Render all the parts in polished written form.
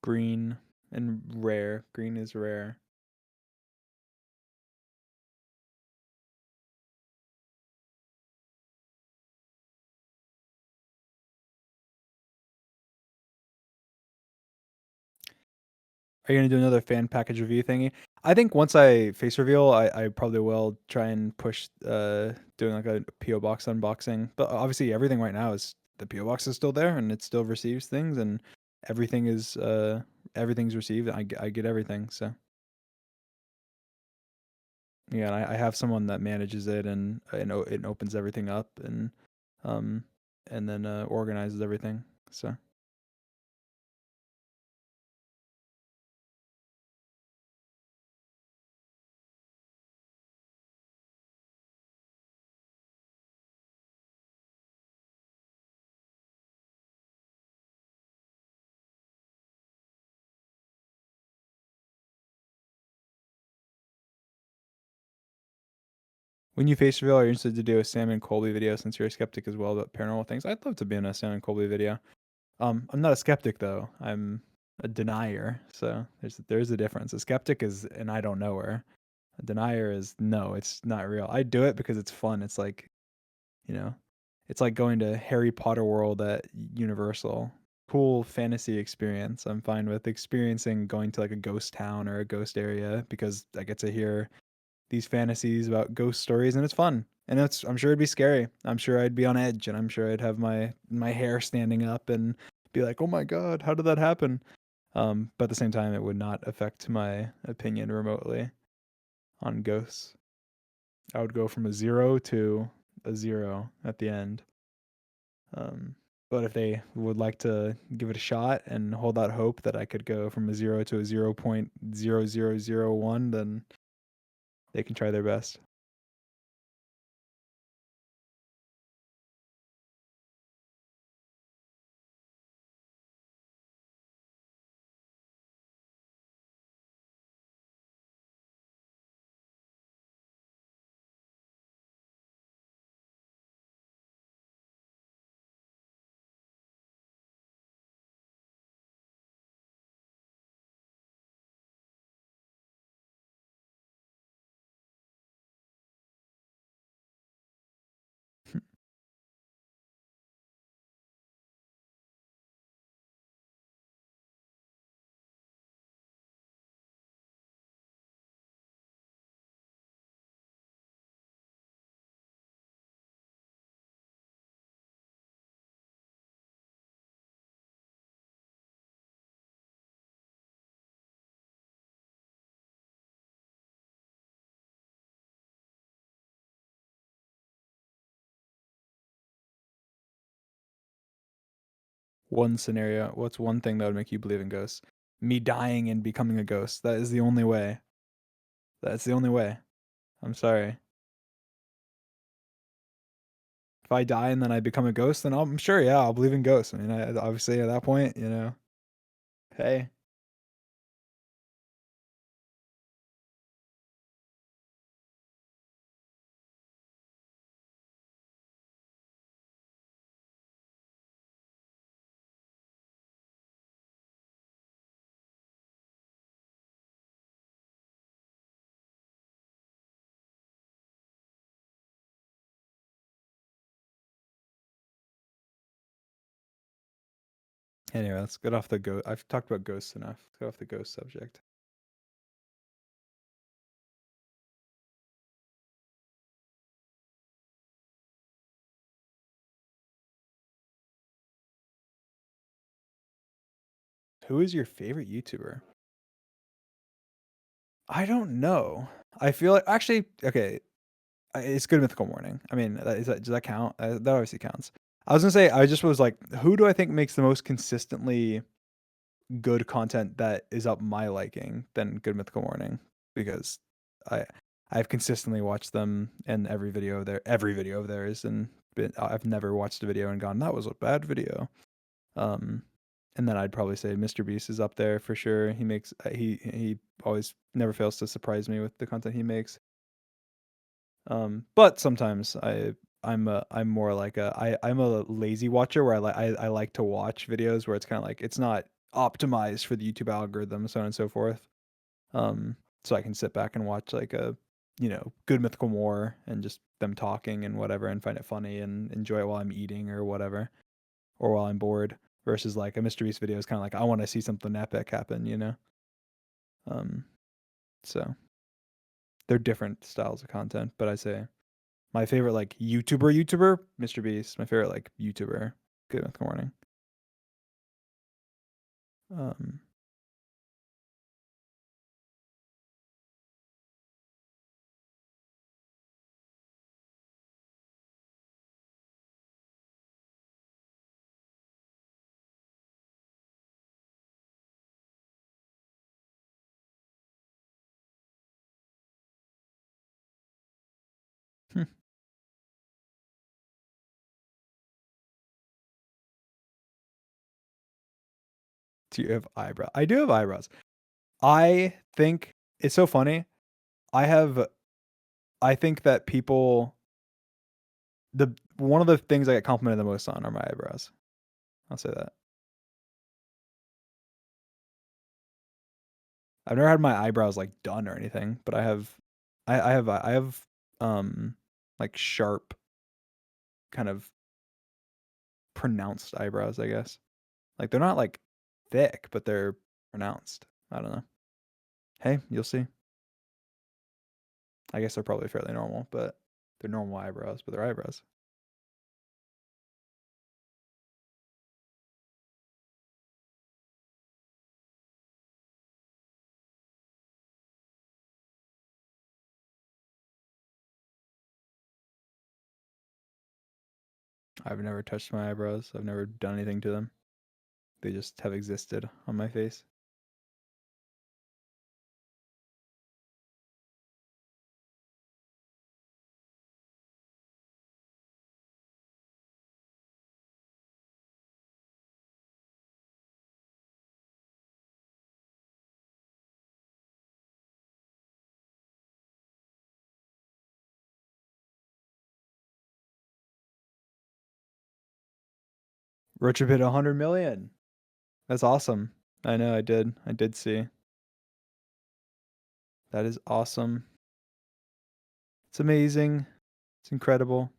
Green and rare. Green is rare. Are you gonna do another fan package review thingy? I think once I face reveal, I probably will try and push doing like a PO box unboxing. But obviously, everything right now is the PO box is still there and it still receives things and everything is everything's received. I get everything. So yeah, and I have someone that manages it and it opens everything up um and then organizes everything. So. When you face reveal, are you interested to do a Sam and Colby video since you're a skeptic as well about paranormal things? I'd love to be in a Sam and Colby video. I'm not a skeptic though. I'm a denier. So there's a difference. A skeptic is and I don't know her. A denier is no, it's not real. I do it because it's fun. It's like, you know, it's like going to Harry Potter World at Universal. Cool fantasy experience. I'm fine with experiencing going to like a ghost town or a ghost area because I get to hear these fantasies about ghost stories and it's fun. And I'm sure it'd be scary. I'm sure I'd be on edge and I'm sure I'd have my hair standing up and be like, "Oh my god, how did that happen?" But at the same time it would not affect my opinion remotely on ghosts. I would go from a 0 to a 0 at the end. Um, but if they would like to give it a shot and hold out hope that I could go from a 0 to a 0.0001, then they can try their best. One scenario. What's one thing that would make you believe in ghosts? Me dying and becoming a ghost. That is the only way. That's the only way. I'm sorry. If I die and then I become a ghost, then I'm sure, yeah, I'll believe in ghosts. I mean, obviously at that point, hey, anyway, let's get off the ghost. I've talked about ghosts enough. Let's get off the ghost subject. Who is your favorite YouTuber? I don't know. I feel like actually, okay, it's Good Mythical Morning. I mean, does that count? That obviously counts. I was gonna say I just was like, who do I think makes the most consistently good content that is up my liking than Good Mythical Morning because I I've consistently watched them and every video of theirs and I've never watched a video and gone that was a bad video. Um, and then I'd probably say Mr. Beast is up there for sure. He always never fails to surprise me with the content he makes. But sometimes I'm more like I'm a lazy watcher where I like to watch videos where it's kind of like it's not optimized for the YouTube algorithm, so on and so forth. So I can sit back and watch like a, Good Mythical War and just them talking and whatever and find it funny and enjoy it while I'm eating or whatever, or while I'm bored. Versus like a Mr. Beast video is kind of like I want to see something epic happen. Um, so they're different styles of content, but I say my favorite like YouTuber, Mr. Beast. My favorite like YouTuber, Good Mythical Morning. Um, do you have eyebrows? I do have eyebrows. I think it's so funny. I have I think that people the one of the things I get complimented the most on are my eyebrows. I'll say that. I've never had my eyebrows like done or anything, but I have like sharp kind of pronounced eyebrows, I guess. Like they're not like thick, but they're pronounced. I don't know. Hey, you'll see. I guess they're probably fairly normal, but they're normal eyebrows, but they're eyebrows. I've never touched my eyebrows. I've never done anything to them. They just have existed on my face. Roach hit 100 million. That's awesome. I know I did. I did see. That is awesome. It's amazing. It's incredible.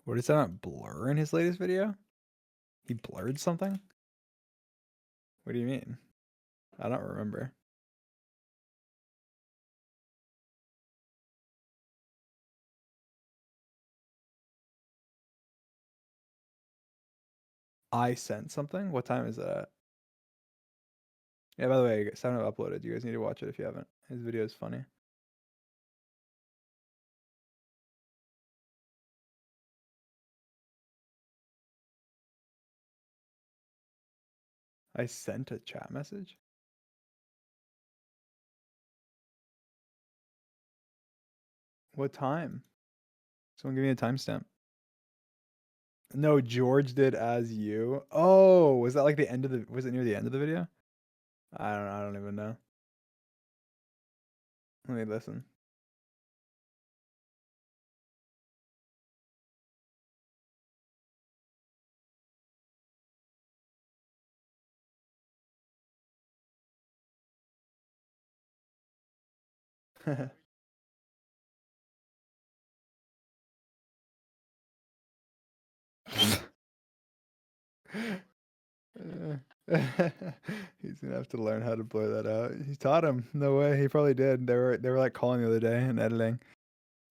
What is that not blur in his latest video? He blurred something? What do you mean? I don't remember. I sent something? What time is that? Yeah, by the way, Sound Up uploaded. You guys need to watch it if you haven't. His video is funny. I sent a chat message? What time? Someone give me a timestamp. No, George did as you. Oh, was that like the end of the was it near the end of the video? I don't even know. Let me listen. He's gonna have to learn how to blur that out. He taught him. No way. He probably did. They were like calling the other day and editing.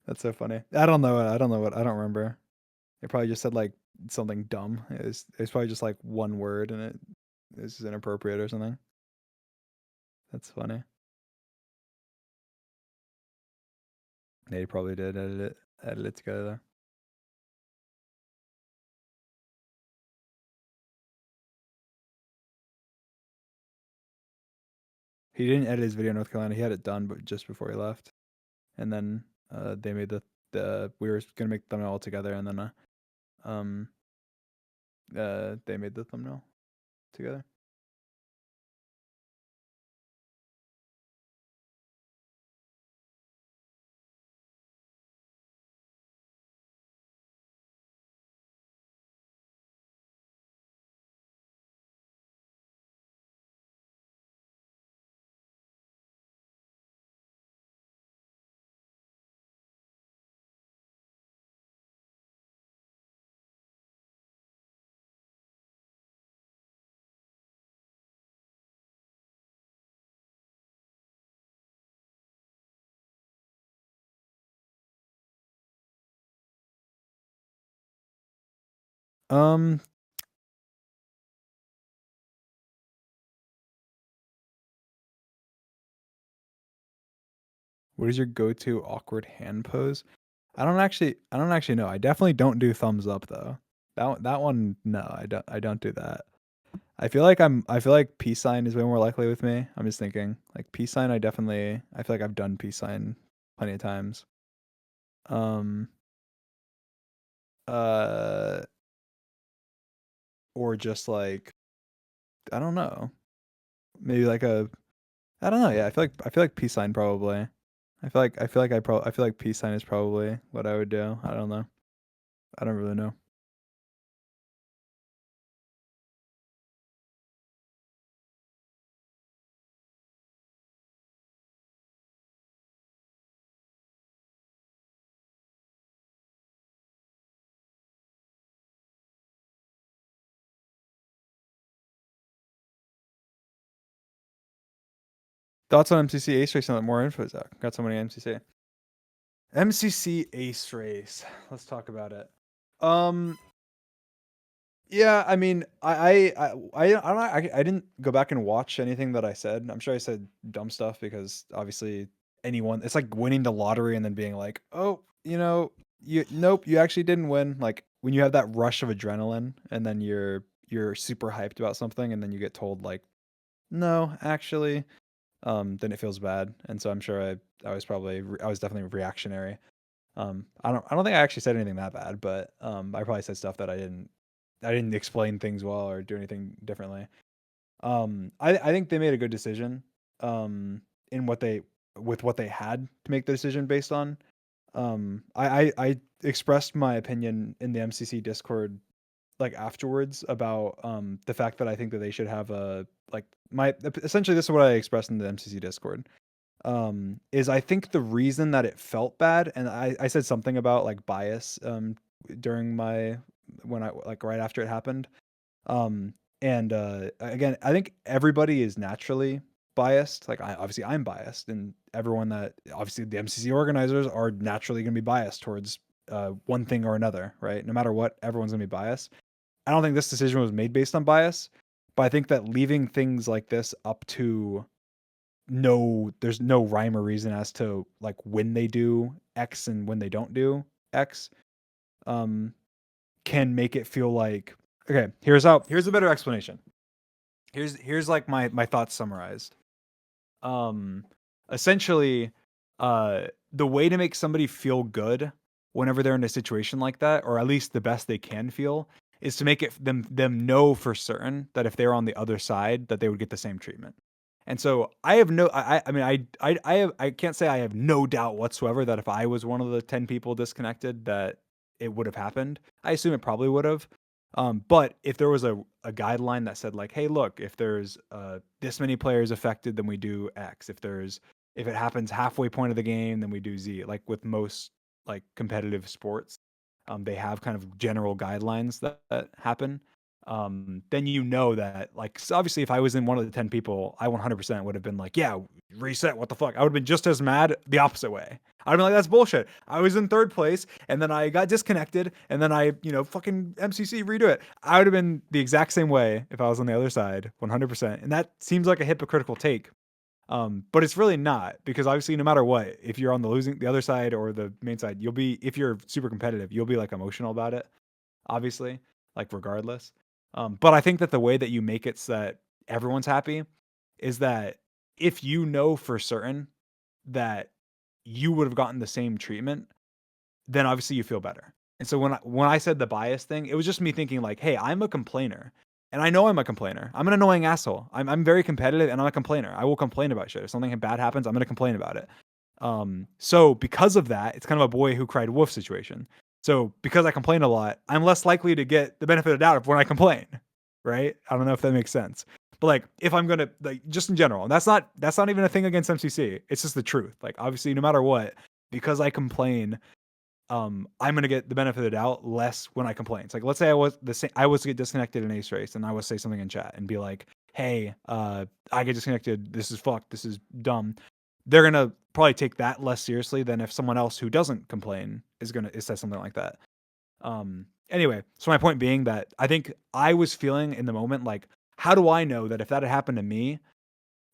That's so funny. I don't know. I don't know what. I don't remember. They probably just said like something dumb. It was probably just like one word and it was inappropriate or something. That's funny. Yeah, he probably did edit it together. He didn't edit his video in North Carolina. He had it done, but just before he left. And then they made the we were gonna make the thumbnail all together, and then um they made the thumbnail together. Um, what is your go-to awkward hand pose? I don't actually know. I definitely don't do thumbs up though. That one, no, I don't do that. I feel like peace sign is way more likely with me. I'm just thinking like peace sign. I feel like I've done peace sign plenty of times. Um, uh, or just like I don't know, maybe like I don't know. Yeah, I feel like peace sign probably. I feel like peace sign is probably what I would do. I don't know. I don't really know. Thoughts on MCC Ace Race and more info, Zach? Got somebody MCC. MCC Ace Race. Let's talk about it. Um, yeah, I mean, I didn't go back and watch anything that I said. I'm sure I said dumb stuff because obviously anyone, it's like winning the lottery and then being like, oh, nope, you actually didn't win. Like when you have that rush of adrenaline and then you're super hyped about something and then you get told like, no, actually, then it feels bad. And so I'm sure I was definitely reactionary. I don't think I actually said anything that bad, but I probably said stuff that I didn't explain things well or do anything differently. I think they made a good decision in what they with what they had to make the decision based on. I expressed my opinion in the MCC Discord like afterwards about the fact that I think that they should have a like my essentially this is what I expressed in the MCC Discord. Is I think the reason that it felt bad, and I said something about like bias during my when I like right after it happened. Um, and again, I think everybody is naturally biased. Like obviously I'm biased, and everyone that obviously the MCC organizers are naturally going to be biased towards one thing or another, right? No matter what, everyone's going to be biased. I don't think this decision was made based on bias, but I think that leaving things like this up to there's no rhyme or reason as to like when they do X and when they don't do X, um, can make it feel like okay. Here's a better explanation. Here's like my thoughts summarized. Um, essentially, the way to make somebody feel good whenever they're in a situation like that, or at least the best they can feel, is to make it them know for certain that if they're on the other side, that they would get the same treatment. And so I have no, I mean, I can't say I have no doubt whatsoever that if I was one of the 10 people disconnected, that it would have happened. I assume it probably would have. But if there was a guideline that said like, hey, look, if there's this many players affected, then we do X. If it happens halfway point of the game, then we do Z. Like with most like competitive sports, they have kind of general guidelines that happen. then you know that, like, so obviously if I was in one of the 10 people, I 100% would have been like, yeah, reset, what the fuck? I would have been just as mad the opposite way. I'd be like, that's bullshit. I was in third place and then I got disconnected and then I, fucking MCC redo it. I would have been the exact same way if I was on the other side, 100%. And that seems like a hypocritical take. But it's really not, because obviously no matter what, if you're on the other side or the main side, if you're super competitive, you'll be like emotional about it, obviously, like regardless. But I think that the way that you make it so that everyone's happy is that if you know for certain that you would have gotten the same treatment, then obviously you feel better. And so when I said the bias thing, it was just me thinking like, hey, I'm a complainer. And I know I'm a complainer. I'm an annoying asshole. I'm very competitive and I'm a complainer. I will complain about shit. If something bad happens, I'm gonna complain about it. So because of that, it's kind of a boy who cried wolf situation. So because I complain a lot, I'm less likely to get the benefit of the doubt of when I complain, right? I don't know if that makes sense. But like if I'm gonna, like, just in general, and that's not even a thing against MCC. It's just the truth. Like obviously, no matter what, because I complain, I'm gonna get the benefit of the doubt less when I complain. It's like, let's say I was to get disconnected in Ace Race, and I was say something in chat and be like, "Hey, I get disconnected. This is fucked. This is dumb." They're gonna probably take that less seriously than if someone else who doesn't complain is says something like that. Anyway, so my point being that I think I was feeling in the moment like, how do I know that if that had happened to me,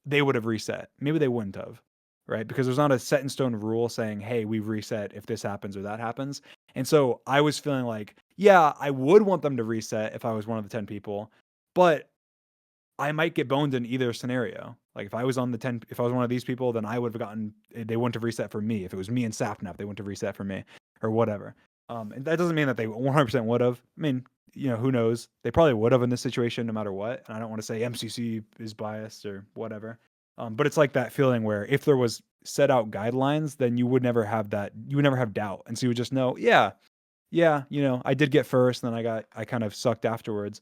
they would have reset? Maybe they wouldn't have, right? Because there's not a set in stone rule saying, hey, we reset if this happens or that happens. And so I was feeling like, yeah, I would want them to reset if I was one of the 10 people, but I might get boned in either scenario. Like if I was if I was one of these people, then I would have they wouldn't have reset for me. If it was me and Sapnap, they wouldn't have reset for me or whatever. And that doesn't mean that they 100% would have. I mean, who knows? They probably would have in this situation no matter what. And I don't want to say MCC is biased or whatever. But it's like that feeling where if there was set out guidelines, then you would never have that. You would never have doubt. And so you would just know, yeah, yeah, I did get first, and then I kind of sucked afterwards.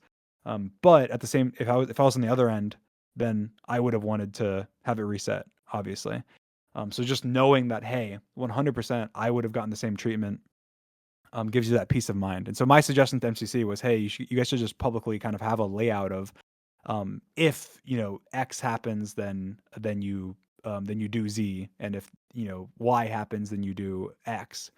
But at the same, if I was on the other end, then I would have wanted to have it reset, obviously. So just knowing that, hey, 100%, I would have gotten the same treatment, gives you that peace of mind. And so my suggestion to MCC was, hey, you guys should just publicly kind of have a layout of, if X happens, then you do Z, and if Y happens, then you do X.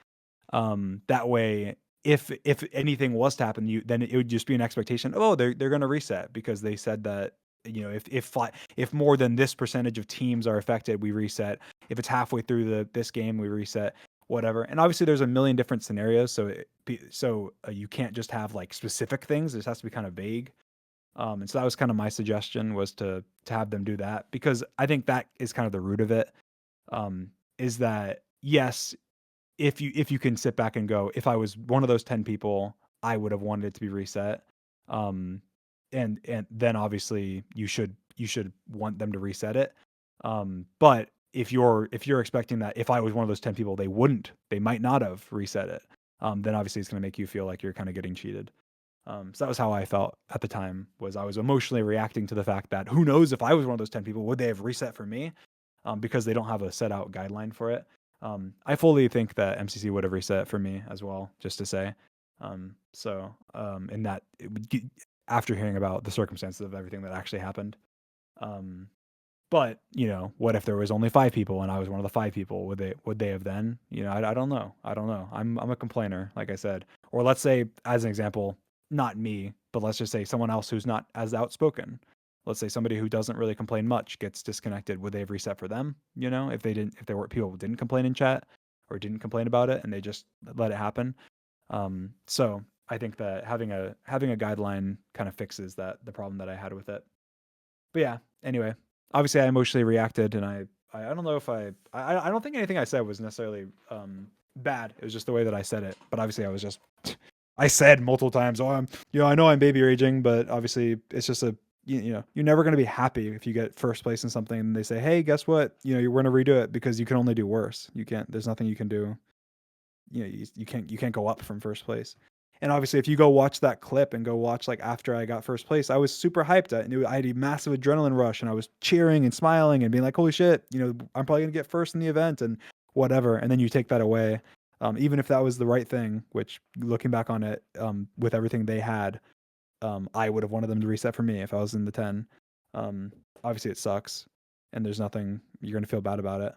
That way, if anything was to happen, then it would just be an expectation. Oh, they're going to reset because they said that if more than this percentage of teams are affected, we reset. If it's halfway through this game, we reset. Whatever. And obviously, there's a million different scenarios, so you can't just have like specific things. It has to be kind of vague. And so that was kind of my suggestion, was to have them do that, because I think that is kind of the root of it. Is that, yes, if you can sit back and go, if I was one of those 10 people, I would have wanted it to be reset. And then obviously you should want them to reset it. But if you're expecting that if I was one of those 10 people, they might not have reset it, then obviously it's going to make you feel like you're kind of getting cheated. So that was how I felt at the time. Was I was emotionally reacting to the fact that who knows, if I was one of those 10 people, would they have reset for me? Because they don't have a set out guideline for it. I fully think that MCC would have reset for me as well, just to say. In that, after hearing about the circumstances of everything that actually happened. But what if there was only 5 people and I was one of the 5 people? Would they have then? I don't know. I don't know. I'm a complainer, like I said. Or let's say, as an example, not me, but let's just say someone else who's not as outspoken. Let's say somebody who doesn't really complain much gets disconnected. Would they have reset for them? If there were people who didn't complain in chat or didn't complain about it and they just let it happen. So I think that having a guideline kind of fixes the problem that I had with it. But yeah, anyway, obviously I emotionally reacted, and I don't know if I don't think anything I said was necessarily bad. It was just the way that I said it. But obviously I was just I said multiple times, "Oh, I know I'm baby raging," but obviously it's just you're never going to be happy if you get first place in something and they say, "Hey, guess what? You're going to redo it because you can only do worse. You can't. There's nothing you can do. You can't go up from first place." And obviously, if you go watch that clip and go watch like after I got first place, I was super hyped. I knew I had a massive adrenaline rush, and I was cheering and smiling and being like, "Holy shit! I'm probably going to get first in the event and whatever." And then you take that away. Even if that was the right thing, which looking back on it, with everything they had, I would have wanted them to reset for me if I was in the 10. Um, Obviously it sucks, and there's nothing you're gonna feel bad about it.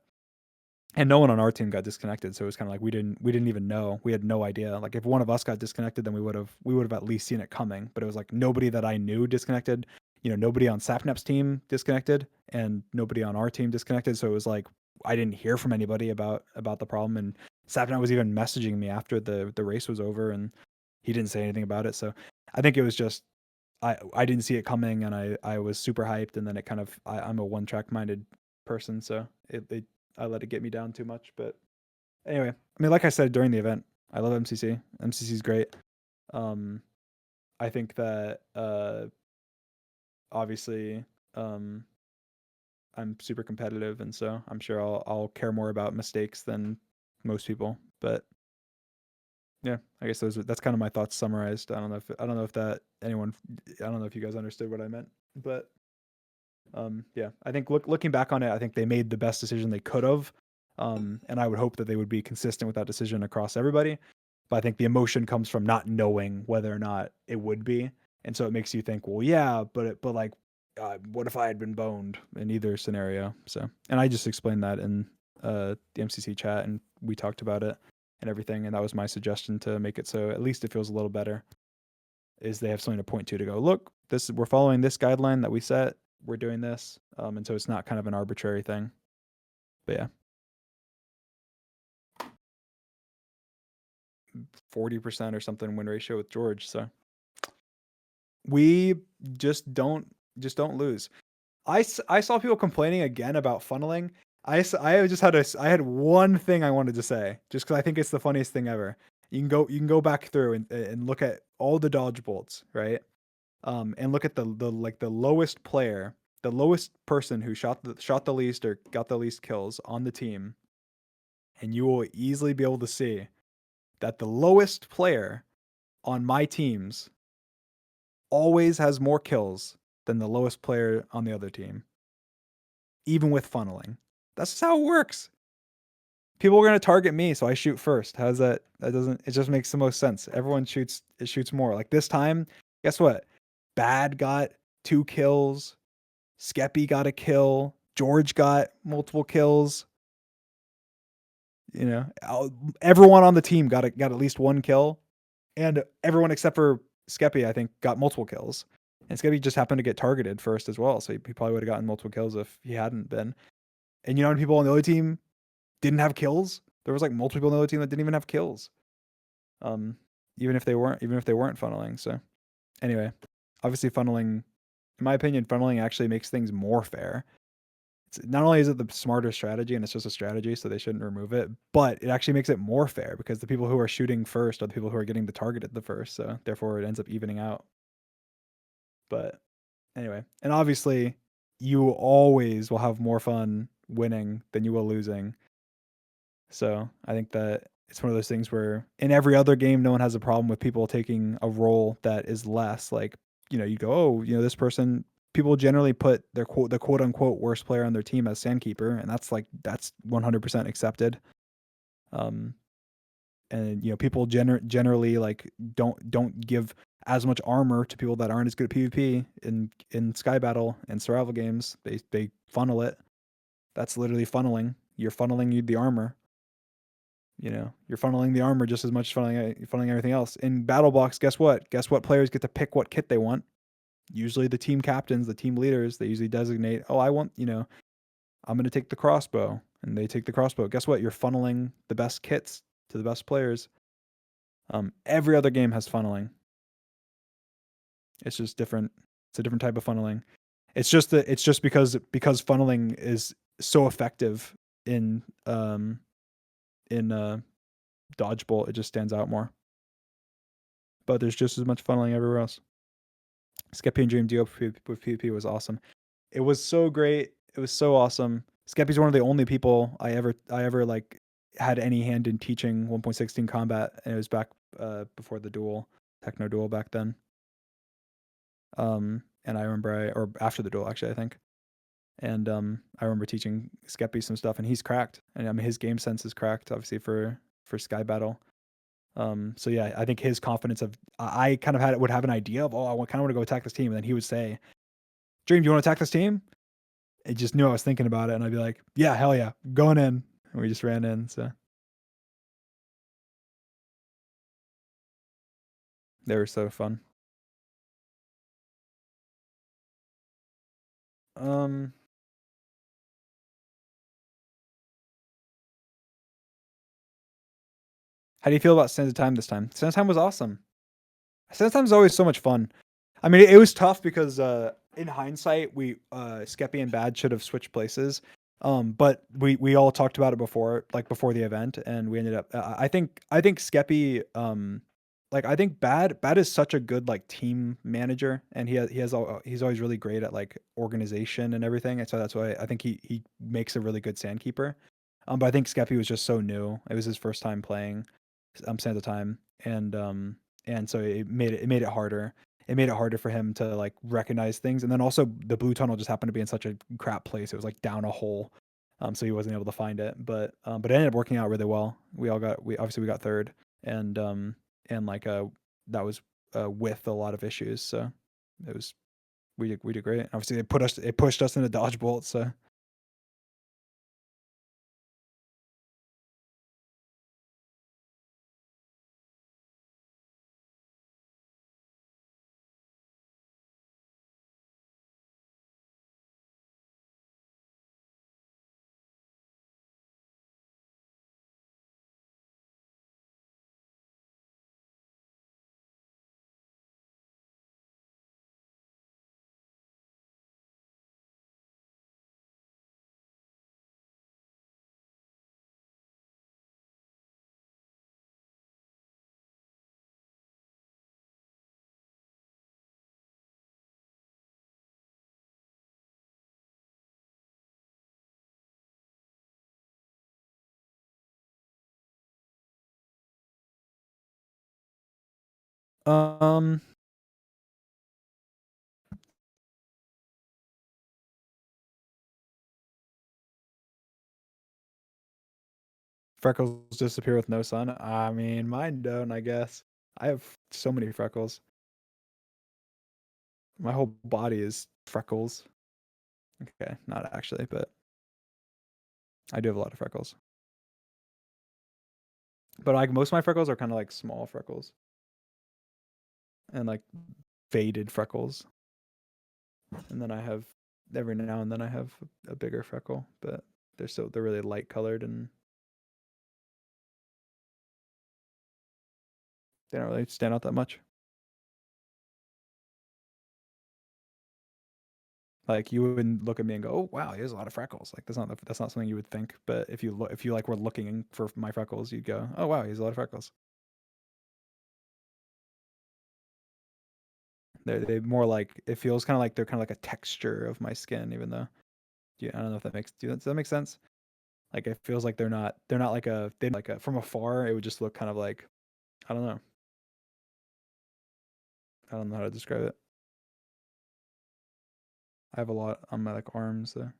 And no one on our team got disconnected, so it was kind of like we didn't even know. We had no idea. Like if one of us got disconnected, then we would have at least seen it coming. But it was like nobody that I knew disconnected. Nobody on Sapnap's team disconnected, and nobody on our team disconnected. So it was like I didn't hear from anybody about the problem. And Sapnap was even messaging me after the race was over, and he didn't say anything about it. So I think it was just I didn't see it coming, and I was super hyped, and then it kind of I'm a one track minded person, so it I let it get me down too much. But anyway, I mean, like I said during the event, I love MCC. MCC is great. Um, I think that obviously um, I'm super competitive, and so I'm sure I'll care more about mistakes than most people. But yeah, I guess that's kind of my thoughts summarized. I don't know if that anyone I don't know if you guys understood what I meant, but yeah, I think looking back on it, I think they made the best decision they could have, and I would hope that they would be consistent with that decision across everybody. But I think the emotion comes from not knowing whether or not it would be, and so it makes you think, well, yeah, but like, what if I had been boned in either scenario? So, and I just explained that in the MCC chat, and we talked about it and everything, and that was my suggestion to make it so at least it feels a little better. Is they have something to point to go, look, we're following this guideline that we set, we're doing this, and so it's not kind of an arbitrary thing. But yeah, 40% or something win ratio with George. So we just don't lose. I saw people complaining again about funneling. I had one thing I wanted to say, just because I think it's the funniest thing ever. You can go back through and look at all the dodge bolts, right? And look at the lowest player, the lowest person who shot the least or got the least kills on the team, and you will easily be able to see that the lowest player on my teams always has more kills than the lowest player on the other team, even with funneling. That's just how it works. People are gonna target me, so I shoot first. How's that? That doesn't. It just makes the most sense. Everyone shoots more. Like this time, guess what? Bad got 2 kills. Skeppy got a kill. George got multiple kills. Everyone on the team got at least one kill, and everyone except for Skeppy, I think, got multiple kills. And Skeppy just happened to get targeted first as well, so he probably would have gotten multiple kills if he hadn't been. And you know how many people on the other team didn't have kills? There was like multiple people on the other team that didn't even have kills. Um, even if they weren't funneling. So anyway, obviously funneling, in my opinion, funneling actually makes things more fair. Not only is it the smarter strategy, and it's just a strategy, so they shouldn't remove it, but it actually makes it more fair because the people who are shooting first are the people who are getting the targeted the first, so therefore it ends up evening out. But anyway, and obviously you always will have more fun winning than you will losing. So I think that it's one of those things where in every other game, no one has a problem with people taking a role that is less like, you go, oh, this person, people generally put the quote unquote worst player on their team as Sandkeeper. And that's 100% accepted. And people generally like don't give as much armor to people that aren't as good at PvP in Sky Battle and survival games. They funnel it. That's literally funneling. You're funneling the armor. You're funneling the armor just as much as funneling everything else. In Battle Box, guess what? Guess what players get to pick what kit they want? Usually the team captains, the team leaders, they usually designate, oh, I'm going to take the crossbow. And they take the crossbow. Guess what? You're funneling the best kits to the best players. Every other game has funneling. It's just different. It's a different type of funneling. It's just because funneling is so effective in Dodgeball, it just stands out more. But there's just as much funneling everywhere else. Skeppy and Dream Duo with PvP was awesome. It was so great. It was so awesome. Skeppy's one of the only people I ever like had any hand in teaching 1.16 combat, and it was back before the duel, Techno Duel back then. And I remember or after the duel actually, I think. And I remember teaching Skeppy some stuff, and he's cracked. And I mean his game sense is cracked, obviously for Sky Battle. So yeah, I think his confidence of I kind of would have an idea of, oh, I kind of want to go attack this team, and then he would say, "Dream, do you want to attack this team?" It just knew I was thinking about it, and I'd be like, "Yeah, hell yeah, going in." And we just ran in. So they were so fun. Um, how do you feel about Sands of Time this time? Sands of Time was awesome. Sands of Time is always so much fun. I mean, it was tough because in hindsight, Skeppy and Bad should have switched places. But we all talked about it before, like before the event, and we ended up. I think Skeppy, like I think Bad is such a good like team manager, and he's always really great at like organization and everything, and so that's why I think he makes a really good Sandkeeper. But I think Skeppy was just so new; it was his first time playing Sands of Time, and so it made it harder. It made it harder for him to like recognize things, and then also the blue tunnel just happened to be in such a crap place. It was like down a hole, so he wasn't able to find it. But it ended up working out really well. We obviously we got third, and like that was with a lot of issues. So it was we did great. Obviously it pushed us into dodge bolt. So um, freckles disappear with no sun. I mean, mine don't. I guess I have so many freckles. My whole body is freckles. Okay, not actually, but I do have a lot of freckles. But like most of my freckles are kind of like small freckles and like faded freckles. And then I have every now and then I have a bigger freckle, but they're really light colored and they don't really stand out that much. Like you wouldn't look at me and go, "Oh wow, he has a lot of freckles." Like that's not something you would think. But if you like were looking for my freckles, you'd go, "Oh wow, he has a lot of freckles." They more like it feels kind of like they're kind of like a texture of my skin, even though yeah, I don't know if that does that make sense? Like it feels like they're not like a from afar it would just look kind of like I don't know. I don't know how to describe it. I have a lot on my like arms. So.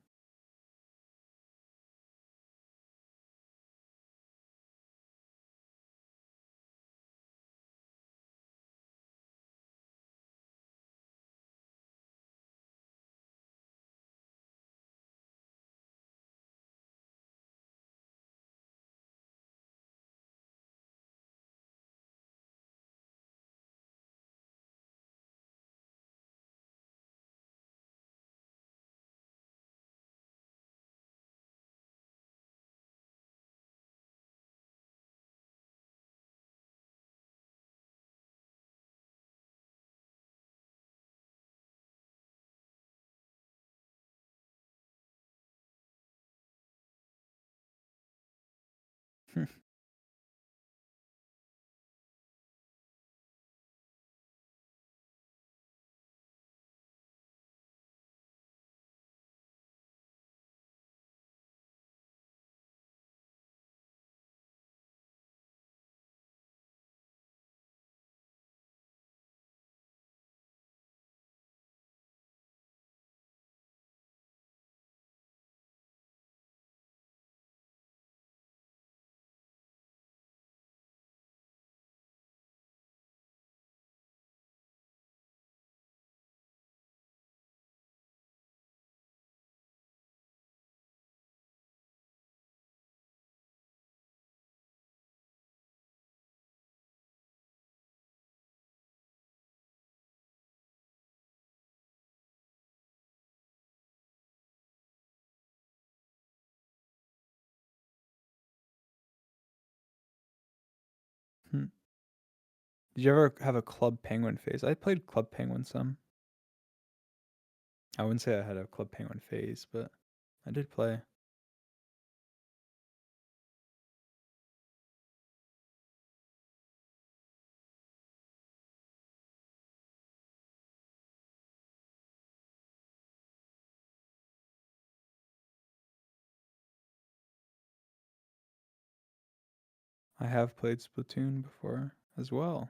Did you ever have a Club Penguin phase? I played Club Penguin some. I wouldn't say I had a Club Penguin phase, but I did play. I have played Splatoon before as well.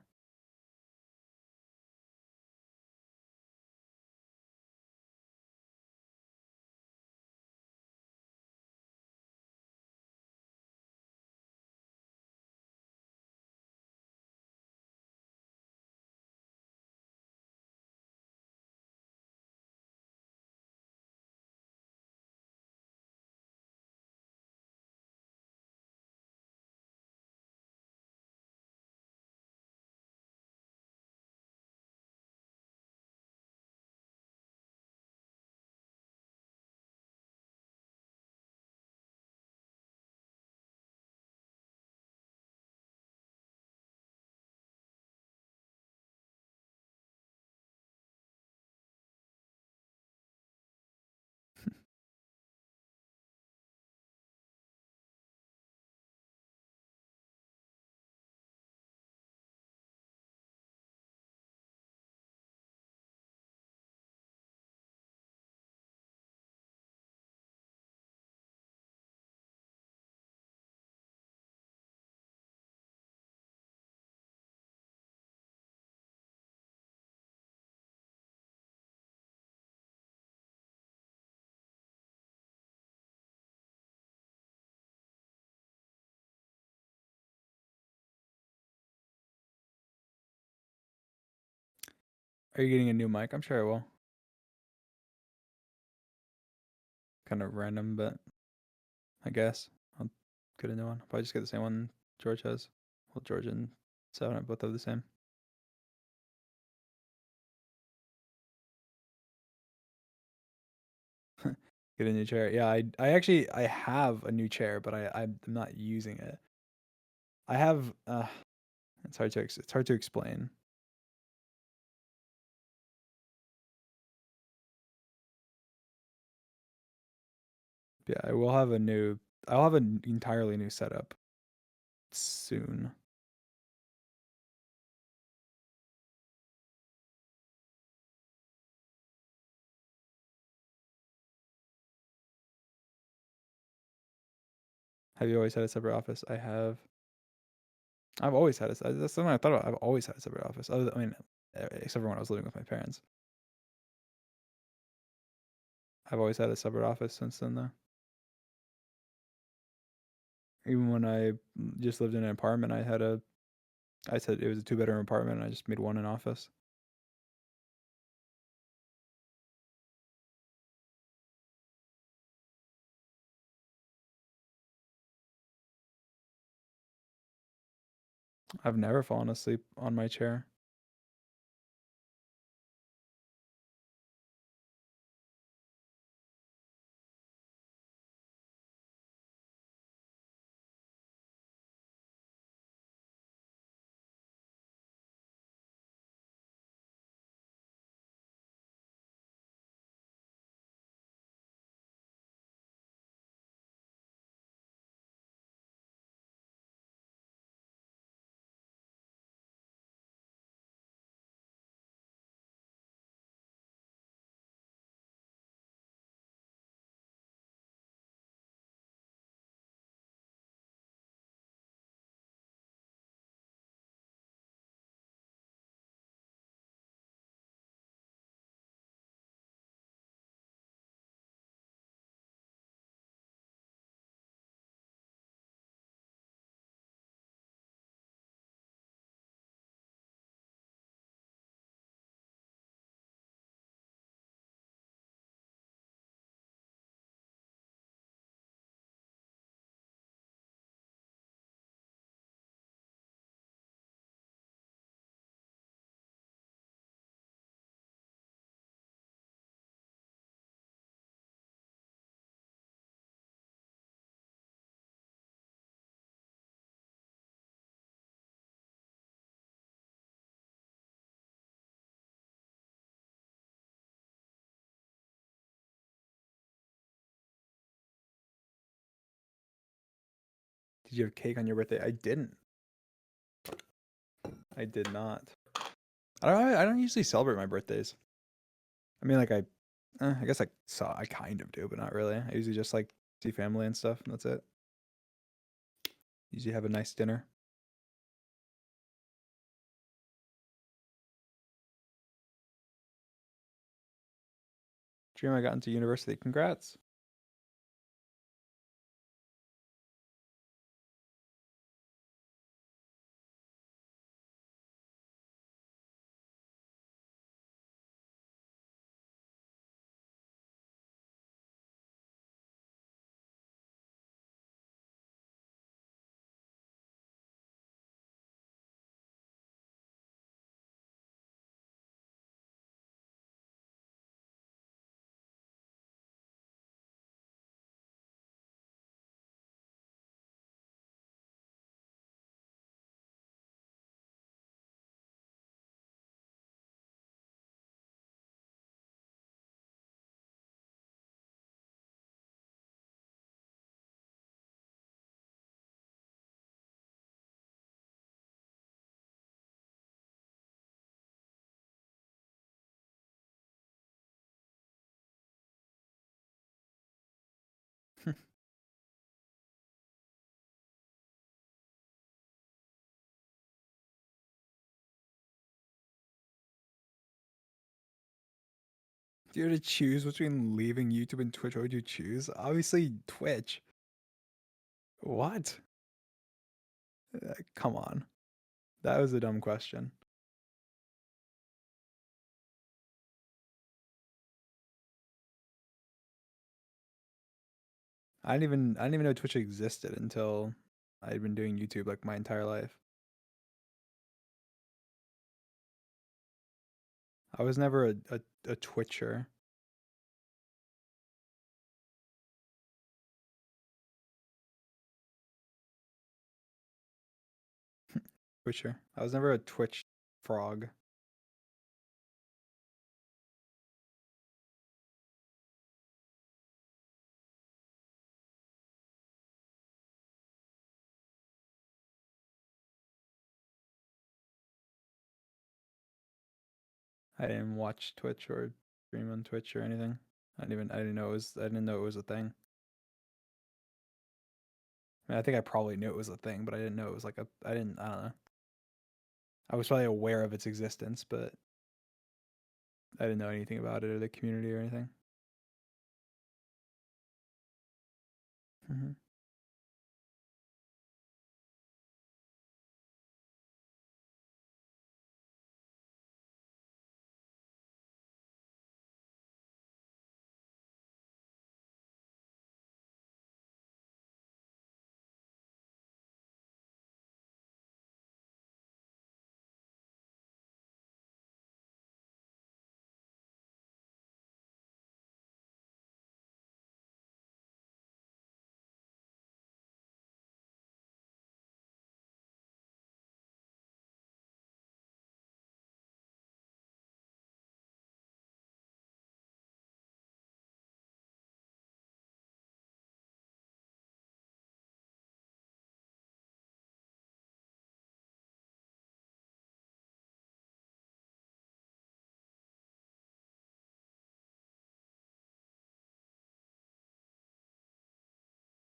Are you getting a new mic? I'm sure I will. Kind of random, but I guess I'll get a new one. I'll probably just get the same one George has. Well, George and Seven both have the same. Get a new chair. Yeah, I actually I have a new chair, but I'm not using it. I have it's hard to explain. Yeah, I'll have an entirely new setup soon. Have you always had a separate office? I have. I've always had a. That's something I thought about. I've always had a separate office. I mean, except for when I was living with my parents. I've always had a separate office since then, though. Even when I just lived in an apartment, I said it was a 2-bedroom apartment, and I just made one an office. I've never fallen asleep on my chair. Did you have cake on your birthday? I didn't. I did not. I don't usually celebrate my birthdays. I mean, like I guess I kind of do, but not really. I usually just like see family and stuff, and that's it. Usually have a nice dinner. Dream I got into university. Congrats. If you were to choose between leaving YouTube and Twitch, what would you choose? Obviously, Twitch. What? Come on. That was a dumb question. I didn't even know Twitch existed until I'd been doing YouTube like my entire life. I was never a Twitcher. Twitcher. I was never a Twitch frog. I didn't watch Twitch or stream on Twitch or anything. I didn't know I didn't know it was a thing. I mean, I think I probably knew it was a thing, but I didn't know it was like I don't know. I was probably aware of its existence, but I didn't know anything about it or the community or anything. Hmm.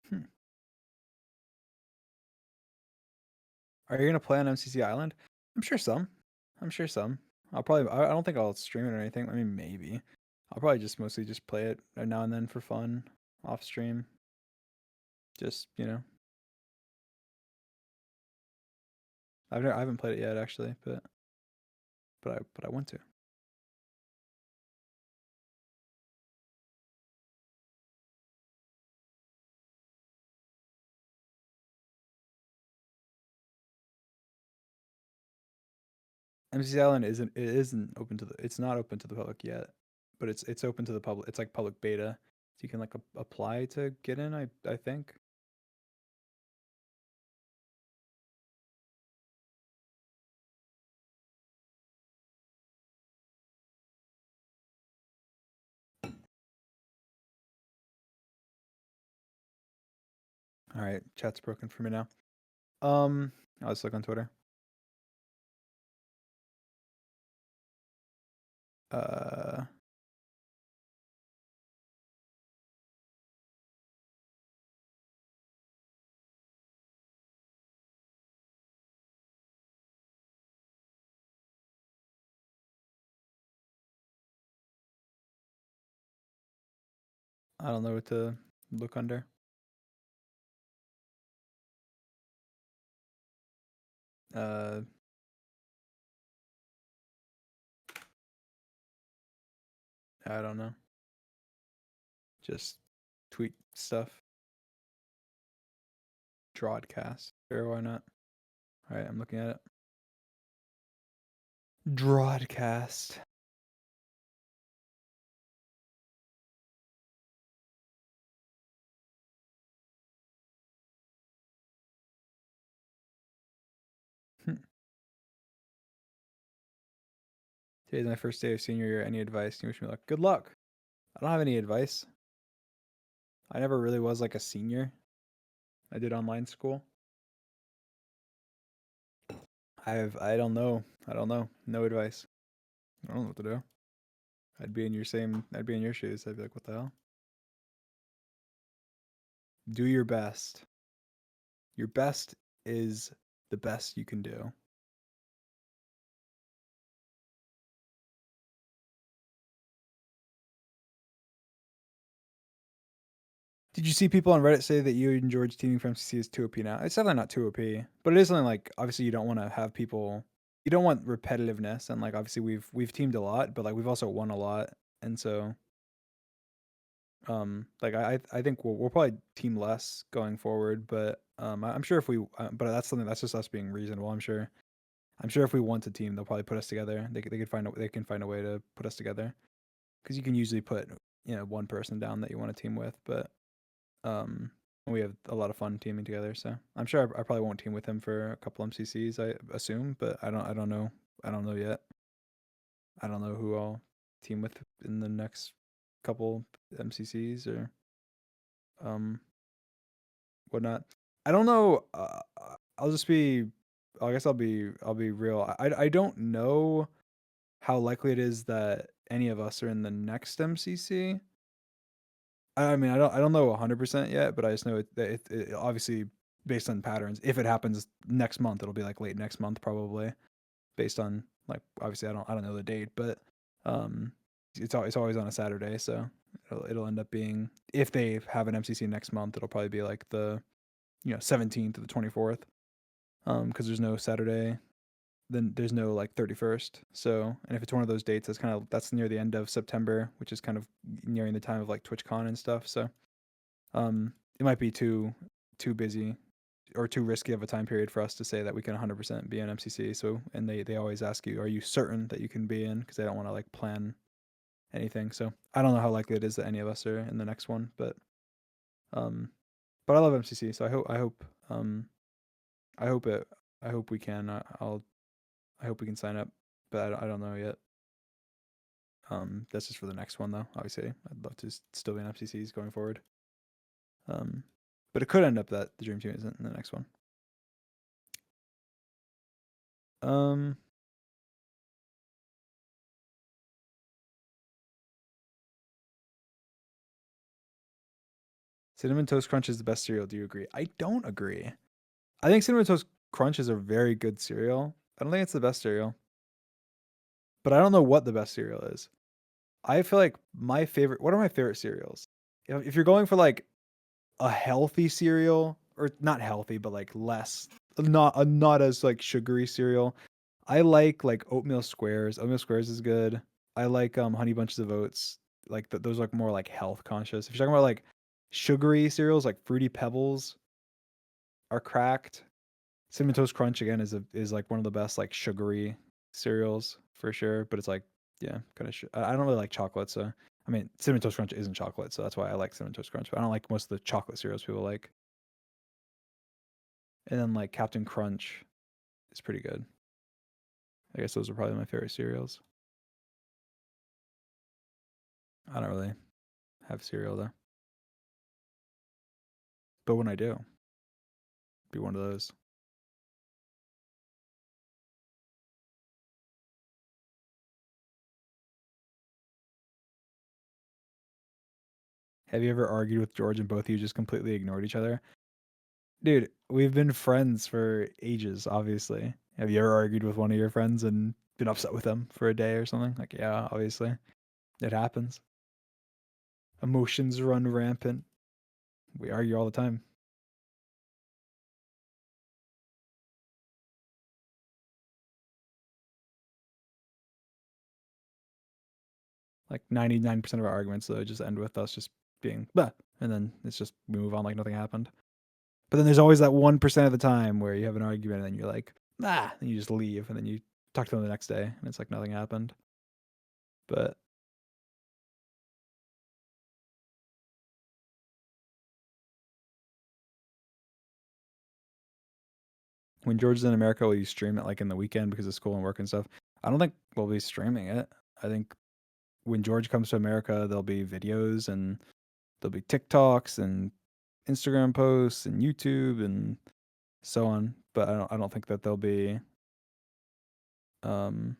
Hmm. Are you gonna play on MCC Island? I'm sure some. I'm sure some. I don't think I'll stream it or anything. I mean, maybe. I'll probably just mostly just play it now and then for fun, off stream. Just I haven't played it yet actually, but I want to. MCC Island isn't open to it's not open to the public yet, but it's open to the public. It's like public beta, so you can like apply to get in. I think. All right, chat's broken for me now. I'll just look on Twitter. Uh, I don't know what to look under. Uh, I don't know. Just tweet stuff. Drawdcast. Sure, why not? All right, I'm looking at it. Drawdcast. Today's my first day of senior year. Any advice? You wish me luck. Good luck. I don't have any advice. I never really was like a senior. I did online school. I don't know. I don't know. No advice. I don't know what to do. I'd be in your shoes. I'd be like, what the hell? Do your best. Your best is the best you can do. Did you see people on Reddit say that you and George teaming for MCC is too OP now? It's definitely not too OP, but it is something like obviously you don't want to have people. You don't want repetitiveness, and like obviously we've teamed a lot, but like we've also won a lot, and so like I think we'll probably team less going forward, but I'm sure if we but that's just us being reasonable. I'm sure if we want to team, they'll probably put us together. They can find a way to put us together, because you can usually put one person down that you want to team with, but we have a lot of fun teaming together. So I'm sure I probably won't team with him for a couple MCCs, I assume, but I don't know. I don't know yet. I don't know who I'll team with in the next couple MCCs or whatnot. I don't know. I'll just be. I guess I'll be real. I don't know how likely it is that any of us are in the next MCC. I mean, I don't know 100% yet, but I just know that it obviously based on patterns. If it happens next month, it'll be like late next month probably, based on like obviously I don't know the date, but um, it's always on a Saturday, so it'll end up being, if they have an MCC next month, it'll probably be like the 17th to the 24th, because there's no Saturday, then there's no like 31st. So, and if it's one of those dates, that's near the end of September, which is kind of nearing the time of like TwitchCon and stuff. So, it might be too busy or too risky of a time period for us to say that we can 100% be in MCC. So, and they always ask you, are you certain that you can be in? Because they don't want to like plan anything. So, I don't know how likely it is that any of us are in the next one, um, but I love MCC. So I hope it, I hope we can. I hope we can sign up, but I don't know yet. That's just for the next one though. Obviously, I'd love to still be in FCCs going forward. But it could end up that the dream team isn't in the next one. Cinnamon Toast Crunch is the best cereal. Do you agree? I don't agree. I think Cinnamon Toast Crunch is a very good cereal. I don't think it's the best cereal, but I don't know what the best cereal is. I feel like what are my favorite cereals? If you're going for like a healthy cereal, or not healthy, but like less, not as like sugary cereal, I like oatmeal squares. Oatmeal squares is good. I like honey bunches of oats. Like those like more like health conscious. If you're talking about like sugary cereals, like fruity pebbles are cracked. Cinnamon toast crunch again is like one of the best like sugary cereals for sure. But it's like, yeah, kind of. I don't really like chocolate, so I mean cinnamon toast crunch isn't chocolate, so that's why I like cinnamon toast crunch. But I don't like most of the chocolate cereals people like. And then like Captain Crunch is pretty good. I guess those are probably my favorite cereals. I don't really have cereal though. But when I do, Be one of those. Have you ever argued with George and both of you just completely ignored each other? Dude, we've been friends for ages, obviously. Have you ever argued with one of your friends and been upset with them for a day or something? Like, yeah, obviously. It happens. Emotions run rampant. We argue all the time. Like 99% of our arguments though just end with us just being bah, and then it's just we move on like nothing happened. But then there's always that 1% of the time where you have an argument and then you're like, ah, and you just leave and then you talk to them the next day and it's like nothing happened. But when George is in America, will you stream it like in the weekend because of school and work and stuff? I don't think we'll be streaming it. I think when George comes to America, there'll be videos and there'll be TikToks and Instagram posts and YouTube and so on. But I don't think that there'll be um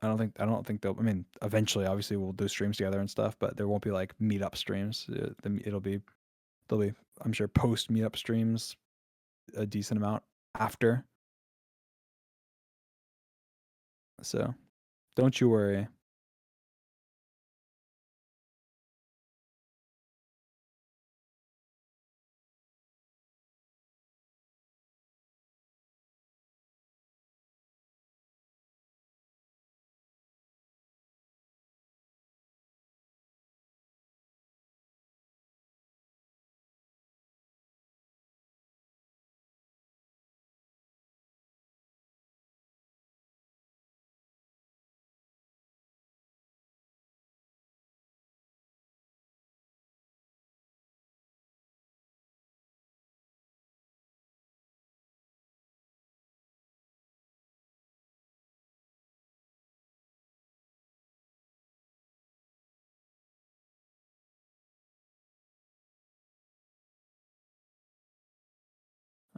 I don't think they'll. I mean, eventually, obviously, we'll do streams together and stuff, but there won't be like meetup streams. It'll be there'll be I'm sure post meetup streams a decent amount after. So don't you worry.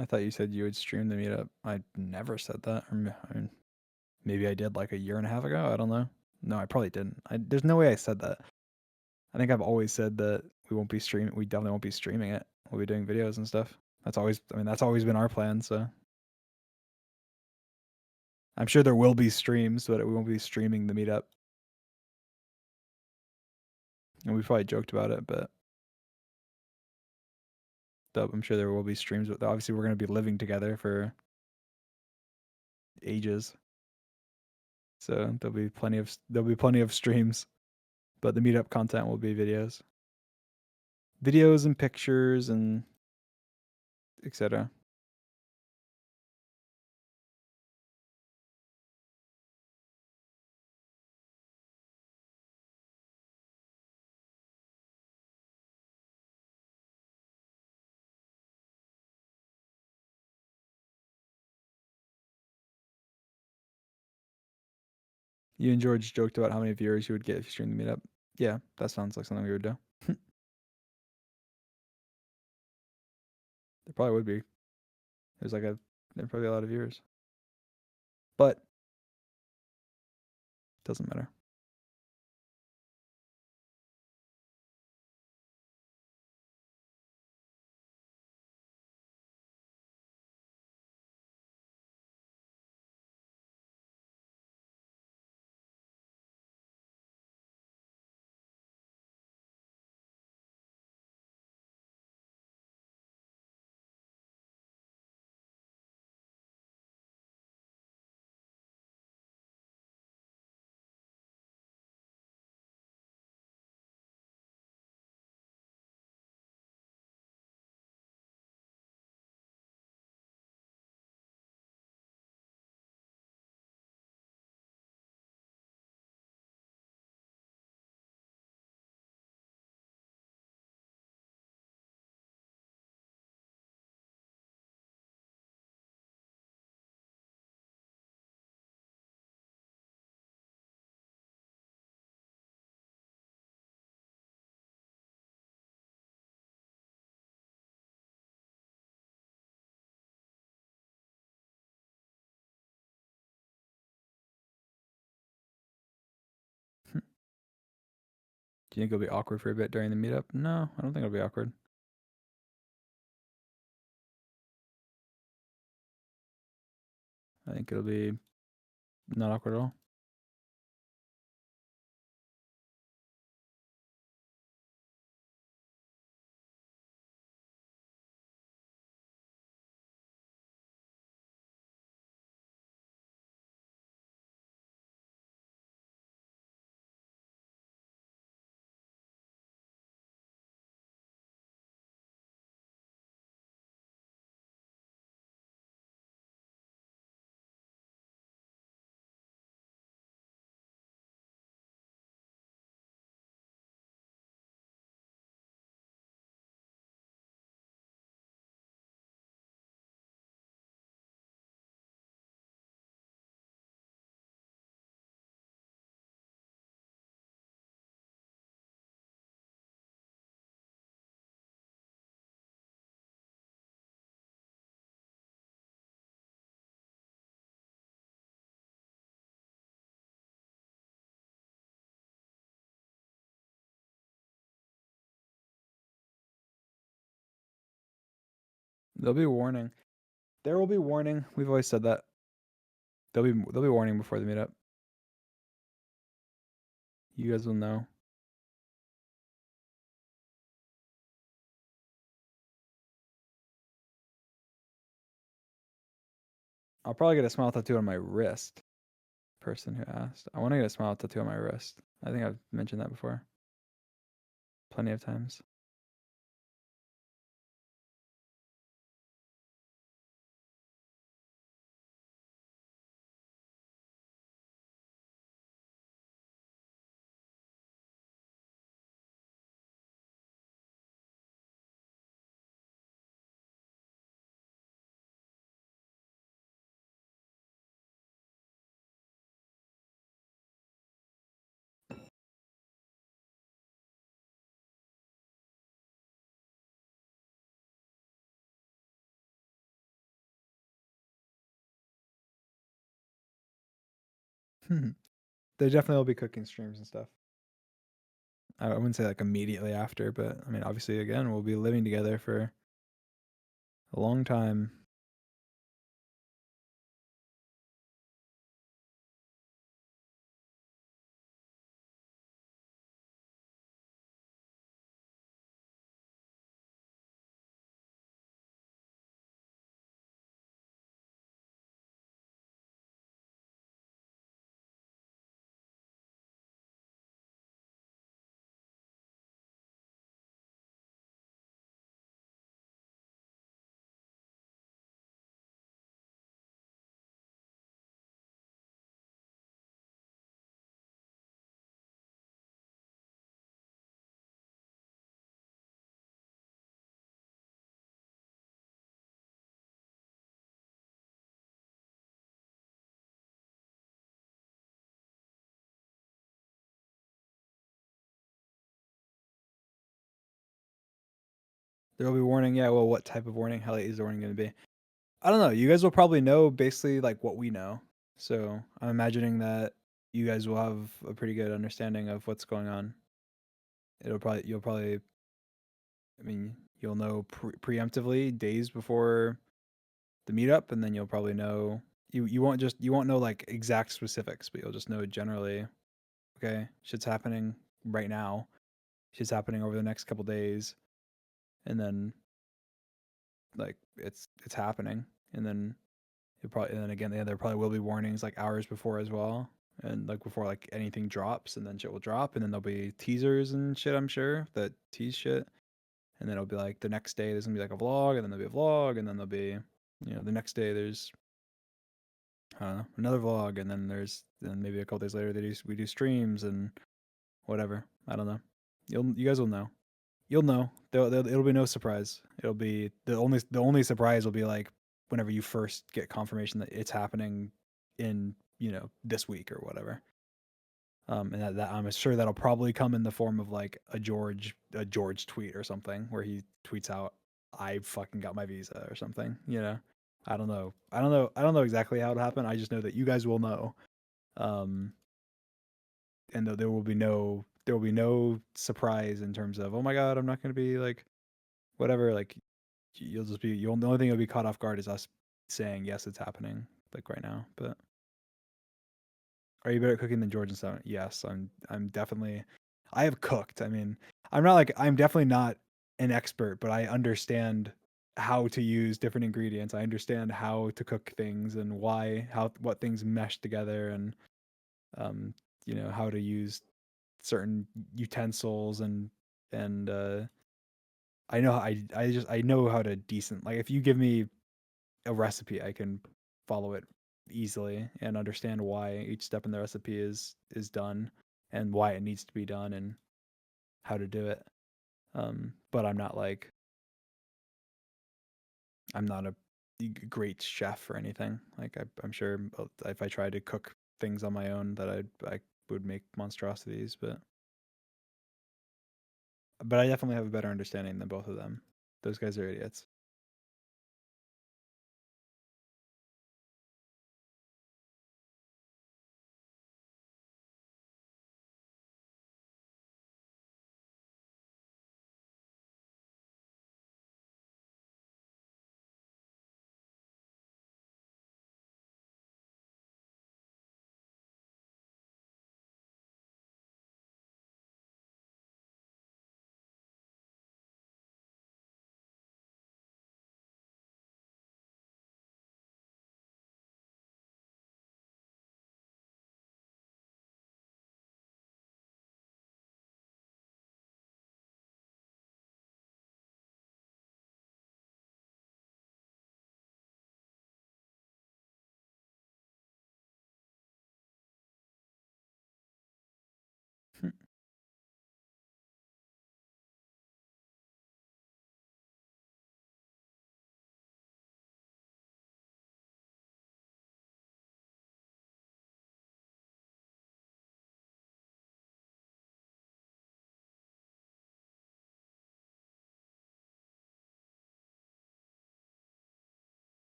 I thought you said you would stream the meetup. I never said that. I mean, maybe I did like a year and a half ago. I don't know. No, I probably didn't. There's no way I said that. I think I've always said that we won't be streaming. We definitely won't be streaming it. We'll be doing videos and stuff. That's always. I mean, that's always been our plan. So I'm sure there will be streams, but we won't be streaming the meetup. And we probably joked about it, but I'm sure there will be streams. But obviously, we're going to be living together for ages, so there'll be plenty of streams. But the meetup content will be videos and pictures and etc. You and George joked about how many viewers you would get if you streamed the meetup. Yeah, that sounds like something we would do. There probably would be. There'd probably be a lot of viewers, but doesn't matter. Do you think it'll be awkward for a bit during the meetup? No, I don't think it'll be awkward. I think it'll be not awkward at all. There'll be warning. There will be warning. We've always said that. There'll be warning before the meetup. You guys will know. I'll probably get a smile tattoo on my wrist. Person who asked. I want to get a smile tattoo on my wrist. I think I've mentioned that before. Plenty of times. There definitely will be cooking streams and stuff. I wouldn't say like immediately after, but I mean, obviously, again, we'll be living together for a long time. There will be warning. Yeah, well, what type of warning? How late is the warning going to be? I don't know. You guys will probably know basically like what we know. So I'm imagining that you guys will have a pretty good understanding of what's going on. You'll probably, I mean, you'll know preemptively days before the meetup, and then you'll probably know you won't know like exact specifics, but you'll just know generally. Okay, shit's happening right now. Shit's happening over the next couple days, and then like it's happening, and then and then again, yeah, there probably will be warnings like hours before as well, and like before like anything drops, and then shit will drop, and then there'll be teasers and shit. I'm sure that tease shit, and then it'll be like the next day there's gonna be like a vlog, and then there'll be a vlog, and then there'll be the next day there's I don't know another vlog, and then maybe a couple days later we do streams and whatever. I don't know. You guys will know. You'll know. It'll be no surprise. It'll be the only surprise will be like whenever you first get confirmation that it's happening in this week or whatever. And that I'm sure that'll probably come in the form of like a George tweet or something where he tweets out, "I fucking got my visa" or something. I don't know. I don't know exactly how it happened. I just know that you guys will know. Um, and there will be there will be no surprise in terms of, oh my god, I'm not going to be like whatever. Like you'll just be the only thing you'll be caught off guard is us saying yes, it's happening like right now. But are you better at cooking than George and Seven? Yes, I'm definitely. I have cooked. I mean, I'm definitely not an expert, but I understand how to use different ingredients. I understand how to cook things and what things mesh together, and um, how to use certain utensils, and I know how to decent, like, if you give me a recipe, I can follow it easily and understand why each step in the recipe is done and why it needs to be done and how to do it. But I'm not a great chef or anything. Like I'm sure if I tried to cook things on my own that I would make monstrosities, but I definitely have a better understanding than both of them. Those guys are idiots.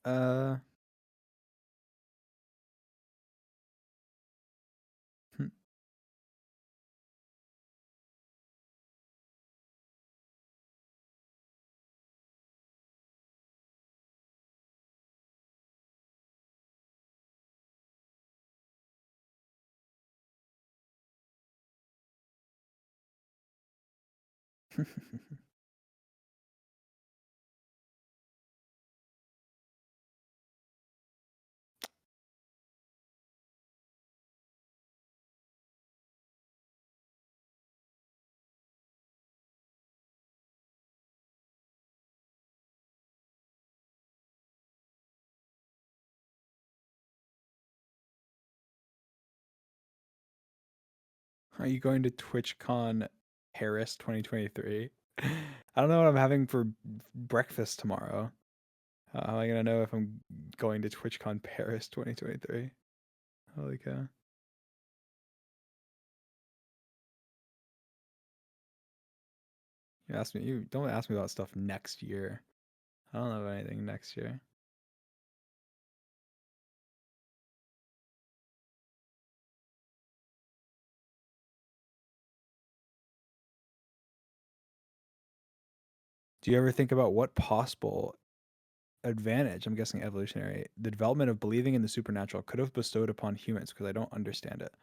uh Are you going to TwitchCon Paris 2023? I don't know what I'm having for breakfast tomorrow. How am I gonna know if I'm going to TwitchCon Paris 2023? Holy cow! You don't ask me about stuff next year. I don't know anything next year. Do you ever think about what possible advantage, I'm guessing evolutionary, the development of believing in the supernatural could have bestowed upon humans? Because I don't understand it.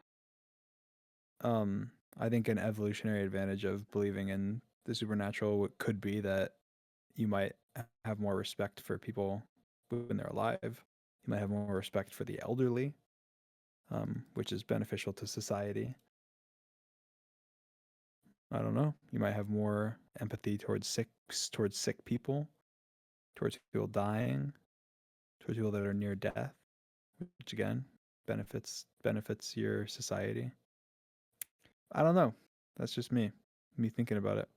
I think an evolutionary advantage of believing in the supernatural could be that you might have more respect for people when they're alive. You might have more respect for the elderly, which is beneficial to society. I don't know. You might have more empathy towards sick people, towards people dying, towards people that are near death, which again benefits your society. I don't know. That's just me thinking about it.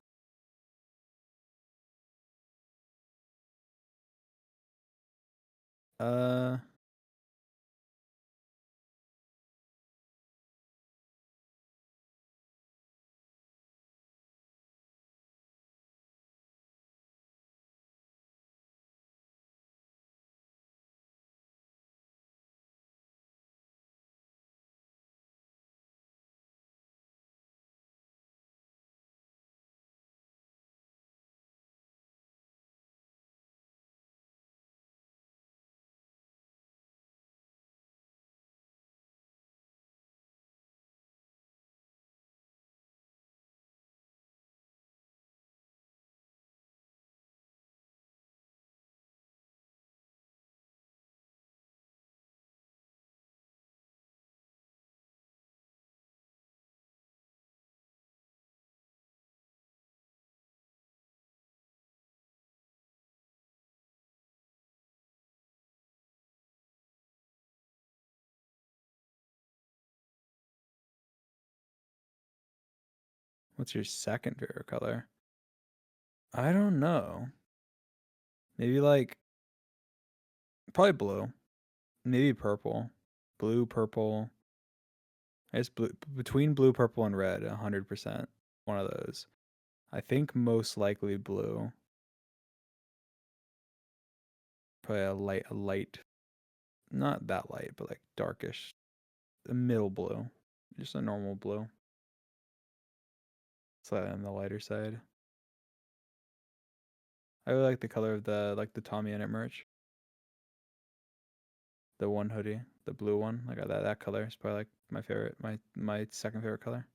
Uh, what's your second favorite color? I don't know. Maybe like probably blue. Maybe purple. Blue, purple. I guess blue, between blue, purple, and red, 100%. One of those. I think most likely blue. Probably a light, not that light, but like darkish, a middle blue, just a normal blue. Slightly on the lighter side. I really like the color of the Tommy Innit merch. The one hoodie, the blue one, like that color is probably like my favorite, my second favorite color.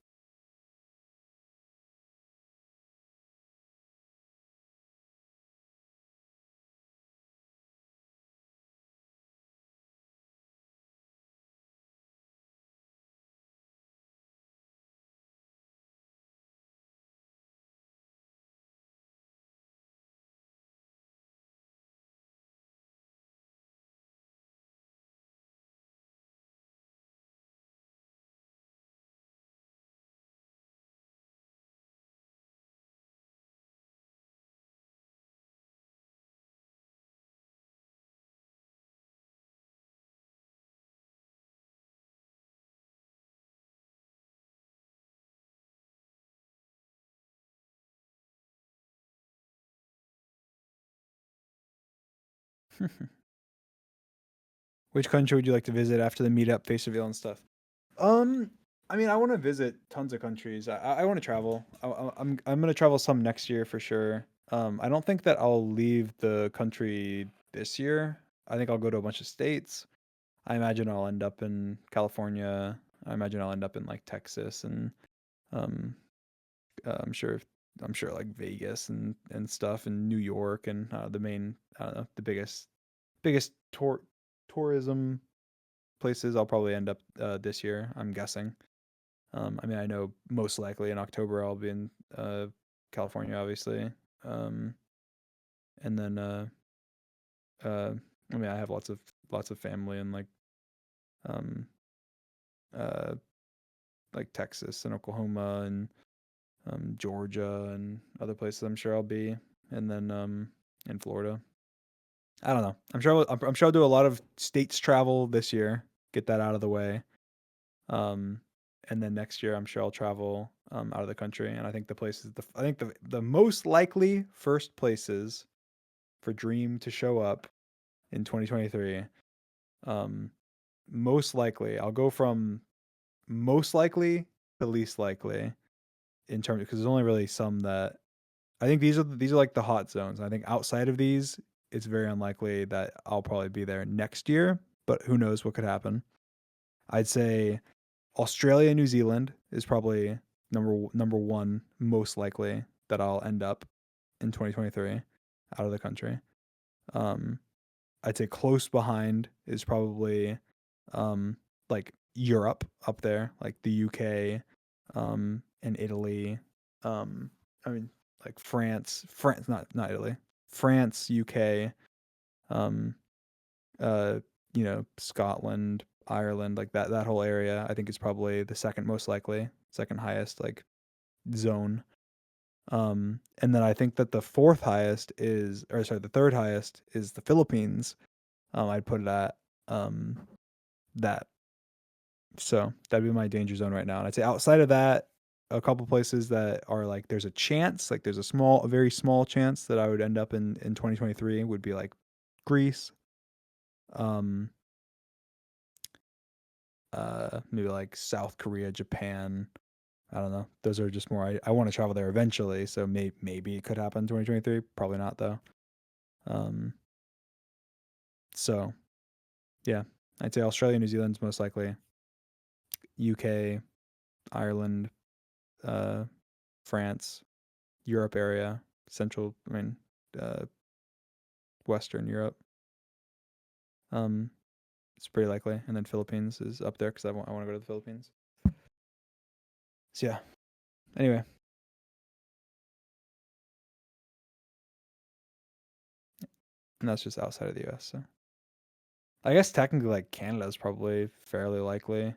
Which country would you like to visit after the meetup, face reveal, and stuff? Um, I mean, I want to visit tons of countries. I want to travel. I'm gonna travel some next year for sure. I don't think that I'll leave the country this year. I think I'll go to a bunch of states. I imagine I'll end up in California. I imagine I'll end up in like Texas and um, I'm sure like Vegas and stuff and New York and the main I don't know the biggest tourism places I'll probably end up this year. I'm guessing. I mean, I know most likely in October I'll be in California, obviously. Um, and then uh, I mean, I have lots of family in um, uh, like Texas and Oklahoma and Georgia and other places. I'm sure I'll be, and then in Florida. I don't know. I'm sure I'll do a lot of states travel this year. Get that out of the way. Um, and then next year, I'm sure I'll travel out of the country. And I think I think the most likely first places for Dream to show up in 2023. Um, most likely, I'll go from most likely to least likely in terms because there's only really some that I think these are like the hot zones. I think outside of these, it's very unlikely that I'll probably be there next year. But who knows what could happen? I'd say Australia, New Zealand is probably number one most likely that I'll end up in 2023 out of the country. Um, I'd say close behind is probably um like Europe up there, like the UK, and Italy. Um, I mean like France, not Italy, France, UK, um, uh, Scotland, Ireland, like that whole area. I think is probably the second most likely, second highest like zone. And then I think that the fourth highest is, or sorry, the third highest is the Philippines. I'd put it at that. So that'd be my danger zone right now. And I'd say outside of that, a couple places that are like there's a chance, like there's a very small chance that I would end up in 2023 would be like Greece, um, maybe like South Korea, Japan. I don't know. Those are just more. I want to travel there eventually, so maybe it could happen in 2023. Probably not though. Um, so yeah, I'd say Australia, New Zealand's most likely. UK, Ireland, uh, France, Europe area, Central. I mean, uh, Western Europe. Um, it's pretty likely, and then Philippines is up there because I want to go to the Philippines. So yeah. Anyway, and that's just outside of the U.S. So I guess technically, like Canada is probably fairly likely.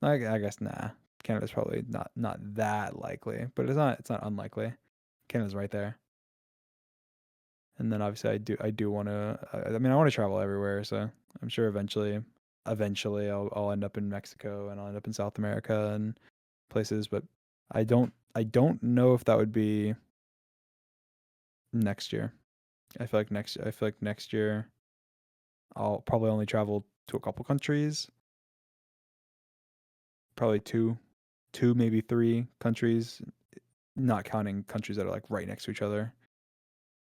I guess nah. Canada's probably not that likely, but it's not unlikely. Canada's right there. And then obviously I do want to. I mean I want to travel everywhere, so I'm sure eventually I'll end up in Mexico and I'll end up in South America and places, but I don't know if that would be next year. I feel like next year I'll probably only travel to a couple countries, probably two maybe three countries, not counting countries that are like right next to each other.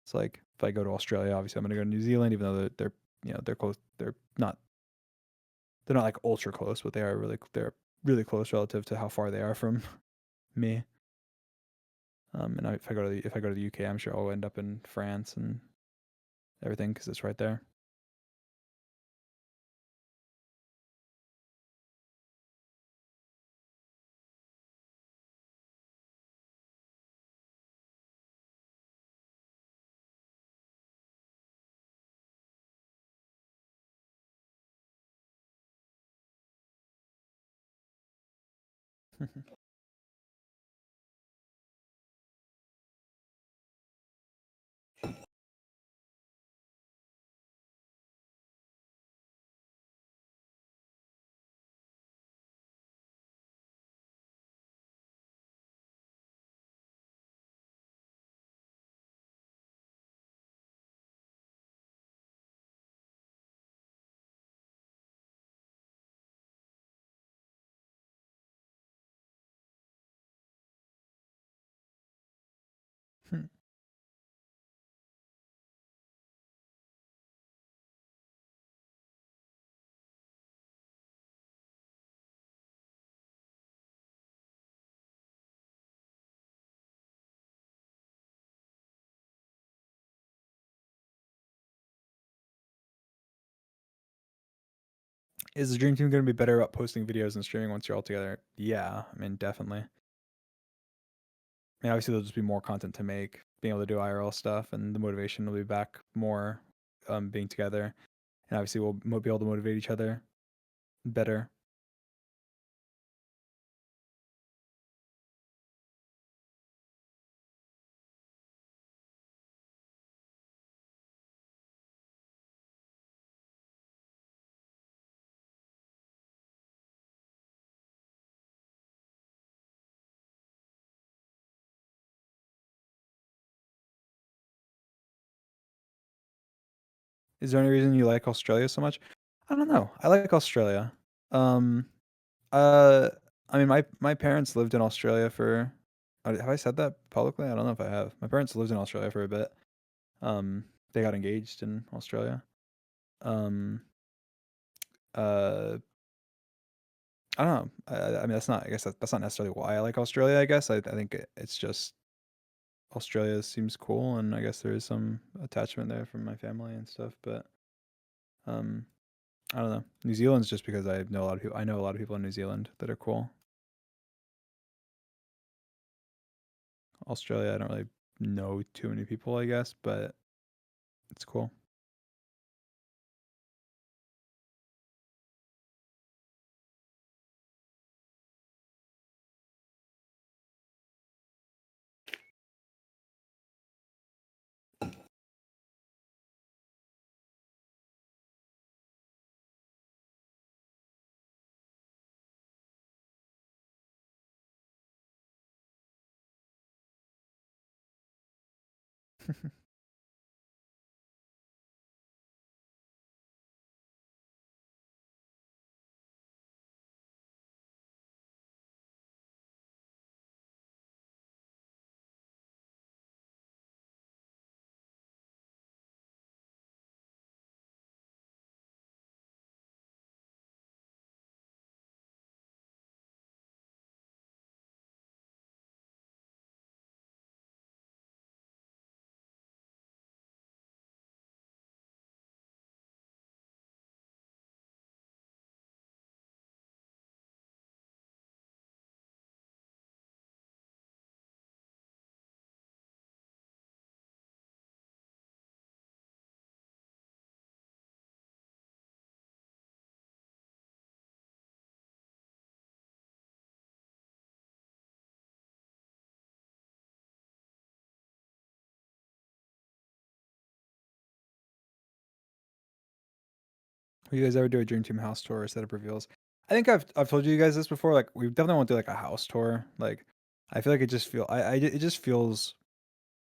It's like if I go to Australia, obviously I'm gonna go to New Zealand, even though they're close. They're not like ultra close, but they're really close relative to how far they are from me. And if I go to the UK, I'm sure I'll end up in France and everything because it's right there. Is the dream team going to be better about posting videos and streaming once you're all together? Yeah, I mean definitely. I mean obviously there'll just be more content to make, being able to do IRL stuff, and the motivation will be back more, being together, and obviously we'll be able to motivate each other better. Is there any reason you like Australia so much? I don't know. I like Australia. Um, uh, I mean, my parents lived in Australia for. Have I said that publicly? I don't know if I have. My parents lived in Australia for a bit. They got engaged in Australia. Um, uh, I don't know. I mean, that's not. I guess that's not necessarily why I like Australia. I guess I think it's just Australia seems cool, and I guess there is some attachment there from my family and stuff. But Um, I don't know. New Zealand's just because I know a lot of people. I know a lot of people in New Zealand that are cool. Australia, I don't really know too many people, I guess, but it's cool. Will you guys ever do a Dream Team house tour or setup reveals? I think I've told you guys this before. Like we definitely want to do like a house tour. Like I feel like it just it just feels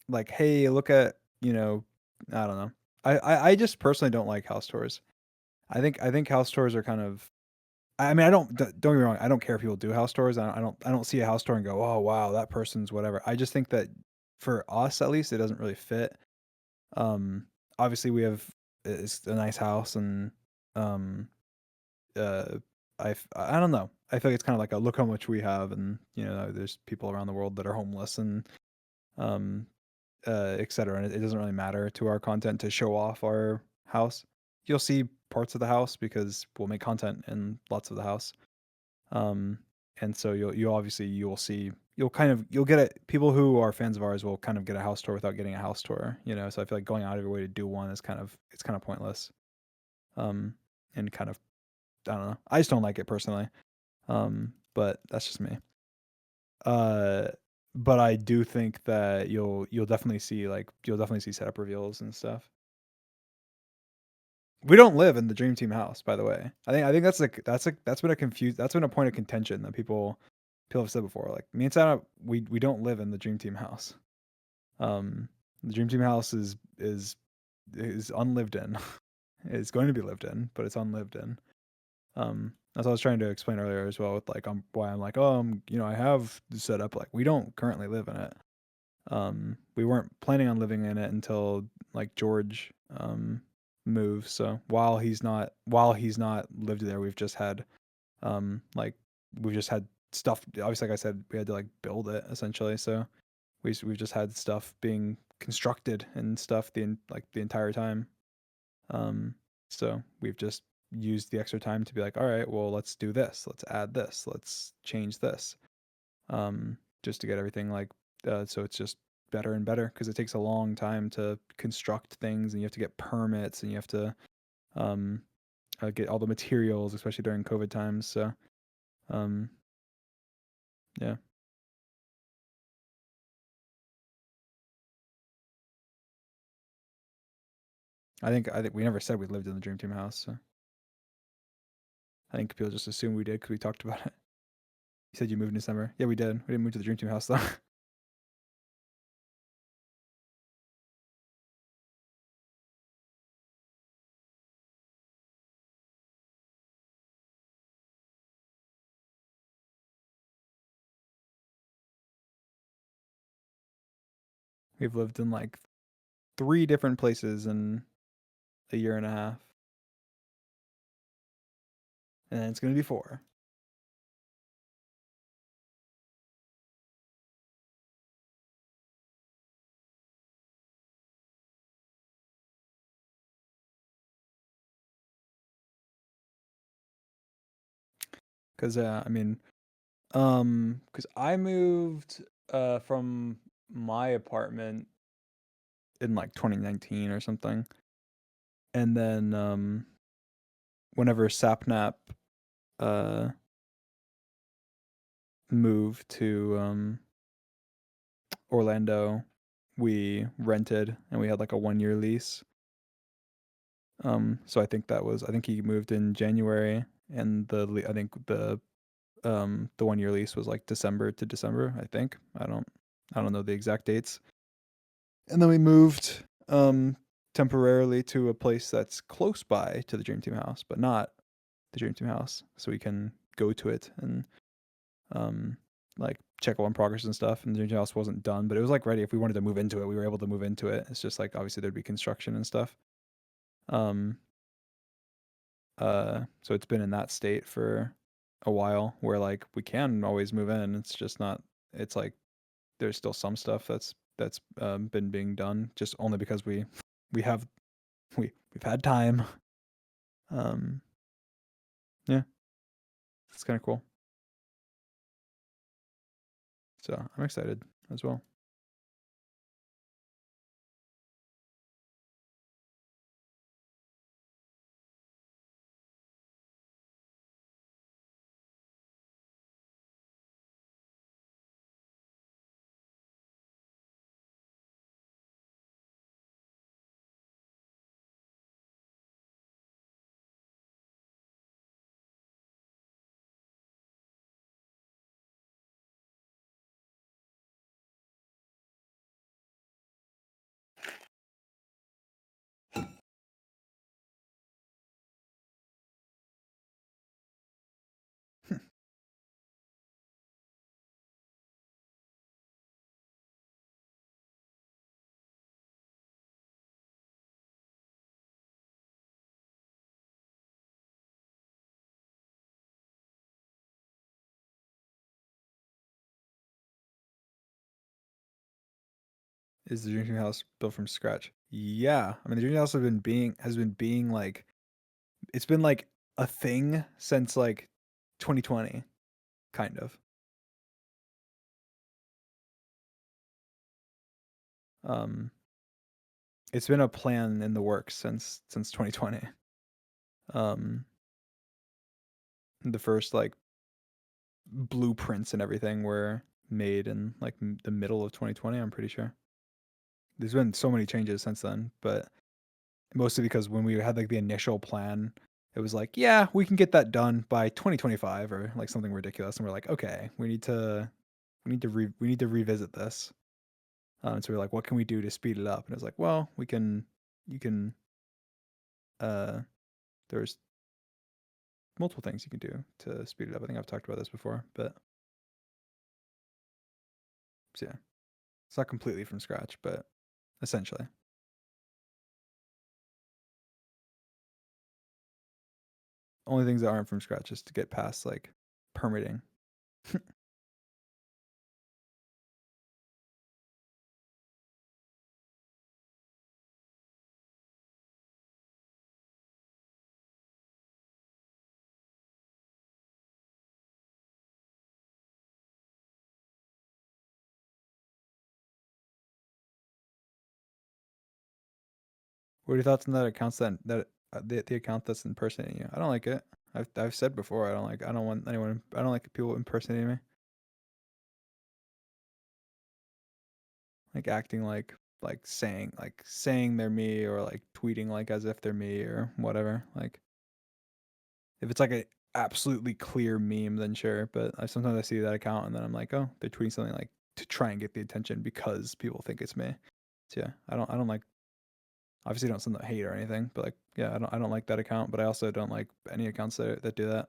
like, hey, look at, I don't know. I just personally don't like house tours. I think house tours are kind of. I mean, don't get me wrong. I don't care if people do house tours. I don't see a house tour and go, oh wow, that person's whatever. I just think that for us at least, it doesn't really fit. Um, Obviously we have it's a nice house and um uh I don't know. I feel like it's kind of like a look how much we have, and there's people around the world that are homeless and um etc. And it doesn't really matter to our content to show off our house. You'll see parts of the house because we'll make content in lots of the house. Um and so you'll get it. People who are fans of ours will kind of get a house tour without getting a house tour, so I feel like going out of your way to do one is kind of pointless. Um and kind of, I don't know. I just don't like it personally. But that's just me. Uh, but I do think that you'll definitely see setup reveals and stuff. We don't live in the Dream Team house, by the way. I think that's been a point of contention that people have said before. Like me and Santa, we don't live in the Dream Team house. Um, the Dream Team house is unlived in. It's going to be lived in, but it's unlived in. As I was trying to explain earlier as well with like why I'm like, oh, I have set up, like we don't currently live in it. We weren't planning on living in it until like George moves. So while he's not lived there, like we've just had stuff. Obviously, like I said, we had to like build it essentially. So we've just had stuff being constructed and stuff the entire time. Um, so we've just used the extra time to be like, all right, well, let's do this. Let's add this. Let's change this. Just to get everything like, so it's just better and better because it takes a long time to construct things and you have to get permits and you have to um, get all the materials, especially during COVID times. So, um, yeah, I think we never said we lived in the Dream Team house. So I think people just assume we did because we talked about it. You said you moved in December. Yeah, we did. We didn't move to the Dream Team house though. We've lived in like 3 different places in a year and a half, and it's gonna be 4. 'Cause, I mean, because I moved, from my apartment in, like, 2019 or something, and then, whenever Sapnap, uh, moved to, Orlando, we rented, and we had, like, a 1-year lease. So I think he moved in January, and I think the 1-year lease was, like, December to December, I think. I don't know the exact dates. And then we moved, temporarily to a place that's close by to the Dream Team house, but not the Dream Team house, so we can go to it and, um, like, check on progress and stuff, and the Dream Team house wasn't done, but it was, like, ready. If we wanted to move into it, we were able to move into it. It's just, like, obviously, there'd be construction and stuff. Um, so it's been in that state for a while where, like, we can always move in. It's just not it's, like, there's still some stuff that's been being done just only because we have we've had time. Um, yeah, it's kind of cool. So I'm excited as well. Is the Dream House built from scratch? Yeah, I mean the Dream House has been being like it's been like a thing since like 2020, kind of. Um, it's been a plan in the works since 2020. Um, the first like blueprints and everything were made in like the middle of 2020. I'm pretty sure. There's been so many changes since then, but mostly because when we had like the initial plan, it was like, yeah, we can get that done by 2025 or like something ridiculous, and we're like, okay, we need to revisit this. So we're like, what can we do to speed it up? And it's like, well, you can uh, there's multiple things you can do to speed it up. I think I've talked about this before, but so yeah, it's not completely from scratch, but essentially. Only things that aren't from scratch is to get past like permitting. What are your thoughts on that accounts the account that's impersonating you? I don't like it. I've said before I don't want anyone I don't like people impersonating me. Like acting like saying they're me or like tweeting like as if they're me or whatever. Like if it's like a absolutely clear meme, then sure. But sometimes I see that account and then I'm like, oh, they're tweeting something like to try and get the attention because people think it's me. So yeah, I don't like obviously don't send the hate or anything, but like yeah, I don't like that account, but I also don't like any accounts that do that.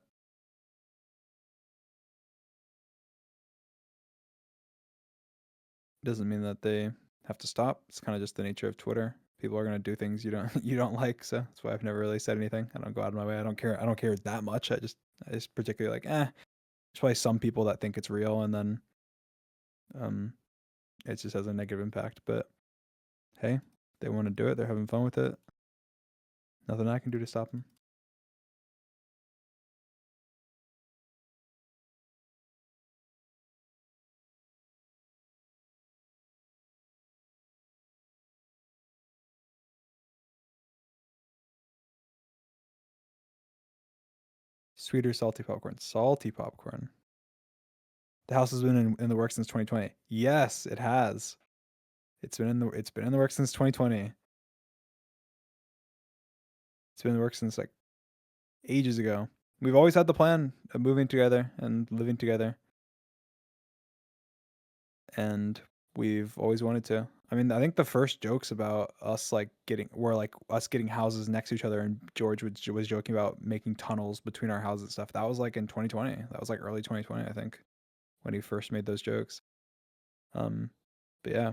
Doesn't mean that they have to stop. It's kind of just the nature of Twitter. People are gonna do things you don't you don't like, so that's why I've never really said anything. I don't go out of my way. I don't care. I don't care that much. I just particularly like there's probably some people that think it's real, and then um it just has a negative impact. But hey, they want to do it. They're having fun with it. Nothing I can do to stop them. Sweet or salty popcorn? Salty popcorn. The house has been in the works since 2020. Yes, it has. It's been in the works since 2020. It's been in the works since like ages ago. We've always had the plan of moving together and living together, and we've always wanted to. I mean, I think the first jokes about us like getting houses next to each other, and George was joking about making tunnels between our houses and stuff. That was like in 2020. That was like early 2020, I think, when he first made those jokes. But yeah,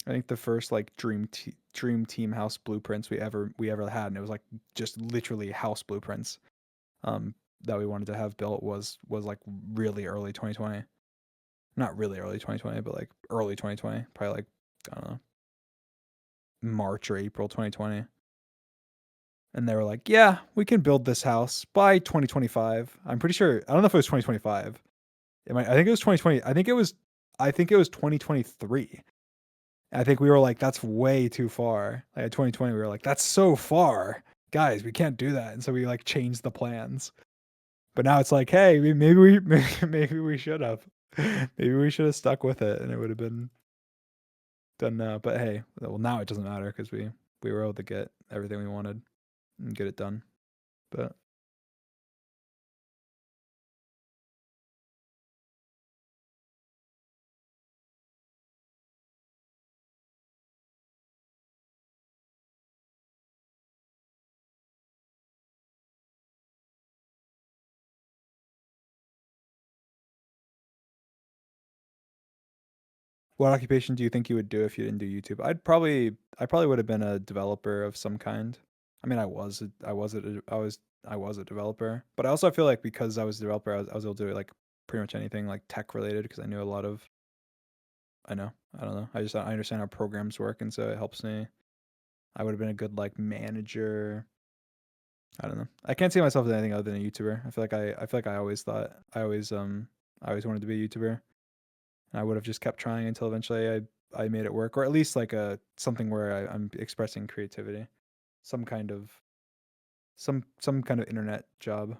I think the first like dream team house blueprints we ever had, and it was like just literally house blueprints that we wanted to have built was like really early 2020. Not really early 2020, but like early 2020, probably like I don't know, March or April 2020. And they were like, "Yeah, we can build this house by 2025." I'm pretty sure. I don't know if it was 2025. I think it was 2020. I think it was 2023. I think we were like, "That's way too far." Like 2020, we were like, "That's so far, guys. We can't do that." And so we like changed the plans. But now it's like, "Hey, maybe we should have. Maybe we should have stuck with it, and it would have been done now." But hey, well now it doesn't matter because we were able to get everything we wanted and get it done. But what occupation do you think you would do if you didn't do YouTube? I probably would have been a developer of some kind. I mean, I was a developer, but I also feel like because I was a developer, I was able to do like pretty much anything like tech related because I knew a lot of. I know. I don't know. I understand how programs work, and so it helps me. I would have been a good like manager. I don't know. I can't see myself as anything other than a YouTuber. I feel like I always wanted to be a YouTuber. And I would have just kept trying until eventually I made it work, or at least like a something where I'm expressing creativity, some kind of some kind of internet job.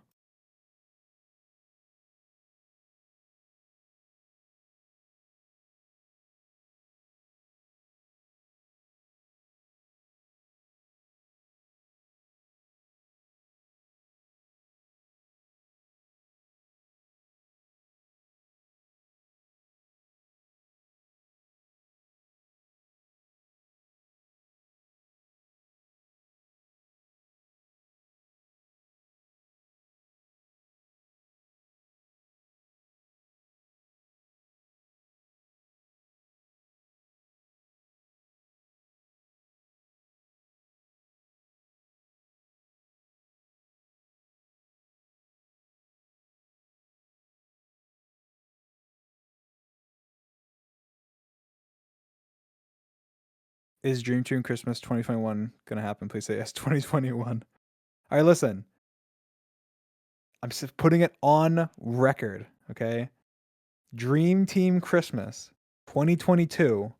Is Dream Team Christmas 2021 gonna happen? Please say yes. 2021. All right, listen. I'm just putting it on record. Okay, Dream Team Christmas 2022,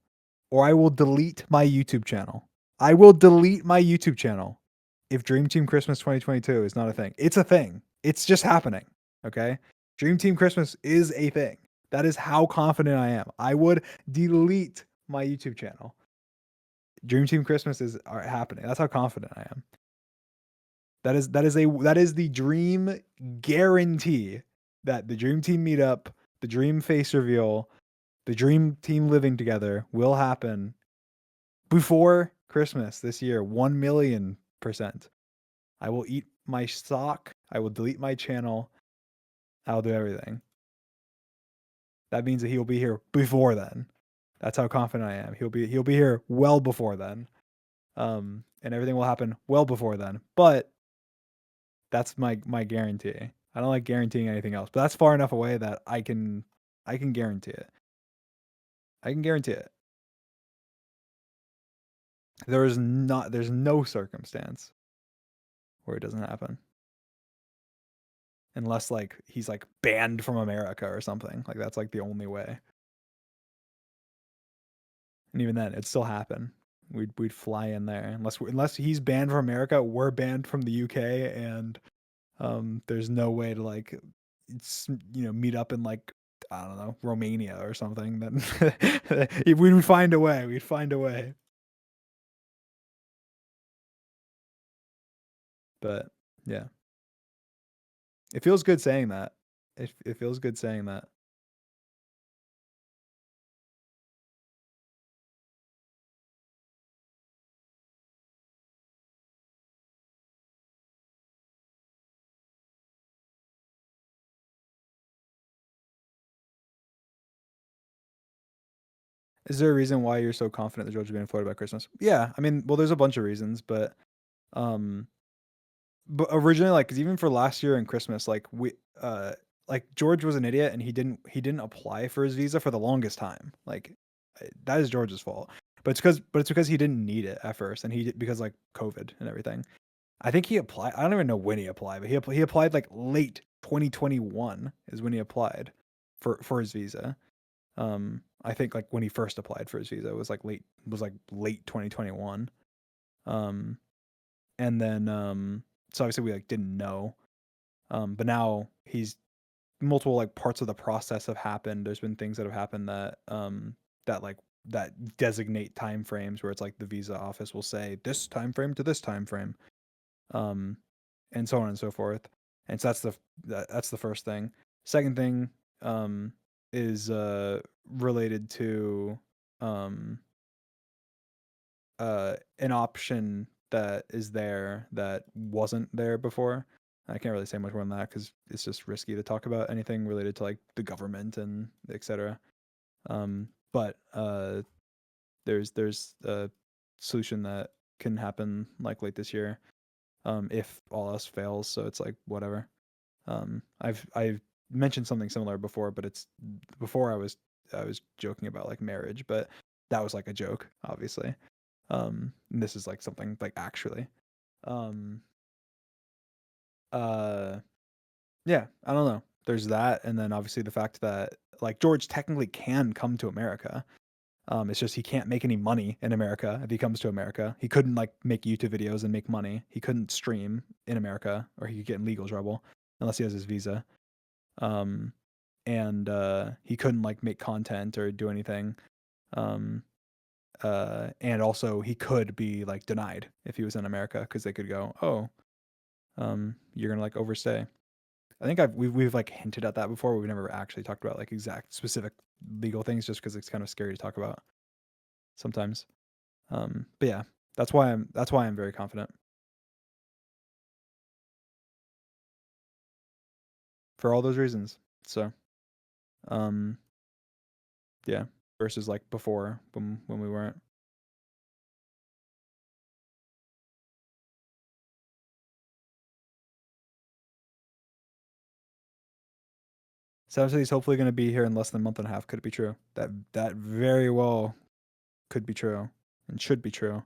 or I will delete my YouTube channel. I will delete my YouTube channel if Dream Team Christmas 2022 is not a thing. It's a thing. It's just happening. Okay? Dream Team Christmas is a thing. That is how confident I am. I would delete my YouTube channel. Dream Team Christmas is happening. That's how confident I am. That is the dream guarantee that the Dream Team meetup, the Dream face reveal, the Dream Team living together will happen before Christmas this year. 1,000,000%. I will eat my stock. I will delete my channel. I'll do everything. That means that he'll be here before then. That's how confident I am. He'll be here well before then. And everything will happen well before then. But that's my guarantee. I don't like guaranteeing anything else, but that's far enough away that I can guarantee it. I can guarantee it. There's no circumstance where it doesn't happen. Unless like he's like banned from America or something. Like that's like the only way. And even then, it'd still happen. We'd fly in there unless he's banned from America. We're banned from the UK, and There's no way to like, meet up in like, I don't know, Romania or something. Then we would find a way. We'd find a way. But yeah, it feels good saying that. It feels good saying that. Is there a reason why you're so confident that George will be in Florida by Christmas? Yeah, I mean, well, there's a bunch of reasons, um, but originally, like, 'cause even for last year and Christmas, like George was an idiot and he didn't apply for his visa for the longest time. Like, that is George's fault. But it's because he didn't need it at first, and because like COVID and everything. I think he applied. I don't even know when he applied, but he applied like late 2021 is when he applied for his visa. I think like when he first applied for his visa it was like late 2021. Um, and then so obviously we like didn't know. But now he's multiple like parts of the process have happened. There's been things that have happened that designate time frames where it's like the visa office will say this time frame to this time frame. Um, and so on and so forth. And so that's the first thing. Second thing um is related to um an option that is there that wasn't there before. I can't really say much more than that because it's just risky to talk about anything related to like the government and etc. But there's a solution that can happen like late this year, if all else fails. So it's like whatever. I've mentioned something similar before, but it's before I was joking about like marriage, but that was like a joke, obviously. And this is like something like actually. Um, uh, yeah, I don't know. There's that, and then obviously the fact that like George technically can come to America. It's just he can't make any money in America if he comes to America. He couldn't like make YouTube videos and make money. He couldn't stream in America, or he could get in legal trouble unless he has his visa. Um, and he couldn't like make content or do anything. Um, and also he could be like denied if he was in America because they could go, oh, you're gonna like overstay. I think we've like hinted at that before, but we've never actually talked about like exact specific legal things just because it's kind of scary to talk about sometimes. But yeah, that's why I'm very confident for all those reasons. So um, yeah, versus like before when we weren't. Sound City's hopefully going to be here in less than a month and a half. Could it be true? That very well could be true and should be true.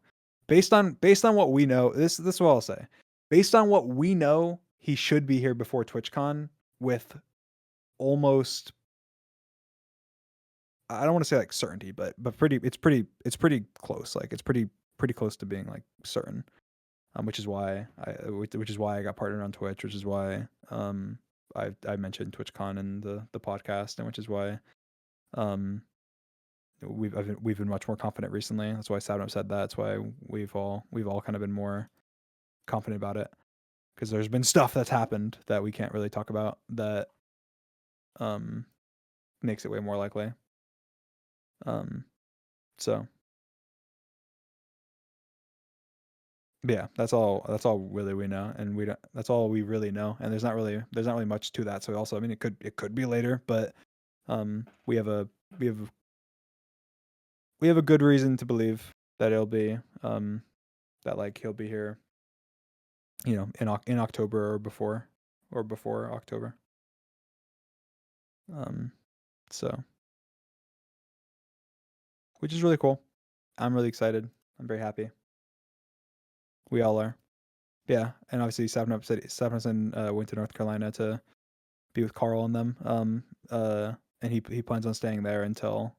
Based on what we know, this is what I'll say. Based on what we know, he should be here before TwitchCon with almost, I don't want to say like certainty, but pretty close. Like it's pretty close to being like certain. Which is why I got partnered on Twitch, which is why I mentioned TwitchCon in the podcast, and which is why um we've been much more confident recently. That's why Sabnum said that. That's why we've all kind of been more confident about it because there's been stuff that's happened that we can't really talk about that um makes it way more likely. Um, so but yeah, that's all really we know, and we don't. That's all we really know, and there's not really much to that. So also, I mean, it could be later, but we have a we have we have a good reason to believe that it'll be that like he'll be here, in October or before October. Um, so which is really cool. I'm really excited. I'm very happy. We all are. Yeah, and obviously Sapnapson went to North Carolina to be with Carl and them. And he plans on staying there until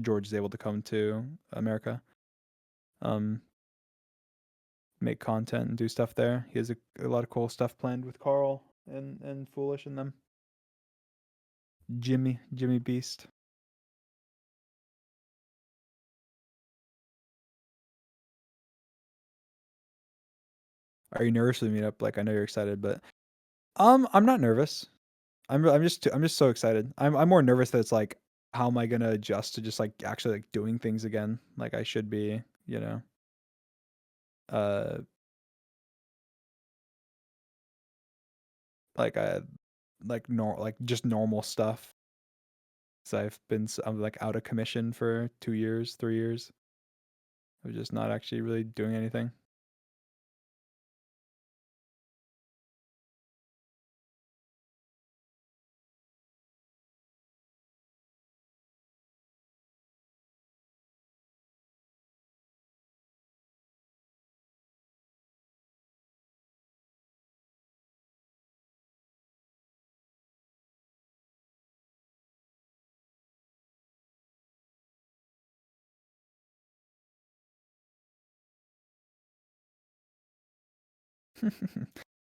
George is able to come to America. Um, make content and do stuff there. He has a lot of cool stuff planned with Carl and Foolish and them. Jimmy Beast. Are you nervous for the meetup? Like, I know you're excited, but I'm not nervous. I'm just so excited. I'm more nervous that it's like, how am I gonna adjust to just like actually like doing things again? Like I should be, you know, uh, like like just normal stuff. So I'm like out of commission for 2 years, 3 years. I'm just not actually really doing anything.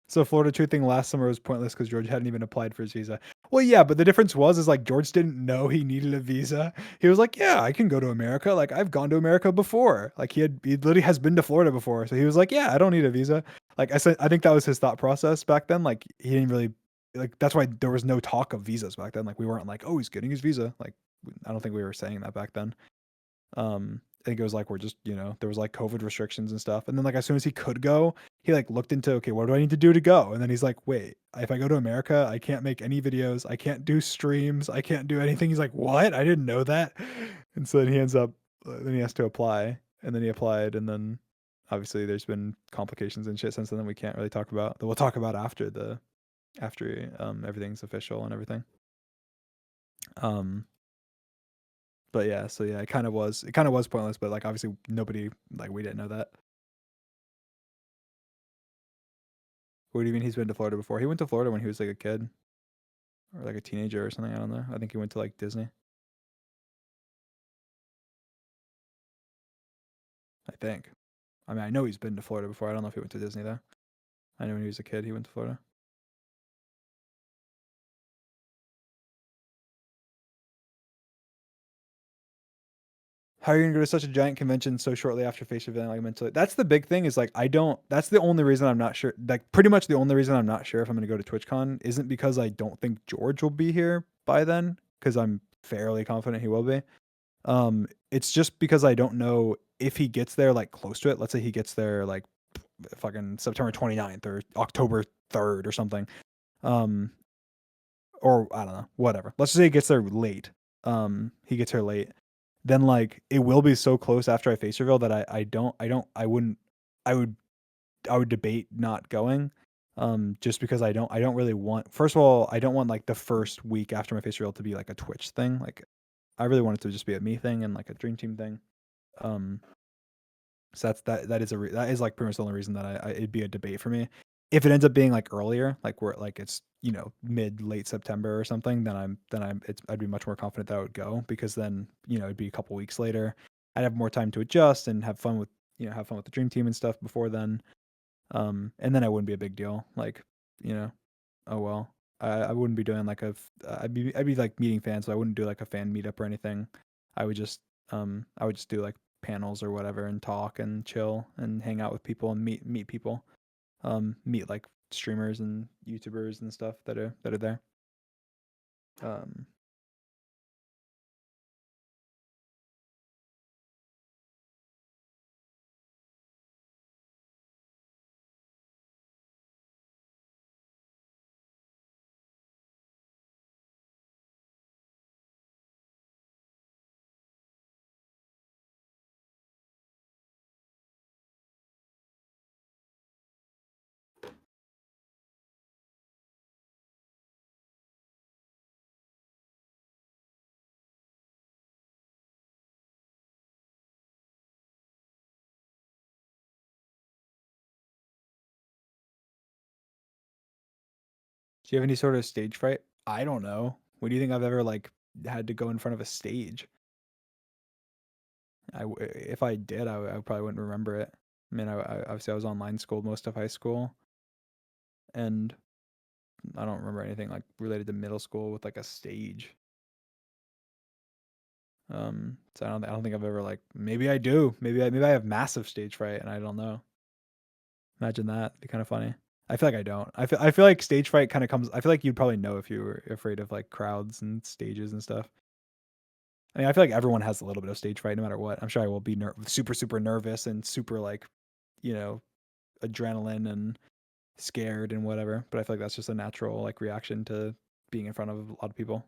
So Florida Tree thing last summer was pointless because George hadn't even applied for his visa. Well, yeah, but the difference was like George didn't know he needed a visa. He was like, "Yeah, I can go to America. Like I've gone to America before." Like he literally has been to Florida before, so he was like, "Yeah, I don't need a visa." Like I said, I think that was his thought process back then. Like he didn't really like that's why there was no talk of visas back then. Like we weren't like, "Oh, he's getting his visa." Like I don't think we were saying that back then. I think it was like we're just, there was like COVID restrictions and stuff. And then like as soon as he could go, he like looked into, okay, what do I need to do to go? And then he's like, wait, if I go to America, I can't make any videos, I can't do streams, I can't do anything. He's like, what? I didn't know that. And so then he ends up then he has to apply. And then he applied, and then obviously there's been complications and shit since then that we can't really talk about. That we'll talk about after everything's official and everything. Um But yeah, so yeah, it kind of was pointless, but like obviously nobody like we didn't know that. What do you mean he's been to Florida before? He went to Florida when he was like a kid or like a teenager or something. I don't know. I think he went to like Disney. I think. I mean, I know he's been to Florida before. I don't know if he went to Disney though. I know when he was a kid he went to Florida. How are you gonna go to such a giant convention so shortly after face revealing like mentally? That's the big thing is like I don't that's the only reason I'm not sure like pretty much the only reason I'm not sure if I'm gonna go to TwitchCon isn't because I don't think George will be here by then, because I'm fairly confident he will be. It's just because I don't know if he gets there like close to it. Let's say he gets there like fucking September 29th or October 3rd or something. Um, or I don't know, whatever. Let's just say he gets there late. He gets here late. Then like it will be so close after I face reveal that I wouldn't I would I would debate not going. Just because I don't really want, first of all, I don't want like the first week after my face reveal to be like a Twitch thing. Like I really want it to just be a me thing and like a dream team thing. Um, so that is like pretty much the only reason that it'd be a debate for me. If it ends up being like earlier, like where like it's mid late September or something, I'd be much more confident that I would go, because then it'd be a couple weeks later. I'd have more time to adjust and have fun with the dream team and stuff before then. And then I wouldn't be a big deal. Like you know, oh well. I wouldn't be doing like I'd be like meeting fans, but I wouldn't do like a fan meetup or anything. I would just do like panels or whatever and talk and chill and hang out with people and meet people. Meet like streamers and YouTubers and stuff that are there. Um do you have any sort of stage fright? I don't know. When do you think I've ever like had to go in front of a stage? If I did, I probably wouldn't remember it. I mean, obviously I was online schooled most of high school, and I don't remember anything like related to middle school with like a stage. So I don't think I've ever like maybe I do. Maybe I have massive stage fright and I don't know. Imagine that. It'd be kind of funny. I feel like I don't. I feel like stage fright kind of comes. I feel like you'd probably know if you were afraid of like crowds and stages and stuff. I mean, I feel like everyone has a little bit of stage fright no matter what. I'm sure I will be super nervous and super like, you know, adrenaline and scared and whatever. But I feel like that's just a natural like reaction to being in front of a lot of people.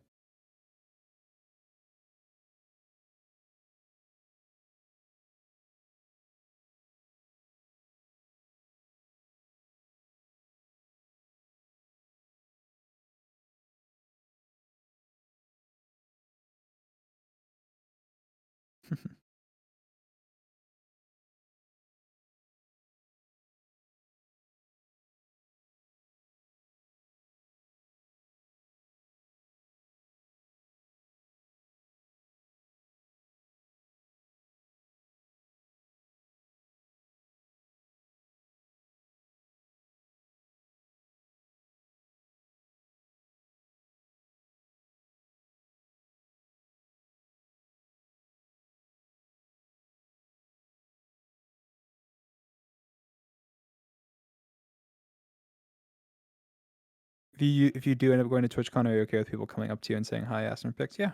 If you do end up going to TwitchCon, are you okay with people coming up to you and saying hi, asking for pics? Yeah.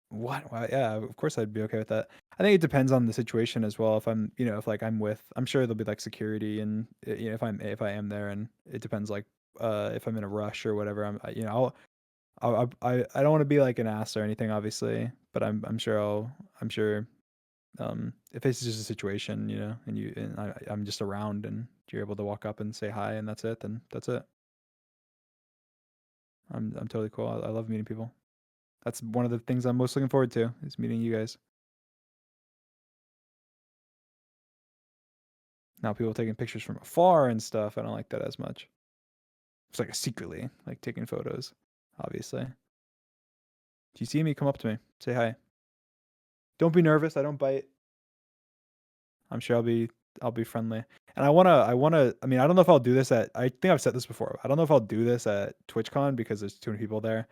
What? Wow, yeah, of course I'd be okay with that. I think it depends on the situation as well. If I'm, if like I'm with, I'm sure there'll be like security and if I am there, and it depends like if I'm in a rush or whatever. I don't want to be like an ass or anything, obviously, but I'm sure if it's just a situation, and I'm just around and you're able to walk up and say hi and that's it, then that's it. I'm totally cool. I love meeting people. That's one of the things I'm most looking forward to is meeting you guys. Now people taking pictures from afar and stuff, I don't like that as much. It's like secretly like taking photos, obviously. If you see me, come up to me, say hi. Don't be nervous. I don't bite. I'm sure I'll be friendly. And I mean, I don't know if I'll do this I think I've said this before. I don't know if I'll do this at TwitchCon because there's too many people there.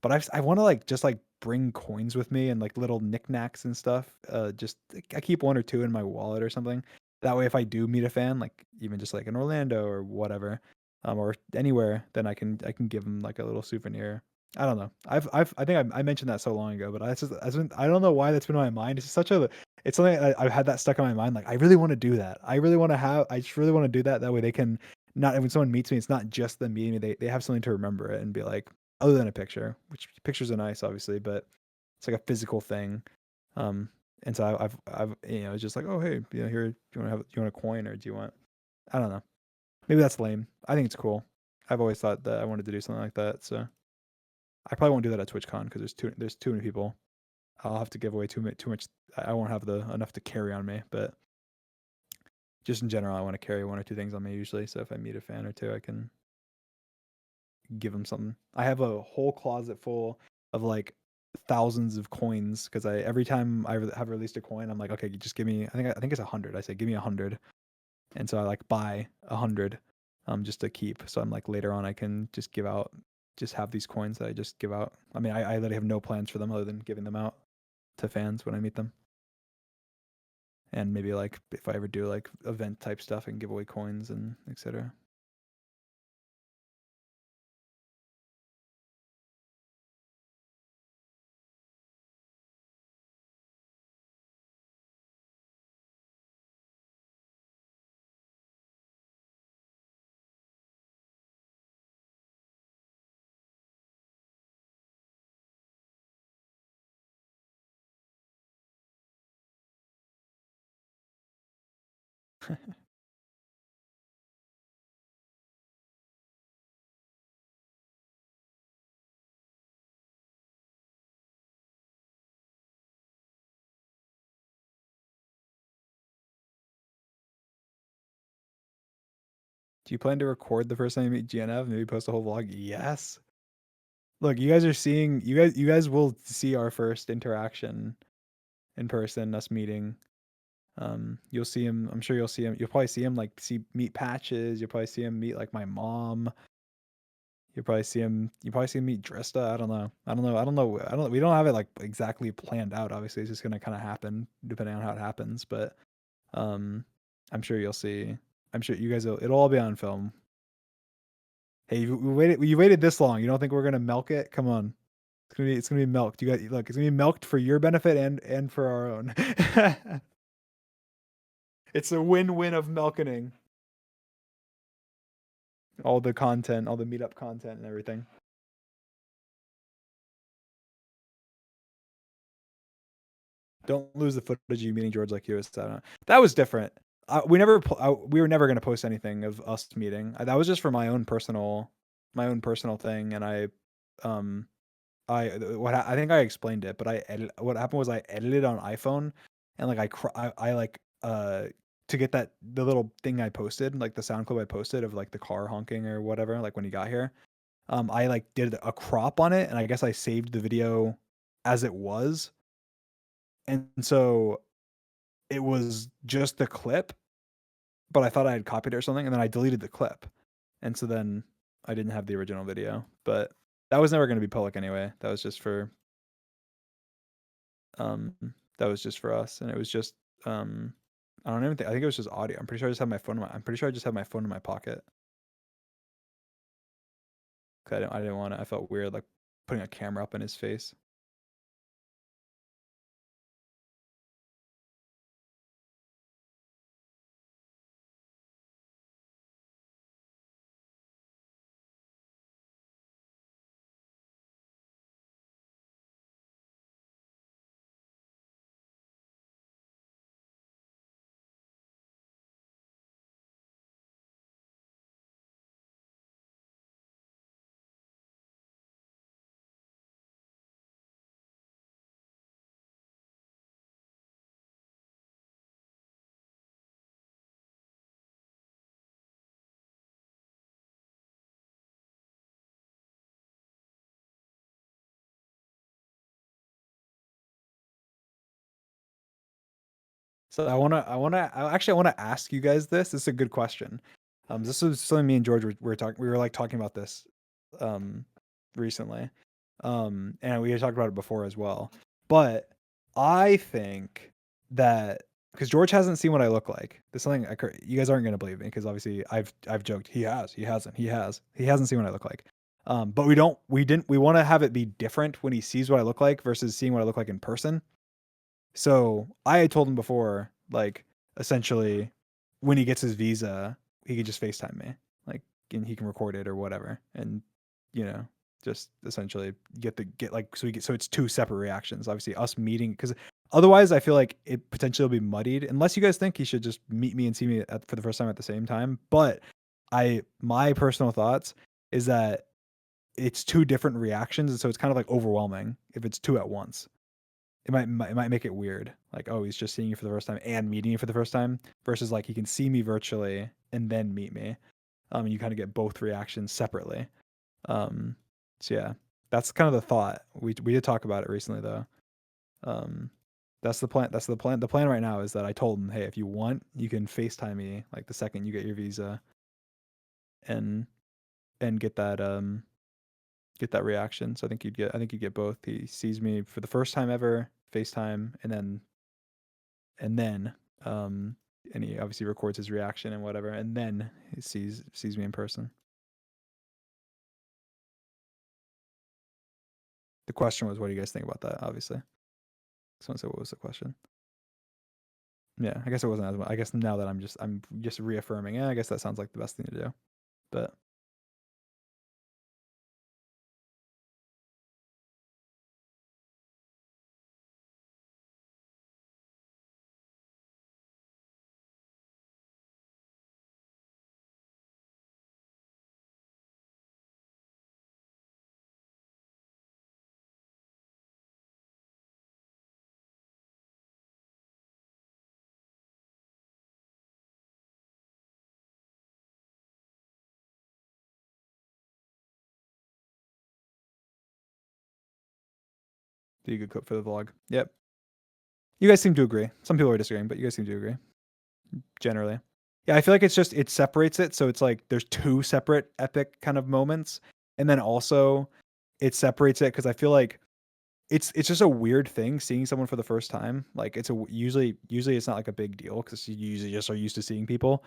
But I want to like just like bring coins with me and like little knickknacks and stuff. Just I keep one or two in my wallet or something. That way, if I do meet a fan, like even just like in Orlando or whatever, or anywhere, then I can give them like a little souvenir. I don't know. I think I mentioned that so long ago, but I don't know why that's been in my mind. It's just such a it's something I've had that stuck in my mind. Like I really want to do that. I just really want to do that. That way they can not when someone meets me, it's not just them meeting me. They have something to remember it and be like, other than a picture, which pictures are nice, obviously, but it's like a physical thing. Um, and so I've it's just like, oh hey, here, do you want a coin or do you want? I don't know. Maybe that's lame. I think it's cool. I've always thought that I wanted to do something like that. So I probably won't do that at TwitchCon because there's too many people. I'll have to give away too much. I won't have the enough to carry on me. But just in general, I want to carry one or two things on me usually. So if I meet a fan or two, I can give them something. I have a whole closet full of like thousands of coins because I every time I have released a coin, I'm like, okay, just give me. I think it's 100. I say, give me 100, and so I like buy 100, just to keep. So I'm like later on, I can just give out, just have these coins that I just give out. I mean, I literally have no plans for them other than giving them out to fans when I meet them. And maybe like if I ever do like event type stuff, I can give away coins and etc. Do you plan to record the first time you meet GNF? Maybe post a whole vlog? Yes. Look, you guys will see our first interaction in person, us meeting. You'll see him. I'm sure you'll see him. You'll probably see him like meet Patches. You'll probably see him meet like my mom. You'll probably see him. You probably see him meet Drista. I don't know. I don't know. I don't know. I don't. We don't have it like exactly planned out. Obviously, it's just gonna kind of happen depending on how it happens. But um, I'm sure you'll see. I'm sure you guys will. It'll all be on film. Hey, you waited. You waited this long. You don't think we're gonna milk it? Come on. It's gonna be milked. You got look. It's gonna be milked for your benefit and for our own. It's a win-win of milking all the content, all the meetup content and everything. Don't lose the footage of you meeting George like he was. That was different. We were never gonna post anything of us meeting. That was just for my own personal thing. And um, I think I explained it, but what happened was I edited on iPhone, and like I like to get the little thing I posted, like the sound clip I posted of like the car honking or whatever, like when he got here. I like did a crop on it, and I guess I saved the video as it was, and so it was just the clip, but I thought I had copied it or something, and then I deleted the clip, and so then I didn't have the original video. But that was never going to be public anyway. That was just for um that was just for us, and it was just I don't even think I think it was just audio. I'm pretty sure I just had my phone I'm pretty sure I just had my phone in my pocket. 'Cause I didn't want to. I felt weird like putting a camera up in his face. So I want to ask you guys this. This is a good question. This was something me and George were talking. We were like talking about this, um, recently, and we had talked about it before as well. But I think that because George hasn't seen what I look like, there's something you guys aren't gonna believe me because obviously I've joked he hasn't seen what I look like. But we want to have it be different when he sees what I look like versus seeing what I look like in person. So I had told him before, like essentially, when he gets his visa, he could just FaceTime me, like, and he can record it or whatever, and you know, just essentially get like so it's two separate reactions. Obviously, us meeting because otherwise, I feel like it potentially will be muddied. Unless you guys think he should just meet me and see me for the first time at the same time, but my personal thoughts is that it's two different reactions, and so it's kind of like overwhelming if it's two at once. It might make it weird. Like, oh, he's just seeing you for the first time and meeting you for the first time versus like he can see me virtually and then meet me. And you kind of get both reactions separately. Um, so yeah, that's kind of the thought. We did talk about it recently though. Um, that's the plan. That's the plan. The plan right now is that I told him, hey, if you want, you can FaceTime me like the second you get your visa, and get that reaction. So I think you'd get both. He sees me for the first time ever, FaceTime, and then um and he obviously records his reaction and whatever, and then he sees me in person. The question was, what do you guys think about that? Obviously, someone said, what was the question? Yeah, I guess it wasn't as much. I guess now that I'm just reaffirming, yeah, I guess that sounds like the best thing to do. But be a good cook for the vlog. Yep. You guys seem to agree. Some people are disagreeing, but you guys seem to agree generally. Yeah, I feel like it's just it separates it, so it's like there's two separate epic kind of moments, and then also it separates it because I feel like it's just a weird thing seeing someone for the first time. Like it's a usually it's not like a big deal because you usually just are used to seeing people,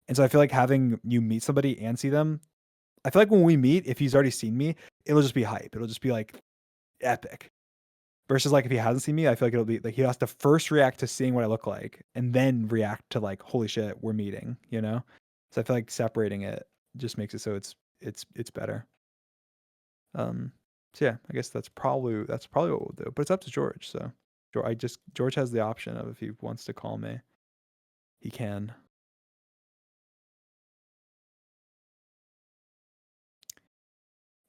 and so I feel like having you meet somebody and see them. I feel like when we meet, if he's already seen me, it'll just be hype. It'll just be like epic. Versus like if he hasn't seen me, I feel like it'll be like he has to first react to seeing what I look like and then react to like, holy shit, we're meeting, you know? So I feel like separating it just makes it so it's better. So yeah, I guess that's probably what we'll do. But it's up to George. So George has the option of if he wants to call me, he can.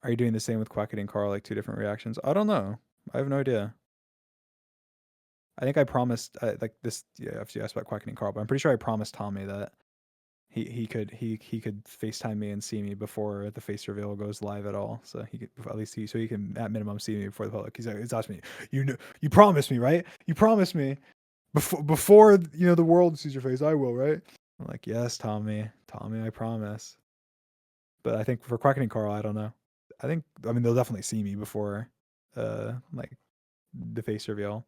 Are you doing the same with Quackity and Carl, like two different reactions? I don't know. I have no idea. I think I promised like this. Yeah, if you asked about Quackity and Carl, but I'm pretty sure I promised Tommy that he could FaceTime me and see me before the face reveal goes live at all. So he could at least so he can at minimum see me before the public. He's asked me, you promised me, right? You promised me before the world sees your face. I will, right? I'm like, yes, Tommy, I promise. But I think for Quacken and Carl, I don't know. I mean they'll definitely see me before like the face reveal.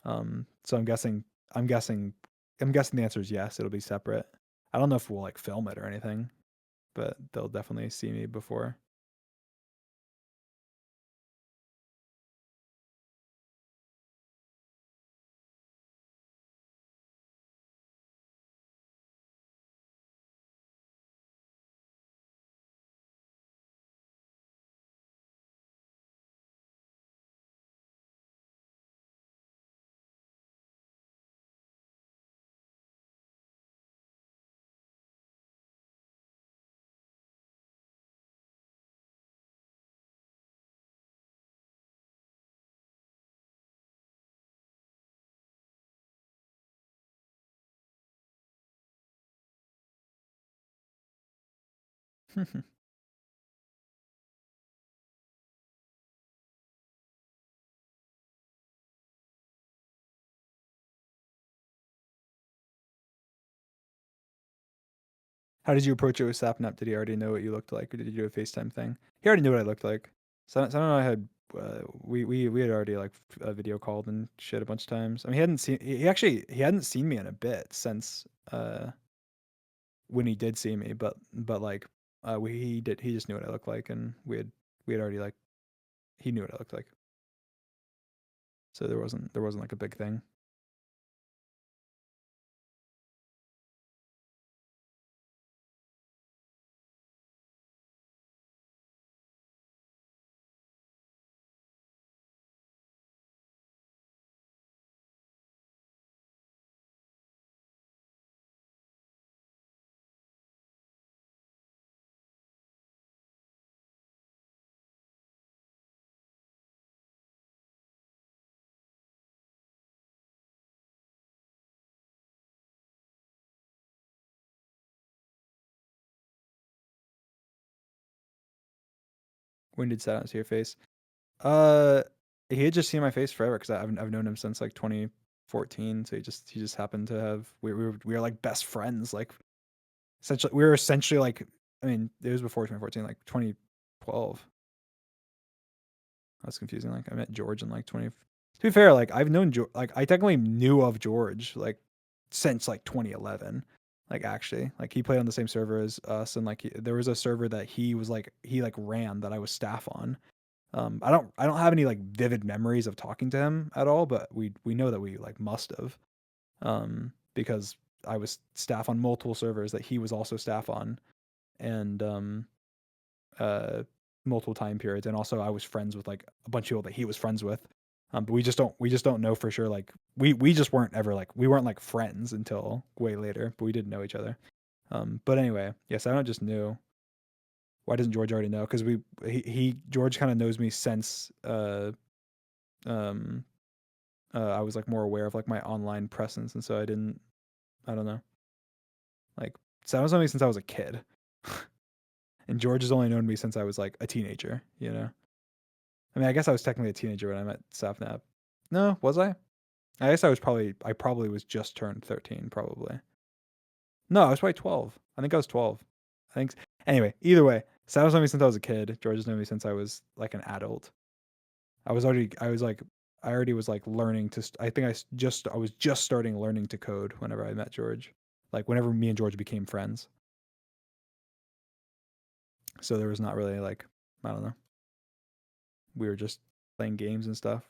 So I'm guessing the answer is yes. It'll be separate. I don't know if we'll like film it or anything, but they'll definitely see me before. How did you approach it with Sapnap? Did he already know what you looked like, or did you do a FaceTime thing? He already knew what I looked like. Son and I had we had already like video called and shit a bunch of times. I mean, he hadn't seen me in a bit since when he did see me, but like he just knew what I looked like, and we had already like he knew what I looked like, so there wasn't like a big thing. When did Silence to your face? Uh, he had just seen my face forever because I've known him since like 2014. So he just happened to have we were like best friends. Like essentially we were essentially like, I mean it was before 2014, like 2012. That's confusing. Like I met George in like 20. To be fair, like I've known George. Like I technically knew of George like since like 2011. Like actually, like he played on the same server as us, and like there was a server that he ran that I was staff on. I don't have any like vivid memories of talking to him at all, but we know that we like must have, because I was staff on multiple servers that he was also staff on, and uh multiple time periods, and also I was friends with like a bunch of people that he was friends with. But we just don't know for sure. Like we just weren't ever like we weren't like friends until way later, but we didn't know each other. But anyway, yes, I don't just knew. Why doesn't George already know? Because George kind of knows me since um I was like more aware of like my online presence, and so I don't know, like so I was only since I was a kid, and George has only known me since I was like a teenager. I mean, I guess I was technically a teenager when I met Sapnap. No, was I? I guess I probably was just turned 13, probably. No, I was probably 12. I think I was 12. I think anyway, either way, Sal's known me since I was a kid. George has known me since I was like an adult. I already was like learning to I think I was just starting learning to code whenever I met George. Like whenever me and George became friends. So there was not really like, I don't know. We were just playing games and stuff.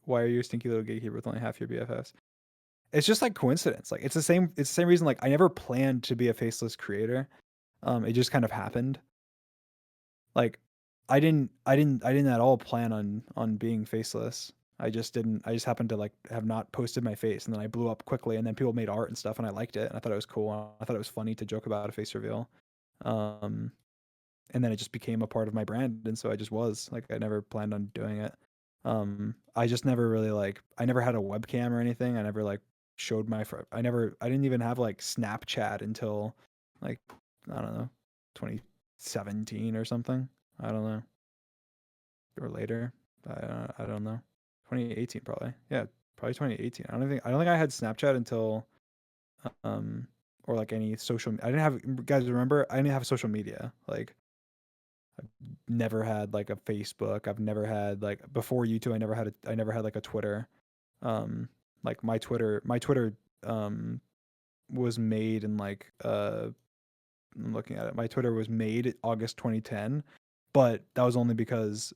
Why are you a stinky little gatekeeper with only half your BFFs? It's just like coincidence. Like it's the same reason like I never planned to be a faceless creator. It just kind of happened. Like I didn't at all plan on being faceless. I just happened to like have not posted my face and then I blew up quickly and then people made art and stuff and I liked it and I thought it was cool. I thought it was funny to joke about a face reveal. Um and then it just became a part of my brand and so I just was. Like I never planned on doing it. I just never really like I never had a webcam or anything. I never like showed I didn't even have like Snapchat until like I don't know, 2017 or something. I don't know. Or later. I don't know. 2018 probably. Yeah, probably 2018. I don't think I had Snapchat until um or like any social I didn't have guys remember I didn't have social media. Like I've never had like a Facebook. I've never had like before YouTube I never had like a Twitter. Um like my Twitter um was made in like I'm looking at it. My Twitter was made August 2010, but that was only because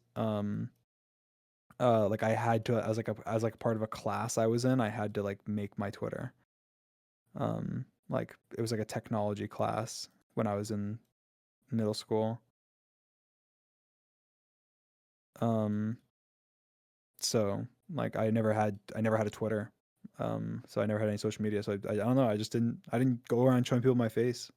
like I had to as like part of a class I was in, I had to like make my Twitter. Like it was like a technology class when I was in middle school. Um so like I never had a Twitter. So I never had any social media. So I don't know, I didn't go around showing people my face.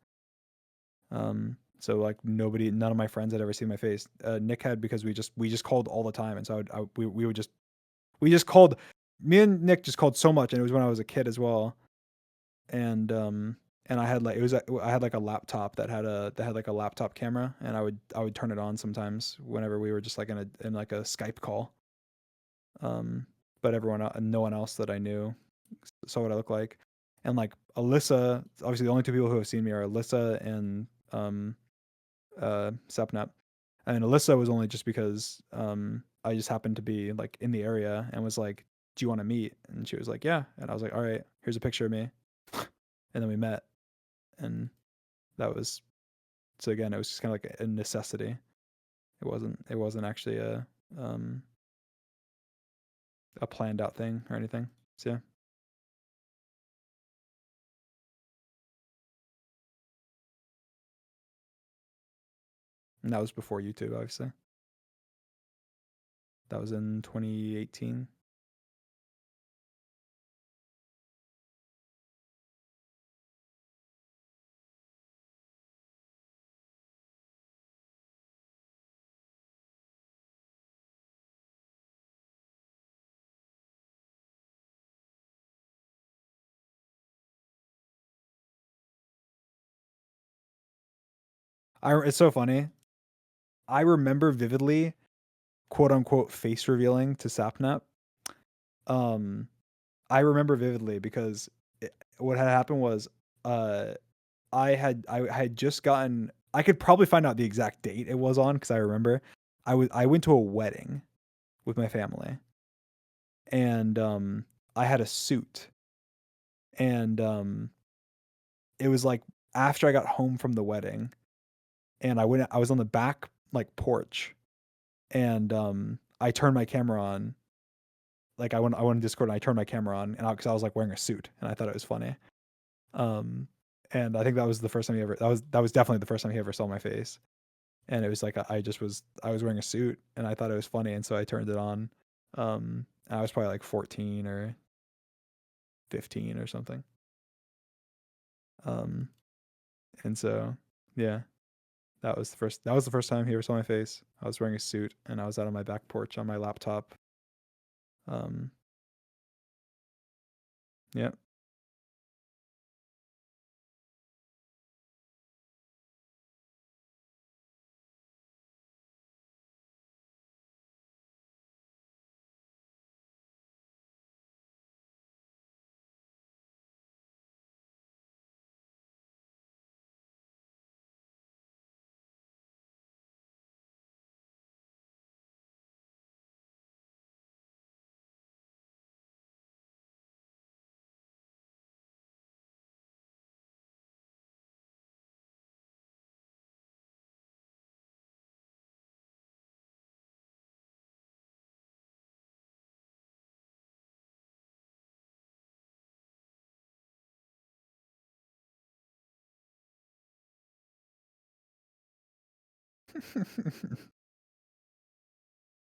So like none of my friends had ever seen my face. Nick had because we just called all the time, and so we would just we just called. Me and Nick just called so much, and it was when I was a kid as well. And I had like I had like a laptop that had like a laptop camera, and I would turn it on sometimes whenever we were just like in like a Skype call. Um, but no one else that I knew saw what I look like. And like Alyssa, obviously the only two people who have seen me are Alyssa and Sapnap. And Alyssa was only just because I just happened to be like in the area and was like, "Do you want to meet?" And she was like, "Yeah." And I was like, "All right, here's a picture of me." And then we met, and that was so again, it was just kind of like a necessity. It wasn't actually um a planned out thing or anything. So yeah, and that was before YouTube, obviously. That was in 2018. it's so funny. I remember vividly, quote unquote, face revealing to Sapnap. Um, I remember vividly because what had happened was, uh, I had just gotten. I could probably find out the exact date it was on because I remember. I went to a wedding with my family, and I had a suit, and it was like after I got home from the wedding, and I was on the back like porch, and I turned my camera on. Like I went on Discord and I turned my camera on, and because I was like wearing a suit and I thought it was funny. Um, and I think that was the first time he ever. That was definitely the first time he ever saw my face. And it was like I was wearing a suit and I thought it was funny, and so I turned it on. I was probably like 14 or 15 or something. Um, and so yeah, that was the first time he ever saw my face. I was wearing a suit and I was out on my back porch on my laptop. Um, yeah.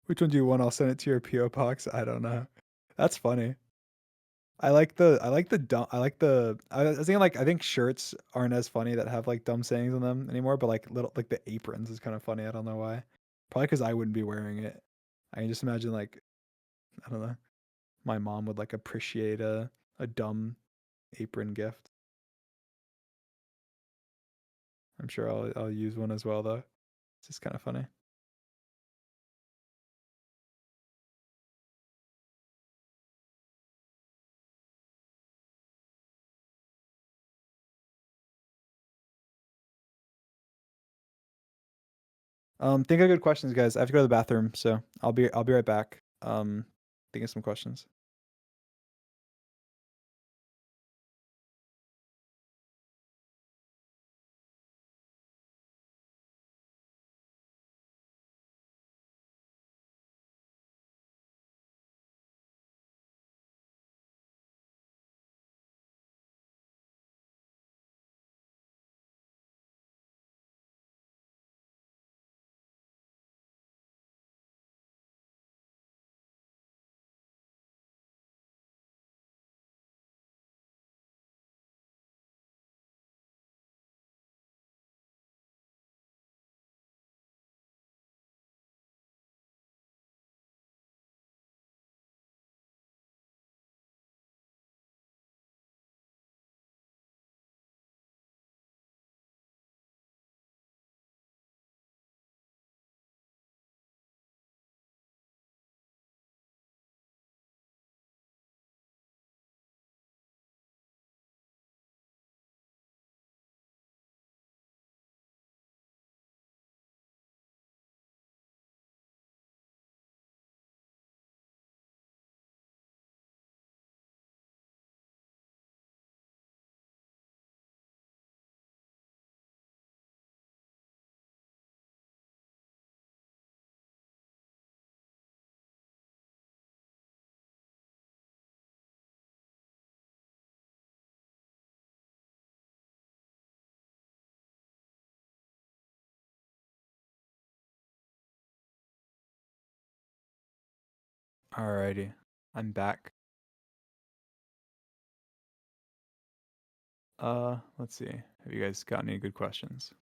Which one do you want? I'll send it to your PO box. I don't know. That's funny. I like the I was thinking like I think shirts aren't as funny that have like dumb sayings on them anymore, but like little like the aprons is kind of funny. I don't know why. Probably because I wouldn't be wearing it. I can just imagine like I don't know. My mom would like appreciate a dumb apron gift. I'm sure I'll use one as well though. It's just kind of funny. Think of good questions, guys. I have to go to the bathroom, so I'll be right back. Think of some questions. Alrighty, I'm back. Let's see. Have you guys got any good questions?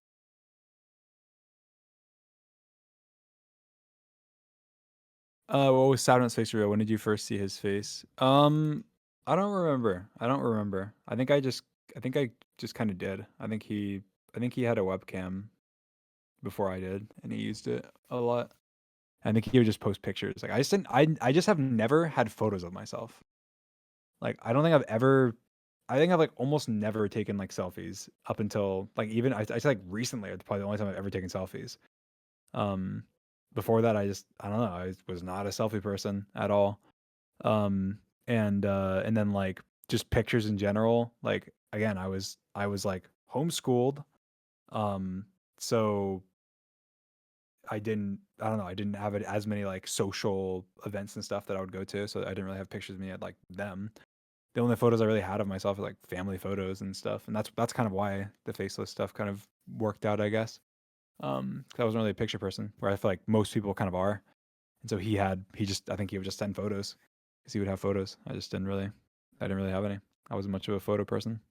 What was Saturn's face reveal? When did you first see his face? I don't remember. I don't remember. I think I just kind of did. I think he had a webcam. before I did, and he used it a lot. I think he would just post pictures. Like I just didn't. I just have never had photos of myself. Like I don't think I've ever. I think I've like almost never taken like selfies up until like even I say like recently. It's probably the only time I've ever taken selfies. Um, Before that, I don't know. I was not a selfie person at all. Um, and then like just pictures in general. Like again, I was like homeschooled. Um, so I don't know, I didn't have it as many like social events and stuff that I would go to, so I didn't really have pictures of me at like them. The only photos I really had of myself are like family photos and stuff, and that's kind of why the faceless stuff kind of worked out, I guess. 'Cause I wasn't really a picture person, where I feel like most people kind of are. And so I think he would just send photos because he would have photos. I didn't really have any. I wasn't much of a photo person.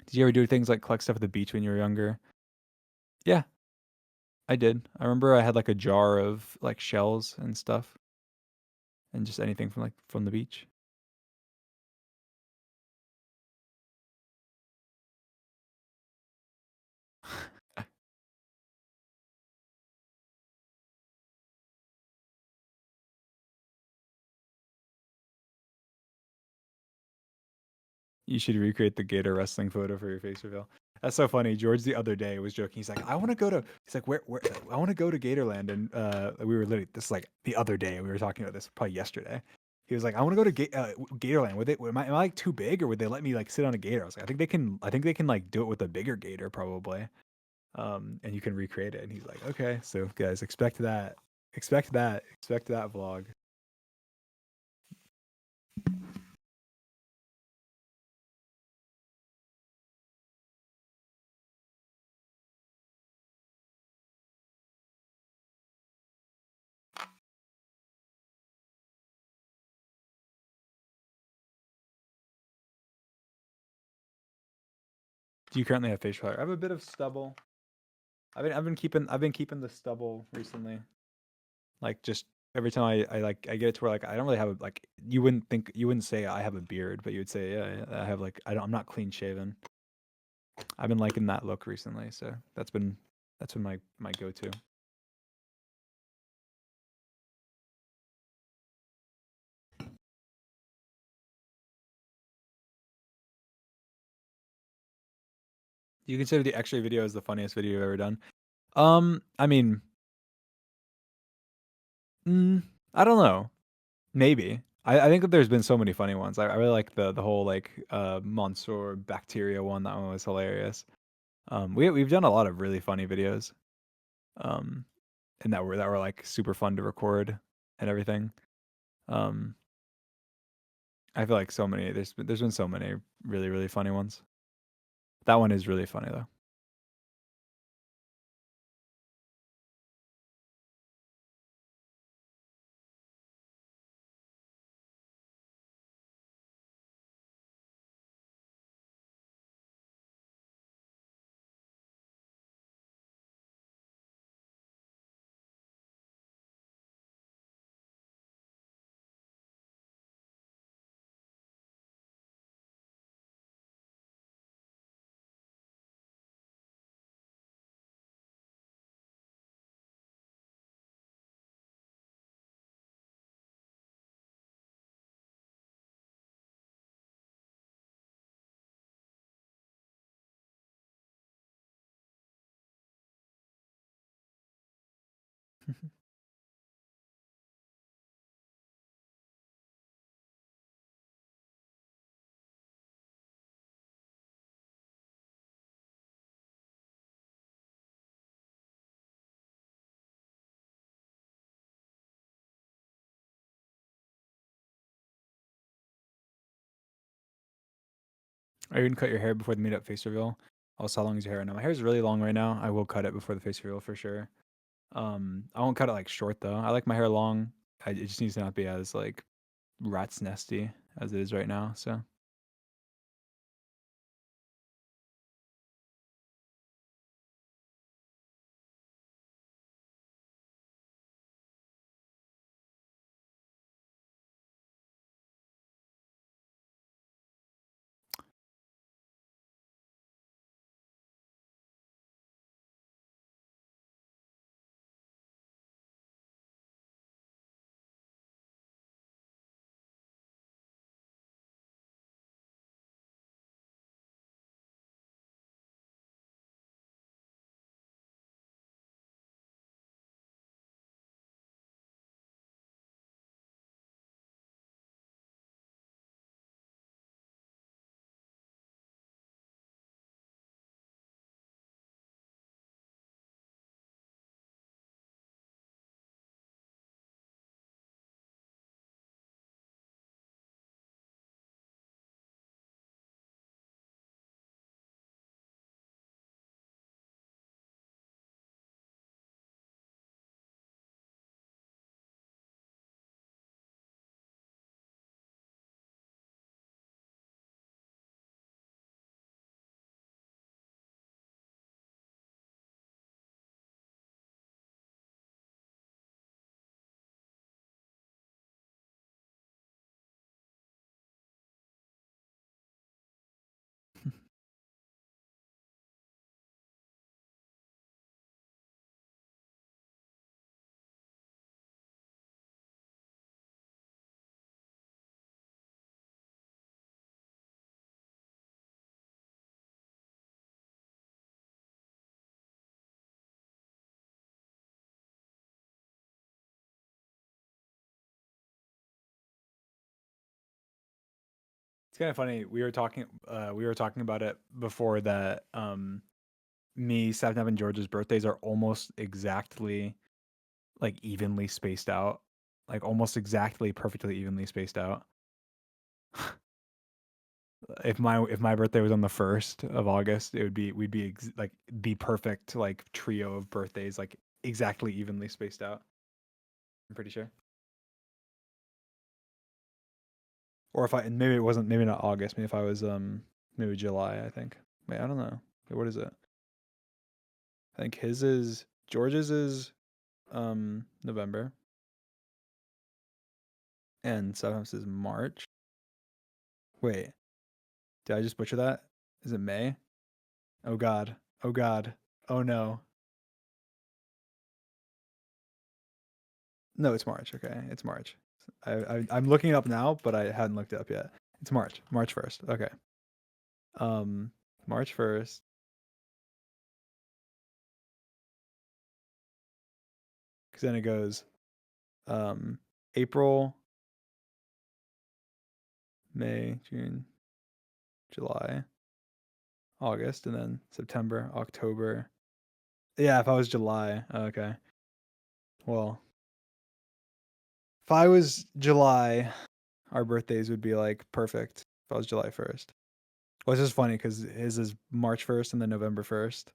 Did you ever do things like collect stuff at the beach when you were younger? Yeah, I did. I remember I had like a jar of like shells and stuff and just anything from like from the beach. You should recreate the gator wrestling photo for your face reveal. That's so funny. George the other day was joking. He's like, I want to go to. He's like, where? I want to go to Gatorland, and we were literally this is like the other day. We were talking about this probably yesterday. He was like, I want to go to Gatorland. Am I like too big, or would they let me like sit on a gator? I was like, I think they can. I think they can like do it with a bigger gator probably. And you can recreate it. And he's like, okay, so guys, expect that. Expect that vlog. Do you currently have facial hair? I have a bit of stubble. I've been keeping the stubble recently. Like just every time I get it to where like I don't really have a like you wouldn't say I have a beard, but you would say yeah, I have like I'm not clean shaven. I've been liking that look recently, so that's been my go to. You consider the X-ray video as the funniest video you've ever done? I mean, mm, I don't know. Maybe. I think that there's been so many funny ones. I really like the whole like Monster bacteria one. That one was hilarious. We've done a lot of really funny videos. Um, and that were like super fun to record and everything. Um, I feel like so many there's been so many really funny ones. That one is really funny though. Are you gonna cut your hair before the meetup face reveal? Also, how long is your hair right now? My hair is really long right now. I will cut it before the face reveal for sure. I won't cut it like short though. I like my hair long. It just needs to not be as like rat's nesty as it is right now. So It's kind of funny. We were talking about it before that. Me, Satnam, and George's birthdays are almost exactly like evenly spaced out, like almost exactly perfectly evenly spaced out. If my birthday was on the 1st of August, it would be we'd be like the perfect like trio of birthdays, like exactly evenly spaced out. I'm pretty sure. Or if I and maybe it wasn't maybe not August, maybe if I was maybe July, I think. Wait, I don't know. Wait, what is it? I think his is George's is November and Southampton's is March. Wait, did I just butcher that? Is it May? Oh god. Oh god. Oh no. No, it's March. Okay, it's March. I'm looking it up now, but I hadn't looked it up yet. It's March. March 1st. Okay. Um, March 1st. Because then it goes um April, May, June, July, August, and then September, October. Yeah, if I was July. Okay. Well, if I was July, our birthdays would be like perfect. If I was July 1st. Well, it's just funny because his is March 1st and then November 1st.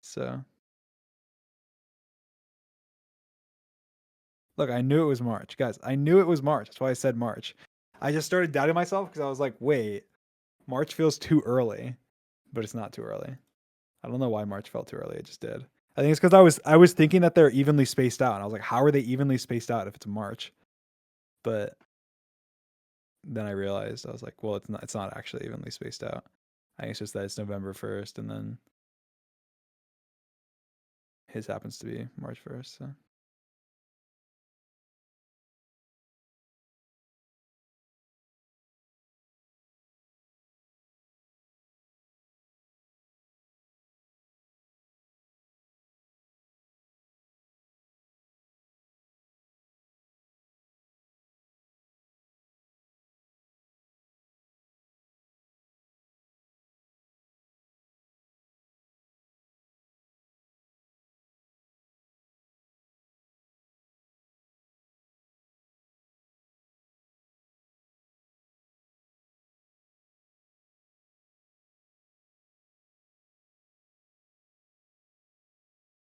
So look, I knew it was March, guys. I knew it was March. That's why I said March. I just started doubting myself because I was like, wait, March feels too early, but it's not too early. I don't know why March felt too early. It just did. I think it's because I was thinking that they're evenly spaced out. And I was like, how are they evenly spaced out if it's March? But then I realized I was like, well, it's not. It's not actually evenly spaced out. I think it's just that it's November 1st, and then his happens to be March 1st. So.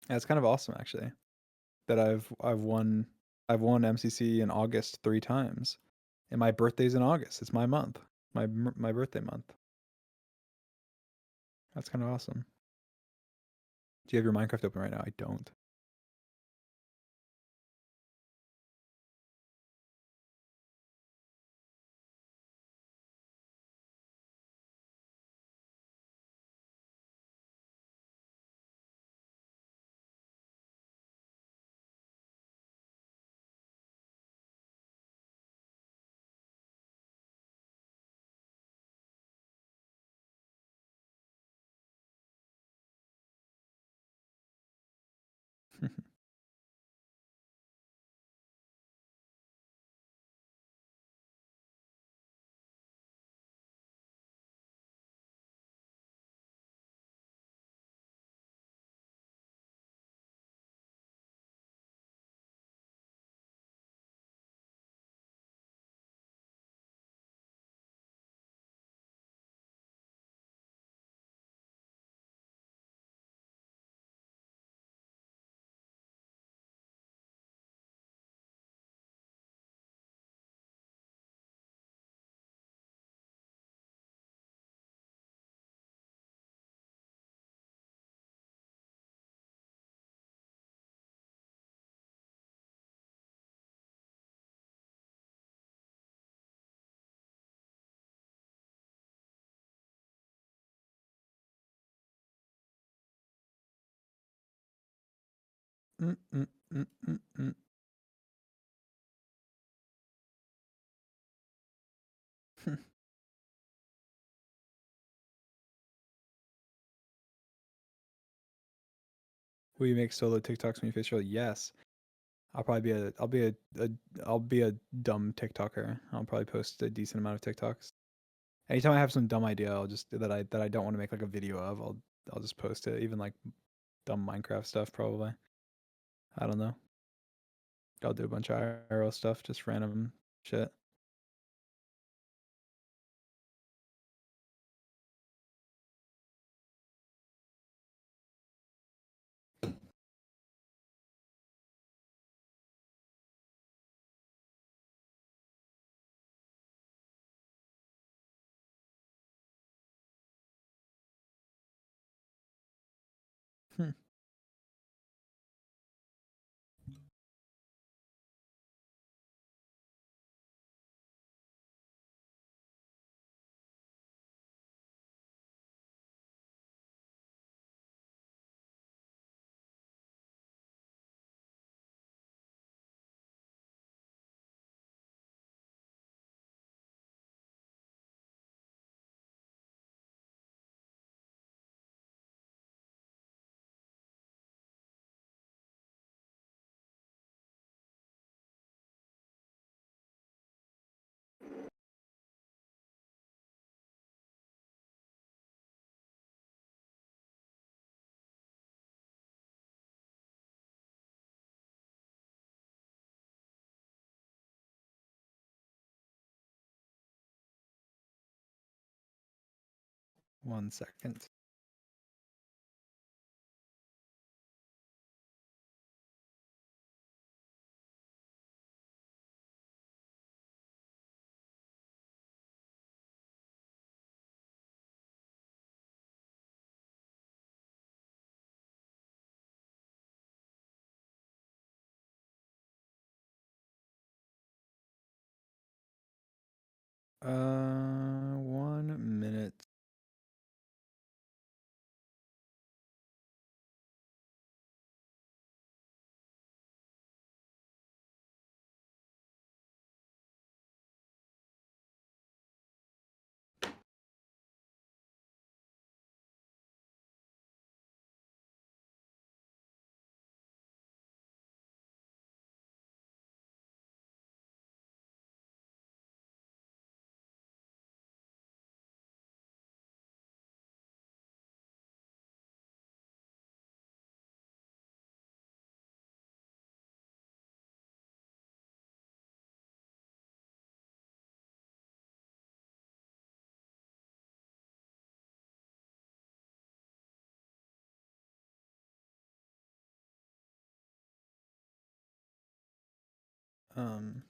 Yeah, it's kind of awesome actually that I've won MCC in August 3 times, and my birthday's in August. It's my month, my birthday month. That's kind of awesome. Do you have your Minecraft open right now? I don't. Mm, mm, mm, mm, mm. Will you make solo TikToks when you face Charlie? Yes. I'll probably be I'll be a dumb TikToker. I'll probably post a decent amount of TikToks. Anytime I have some dumb idea, I'll just that I don't want to make like a video of, I'll just post it. Even like dumb Minecraft stuff, probably. I don't know. I'll do a bunch of IRL stuff, just random shit. Hmm. 1 second. Uh, 1 minute. Um,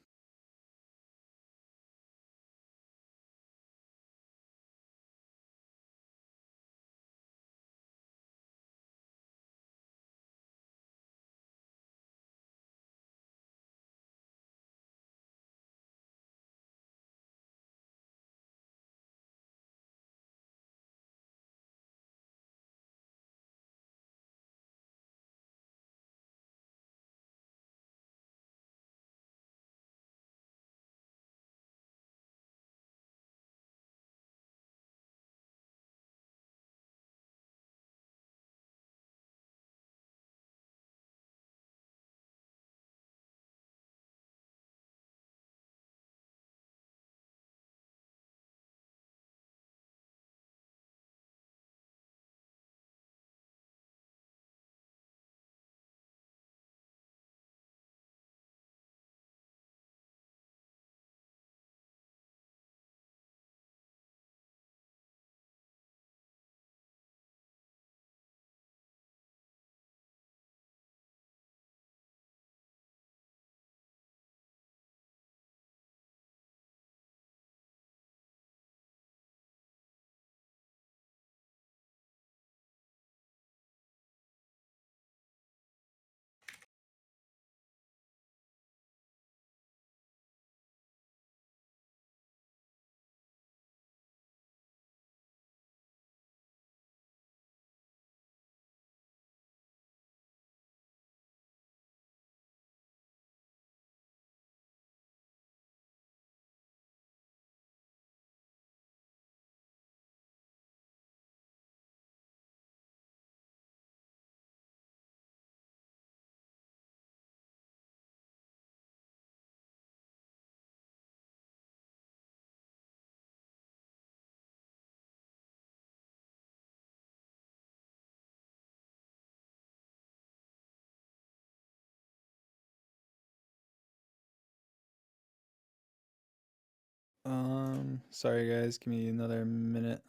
Sorry guys, give me another minute.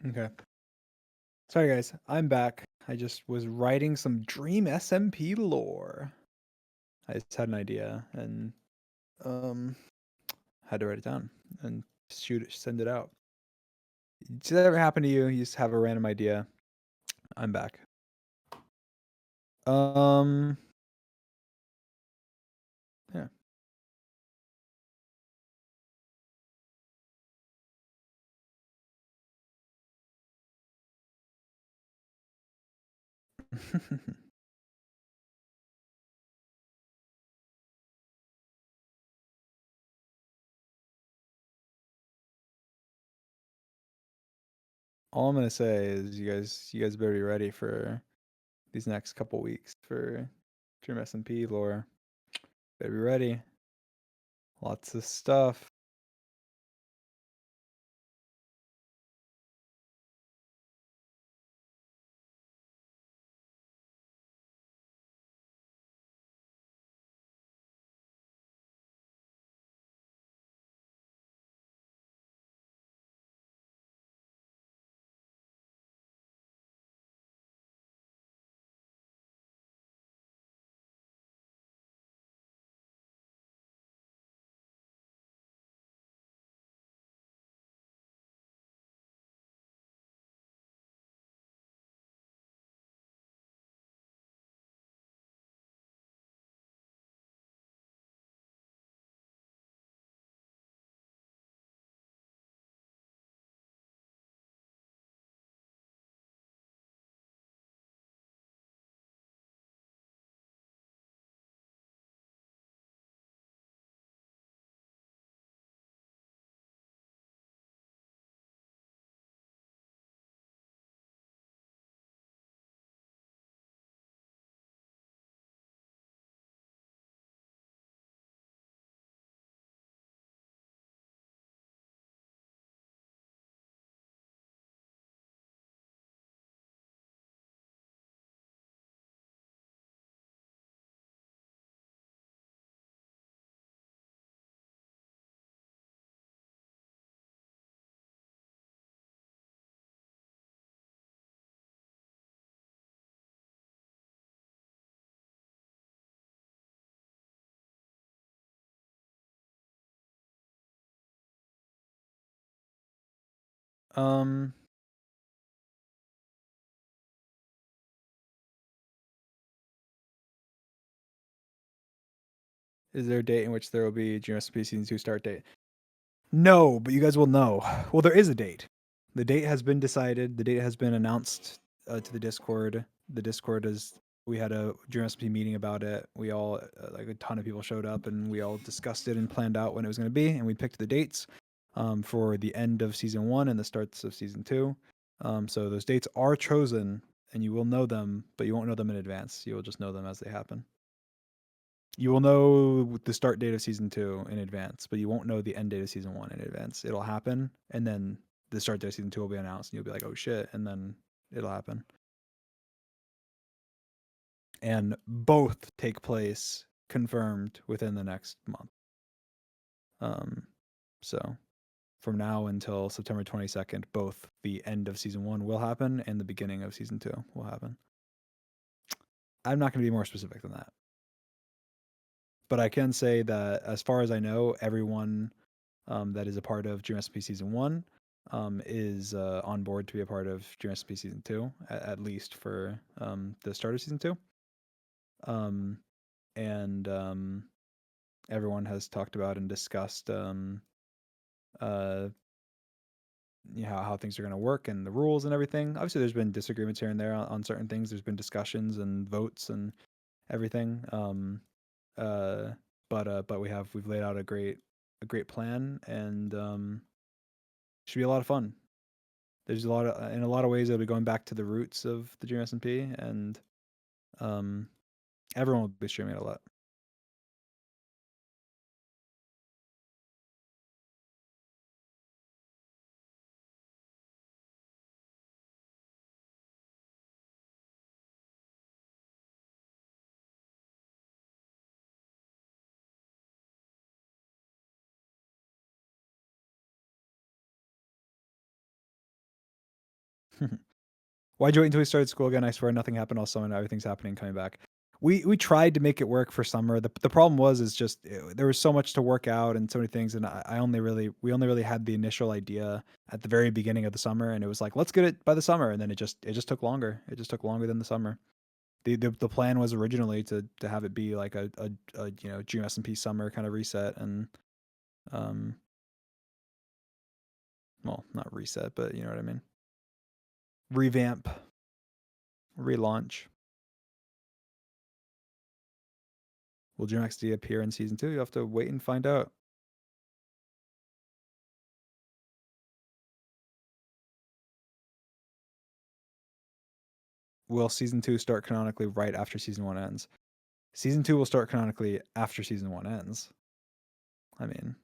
Okay. Sorry guys, I'm back. I just was writing some Dream SMP lore. I just had an idea and um had to write it down and send it out. Does that ever happen to you? You just have a random idea. I'm back. Um yeah. All I'm gonna say is you guys better be ready for these next couple weeks for Dream SMP lore. Better be ready. Lots of stuff. Um, is there a date in which there will be GMSP Season 2 start date? No, but you guys will know. Well, there is a date. The date has been decided. The date has been announced to the Discord. The Discord is. We had a GMSP meeting about it. We all, like a ton of people showed up, and we all discussed it and planned out when it was going to be, and we picked the dates for the end of season 1 and the starts of season 2. So those dates are chosen, and you will know them, but you won't know them in advance. You will just know them as they happen. You will know the start date of season 2 in advance, but you won't know the end date of season 1 in advance. It'll happen, and then the start date of season 2 will be announced, and you'll be like, "Oh shit!" And then it'll happen. And both take place confirmed within the next month. So from now until September 22nd, both the end of season 1 will happen and the beginning of season 2 will happen. I'm not going to be more specific than that. But I can say that as far as I know, everyone that is a part of GMSP Season 1 is on board to be a part of GMSP Season 2, at least for the start of Season 2. And everyone has talked about and discussed how things are going to work and the rules and everything. Obviously, there's been disagreements here and there on certain things. There's been discussions and votes and everything. But we've laid out a great plan, and should be a lot of fun. There's in a lot of ways it'll be going back to the roots of the Dream SMP, and everyone will be streaming it a lot. Why'd you wait until we started school again? I swear nothing happened all summer. Now everything's happening, coming back. We tried to make it work for summer. The problem was just there was so much to work out and so many things, and we only really had the initial idea at the very beginning of the summer, and it was like, let's get it by the summer, and then it just took longer. It just took longer than the summer. The plan was originally to have it be like a Dream SMP summer kind of reset, and um well, not reset, but you know what I mean. Revamp, relaunch. Will Dream XD appear in season 2? You have to wait and find out. Will season 2 start canonically right after season 1 ends? Season 2 will start canonically after season 1 ends. I mean,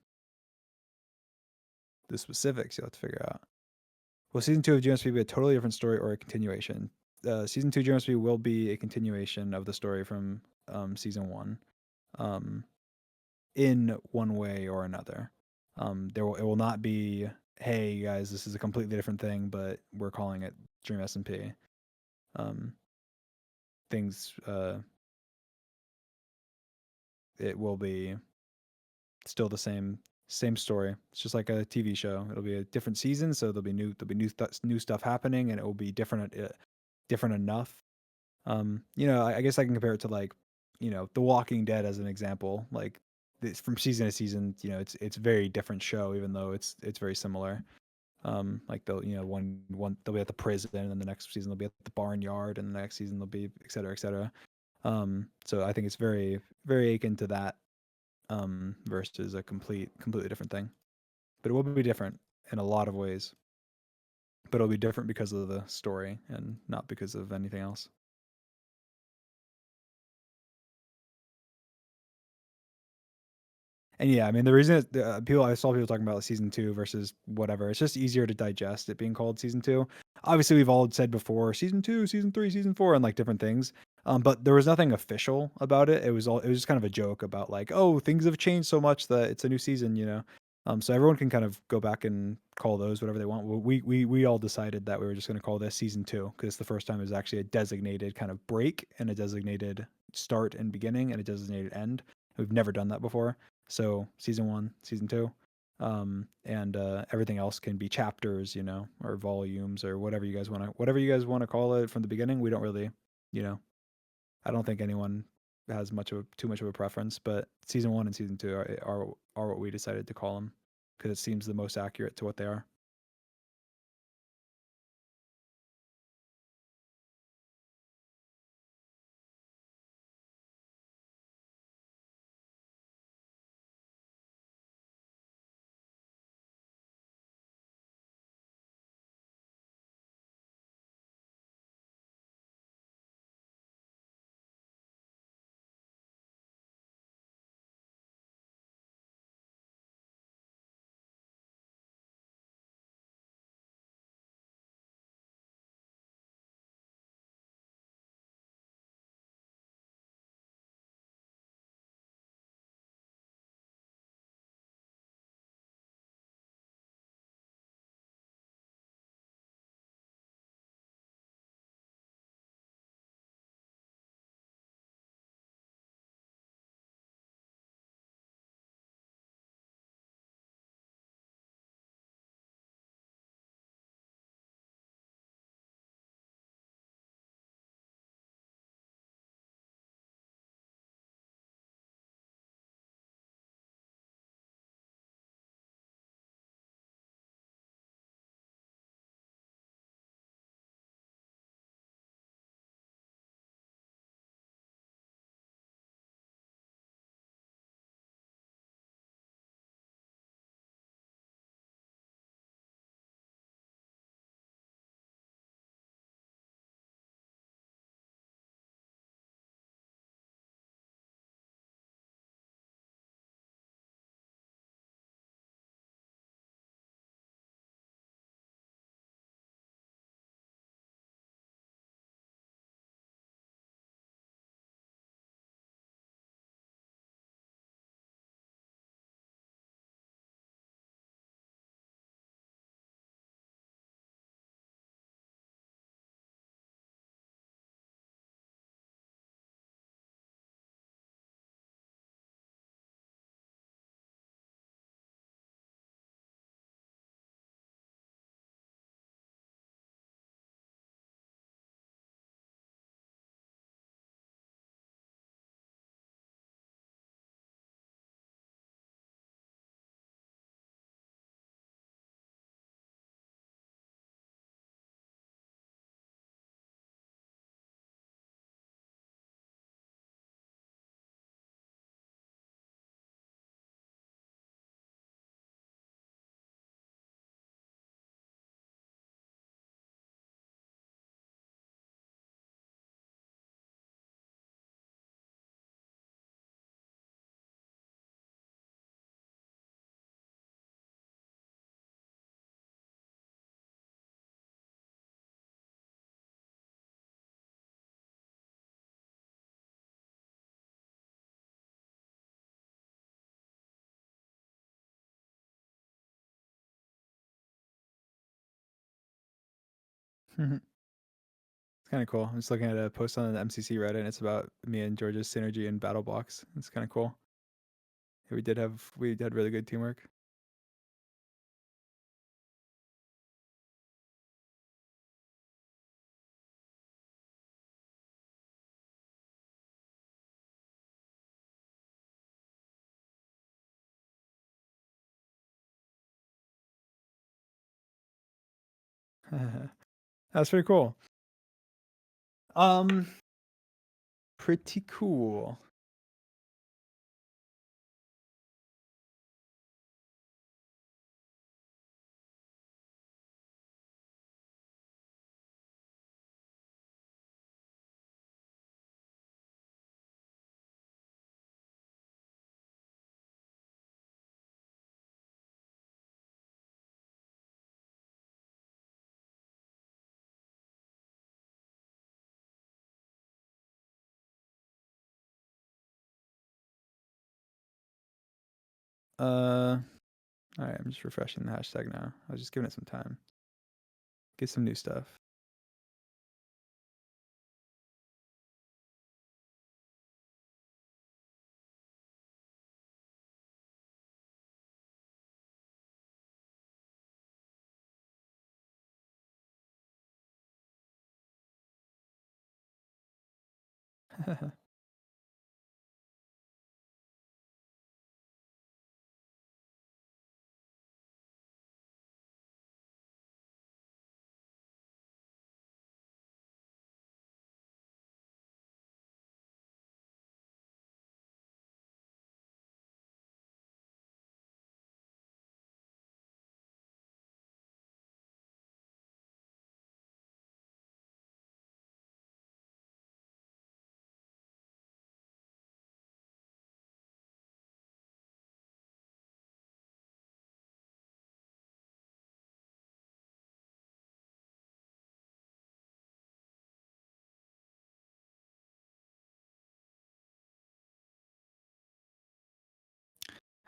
the specifics you'll have to figure out. Will season 2 of GMSP be a totally different story or a continuation? Season 2 GMSP will be a continuation of the story from season 1, in one way or another. It will not be, hey guys, this is a completely different thing, but we're calling it Dream SMP. Things it will be still the same story. It's just like a TV show. It'll be a different season, so there'll be new stuff happening, and it will be different enough. I guess I can compare it to like, The Walking Dead as an example. Like from season to season, it's very different show, even though it's very similar. Like they'll one they'll be at the prison, and then the next season they'll be at the barnyard, and the next season they'll be et cetera, et cetera. So I think it's very very akin to that, versus a completely different thing. But it will be different in a lot of ways. But it'll be different because of the story and not because of anything else. And yeah, I mean, the reason I saw people talking about season 2 versus whatever, it's just easier to digest it being called season 2. Obviously, we've all said before season 2, season 3, season 4, and like different things. But there was nothing official about it. It was just kind of a joke about like, oh, things have changed so much that it's a new season. So everyone can kind of go back and call those whatever they want. We all decided that we were just going to call this season 2 because it's the first time it was actually a designated kind of break and a designated start and beginning and a designated end. We've never done that before. So season 1, season 2. and everything else can be chapters, or volumes or whatever you guys want to call it from the beginning. We don't really, you know, I don't think anyone has too much of a preference, but season 1 and season 2 are what we decided to call them because it seems the most accurate to what they are. It's kind of cool. I'm just looking at a post on the MCC Reddit, and it's about me and George's synergy in Battle Box. It's kind of cool. We had really good teamwork. That's pretty cool. Um, Pretty cool. Uh, all right. I'm just refreshing the hashtag now. I was just giving it some time. Get some new stuff.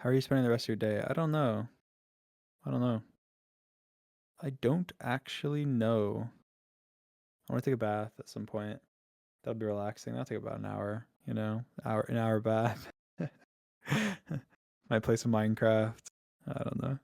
How are you spending the rest of your day? I don't know. I don't know. I don't actually know. I want to take a bath at some point. That'll be relaxing. That'll take about an hour, an hour bath. Might play some Minecraft. I don't know.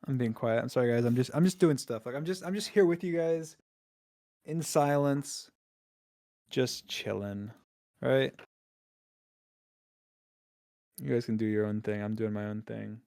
I'm being quiet. I'm sorry, guys. I'm just doing stuff. Like I'm just here with you guys in silence, just chilling. All right. You guys can do your own thing. I'm doing my own thing.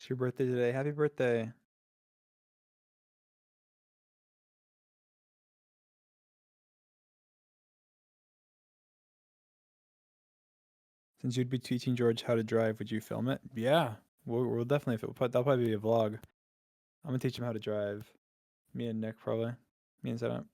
It's your birthday today. Happy birthday. Since you'd be teaching George how to drive, would you film it? Yeah, we'll definitely that'll probably be a vlog. I'm gonna teach him how to drive. Me and Nick probably. Me and Setup.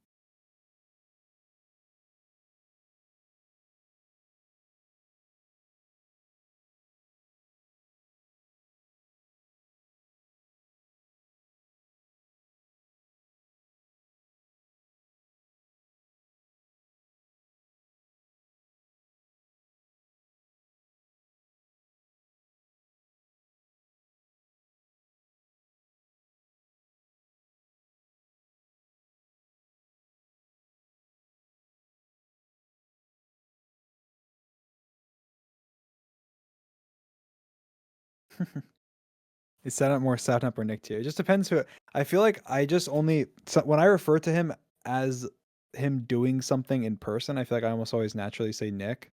Is Setup more Setup or Nick tier? It just depends who. I feel like I just only when I refer to him as him doing something in person, I feel like I almost always naturally say Nick.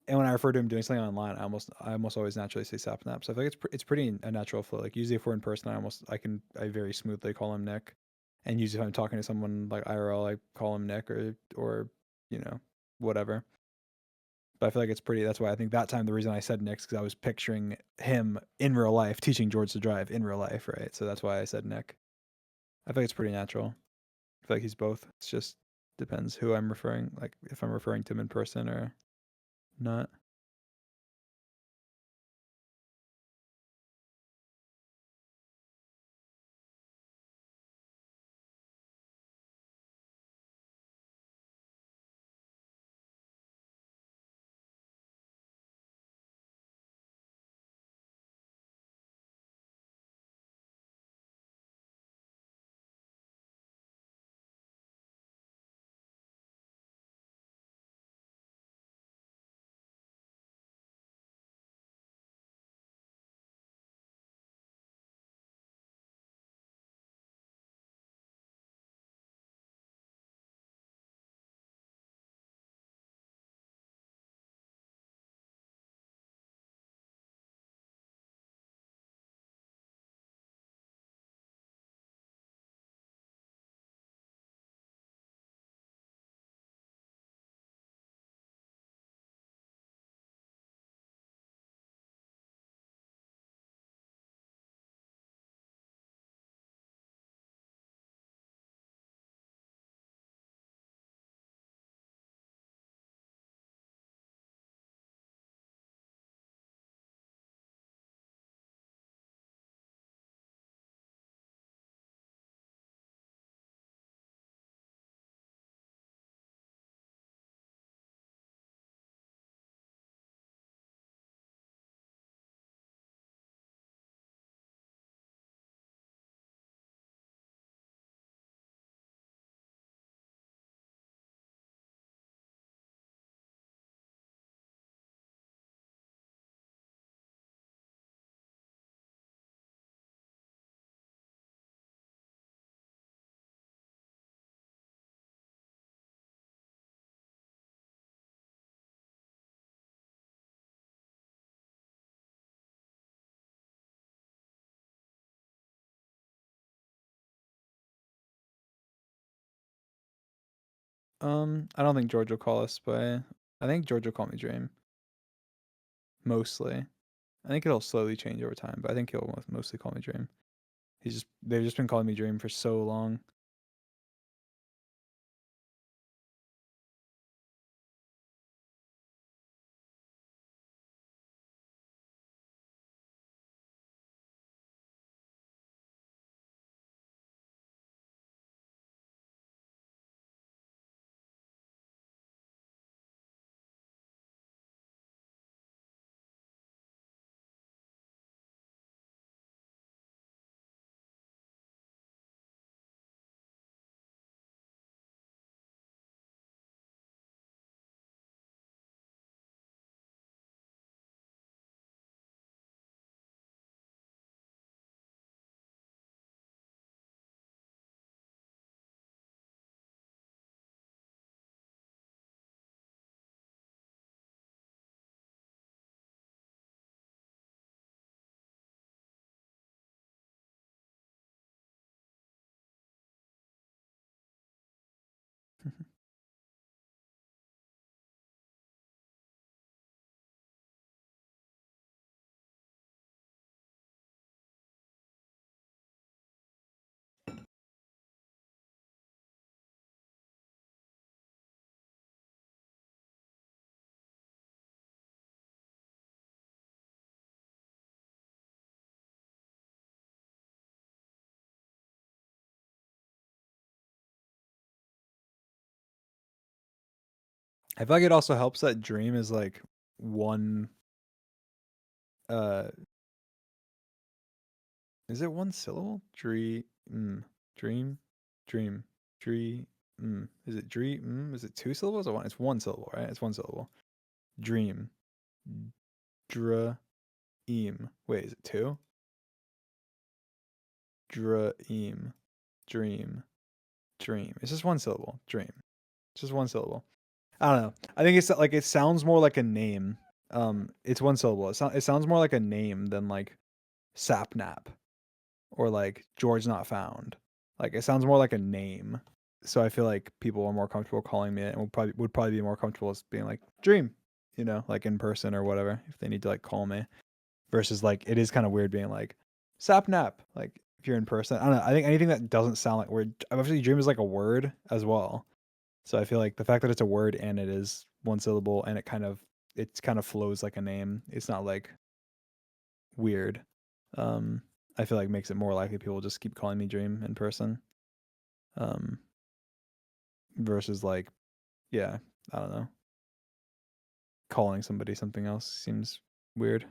And when I refer to him doing something online, I almost always naturally say Sapnap. So I feel like it's pretty a natural flow. Like usually if we're in person, I very smoothly call him Nick. And usually if I'm talking to someone like IRL, I call him Nick or you know whatever. But I feel like it's pretty. That's why I think that time the reason I said Nick is because I was picturing him in real life teaching George to drive in real life, right? So that's why I said Nick. I feel like it's pretty natural. I feel like he's both. It's just depends who I'm referring. Like if I'm referring to him in person or not. I don't think George will call us, but I think George will call me Dream mostly. I think it'll slowly change over time, but I think he'll mostly call me Dream. They've just been calling me Dream for so long. I feel like it also helps that dream is like one uh is it one syllable? Dream, dream, dream. Is it dream? Is it two syllables or one? It's one syllable, right? It's one syllable. Dream, dream. Wait, is it two? Dream, dream, dream. It's just one syllable. Dream. It's just one syllable. I don't know. I think it's like it sounds more like a name. It's one syllable. It sounds more like a name than like Sapnap or like George Not Found. Like it sounds more like a name. So I feel like people are more comfortable calling me it and would probably be more comfortable as being like Dream, like in person or whatever if they need to like call me. Versus like it is kind of weird being like Sapnap. Like if you're in person, I don't know. I think anything that doesn't sound like word. Obviously, Dream is like a word as well. So I feel like the fact that it's a word and it is one syllable and it kind of flows like a name. It's not like weird. Um, I feel like makes it more likely people just keep calling me Dream in person. Um, versus like, yeah, I don't know, calling somebody something else seems weird.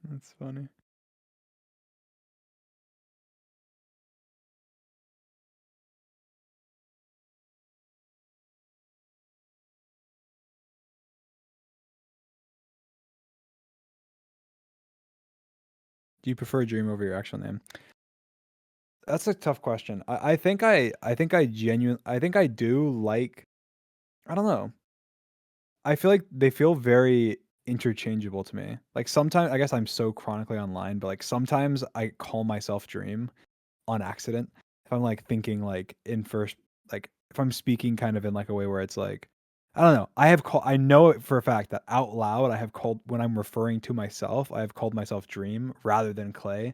That's funny. Do you prefer Dream over your actual name? That's a tough question. I think I do like. I don't know. I feel like they feel very interchangeable to me. Like sometimes I guess I'm so chronically online, but like sometimes I call myself Dream on accident. If I'm like thinking like in first like if I'm speaking kind of in like a way where it's like I don't know. I know it for a fact that out loud I have called when I'm referring to myself, I have called myself Dream rather than Clay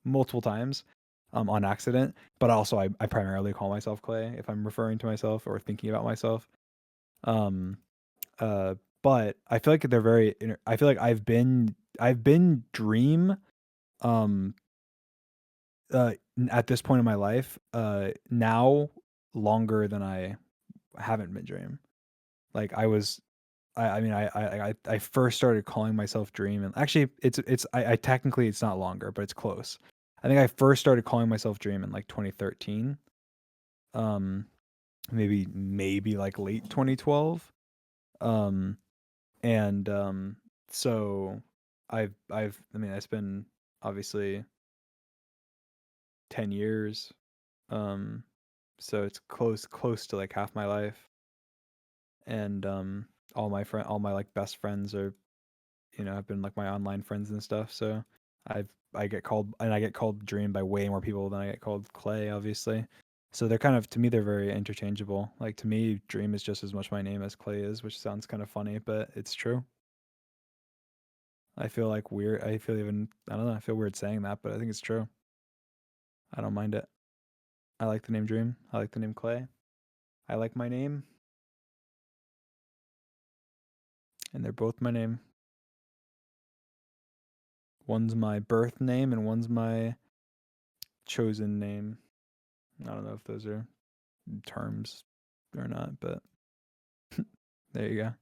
multiple times on accident. But also I primarily call myself Clay if I'm referring to myself or thinking about myself. Um uh, but I feel like they're I feel like I've been Dream, um, at this point in my life, now longer than I haven't been Dream. Like, I mean, I first started calling myself Dream, and actually, I technically it's not longer, but it's close. I think I first started calling myself Dream in like 2013, um, maybe like late 2012, um, and so I mean, it's been obviously 10 years, um, so it's close to like half my life, and all my like best friends are have been like my online friends and stuff. So I get called Dream by way more people than I get called Clay, obviously. So they're kind of to me they're very interchangeable. Like to me, Dream is just as much my name as Clay is, which sounds kind of funny, but it's true. I feel like weird. I feel even I don't know. I feel weird saying that, but I think it's true. I don't mind it. I like the name Dream. I like the name Clay. I like my name, and they're both my name. One's my birth name, and one's my chosen name. I don't know if those are terms or not, but there you go.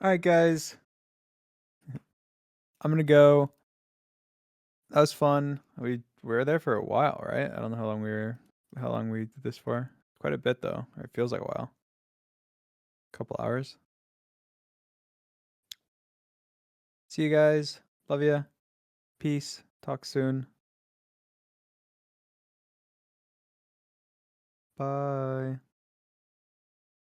All right, guys. I'm gonna go. That was fun. We were there for a while, right? I don't know how long we did this for. Quite a bit though. It feels like a while. Couple hours. See you guys. Love ya. Peace. Talk soon. Bye.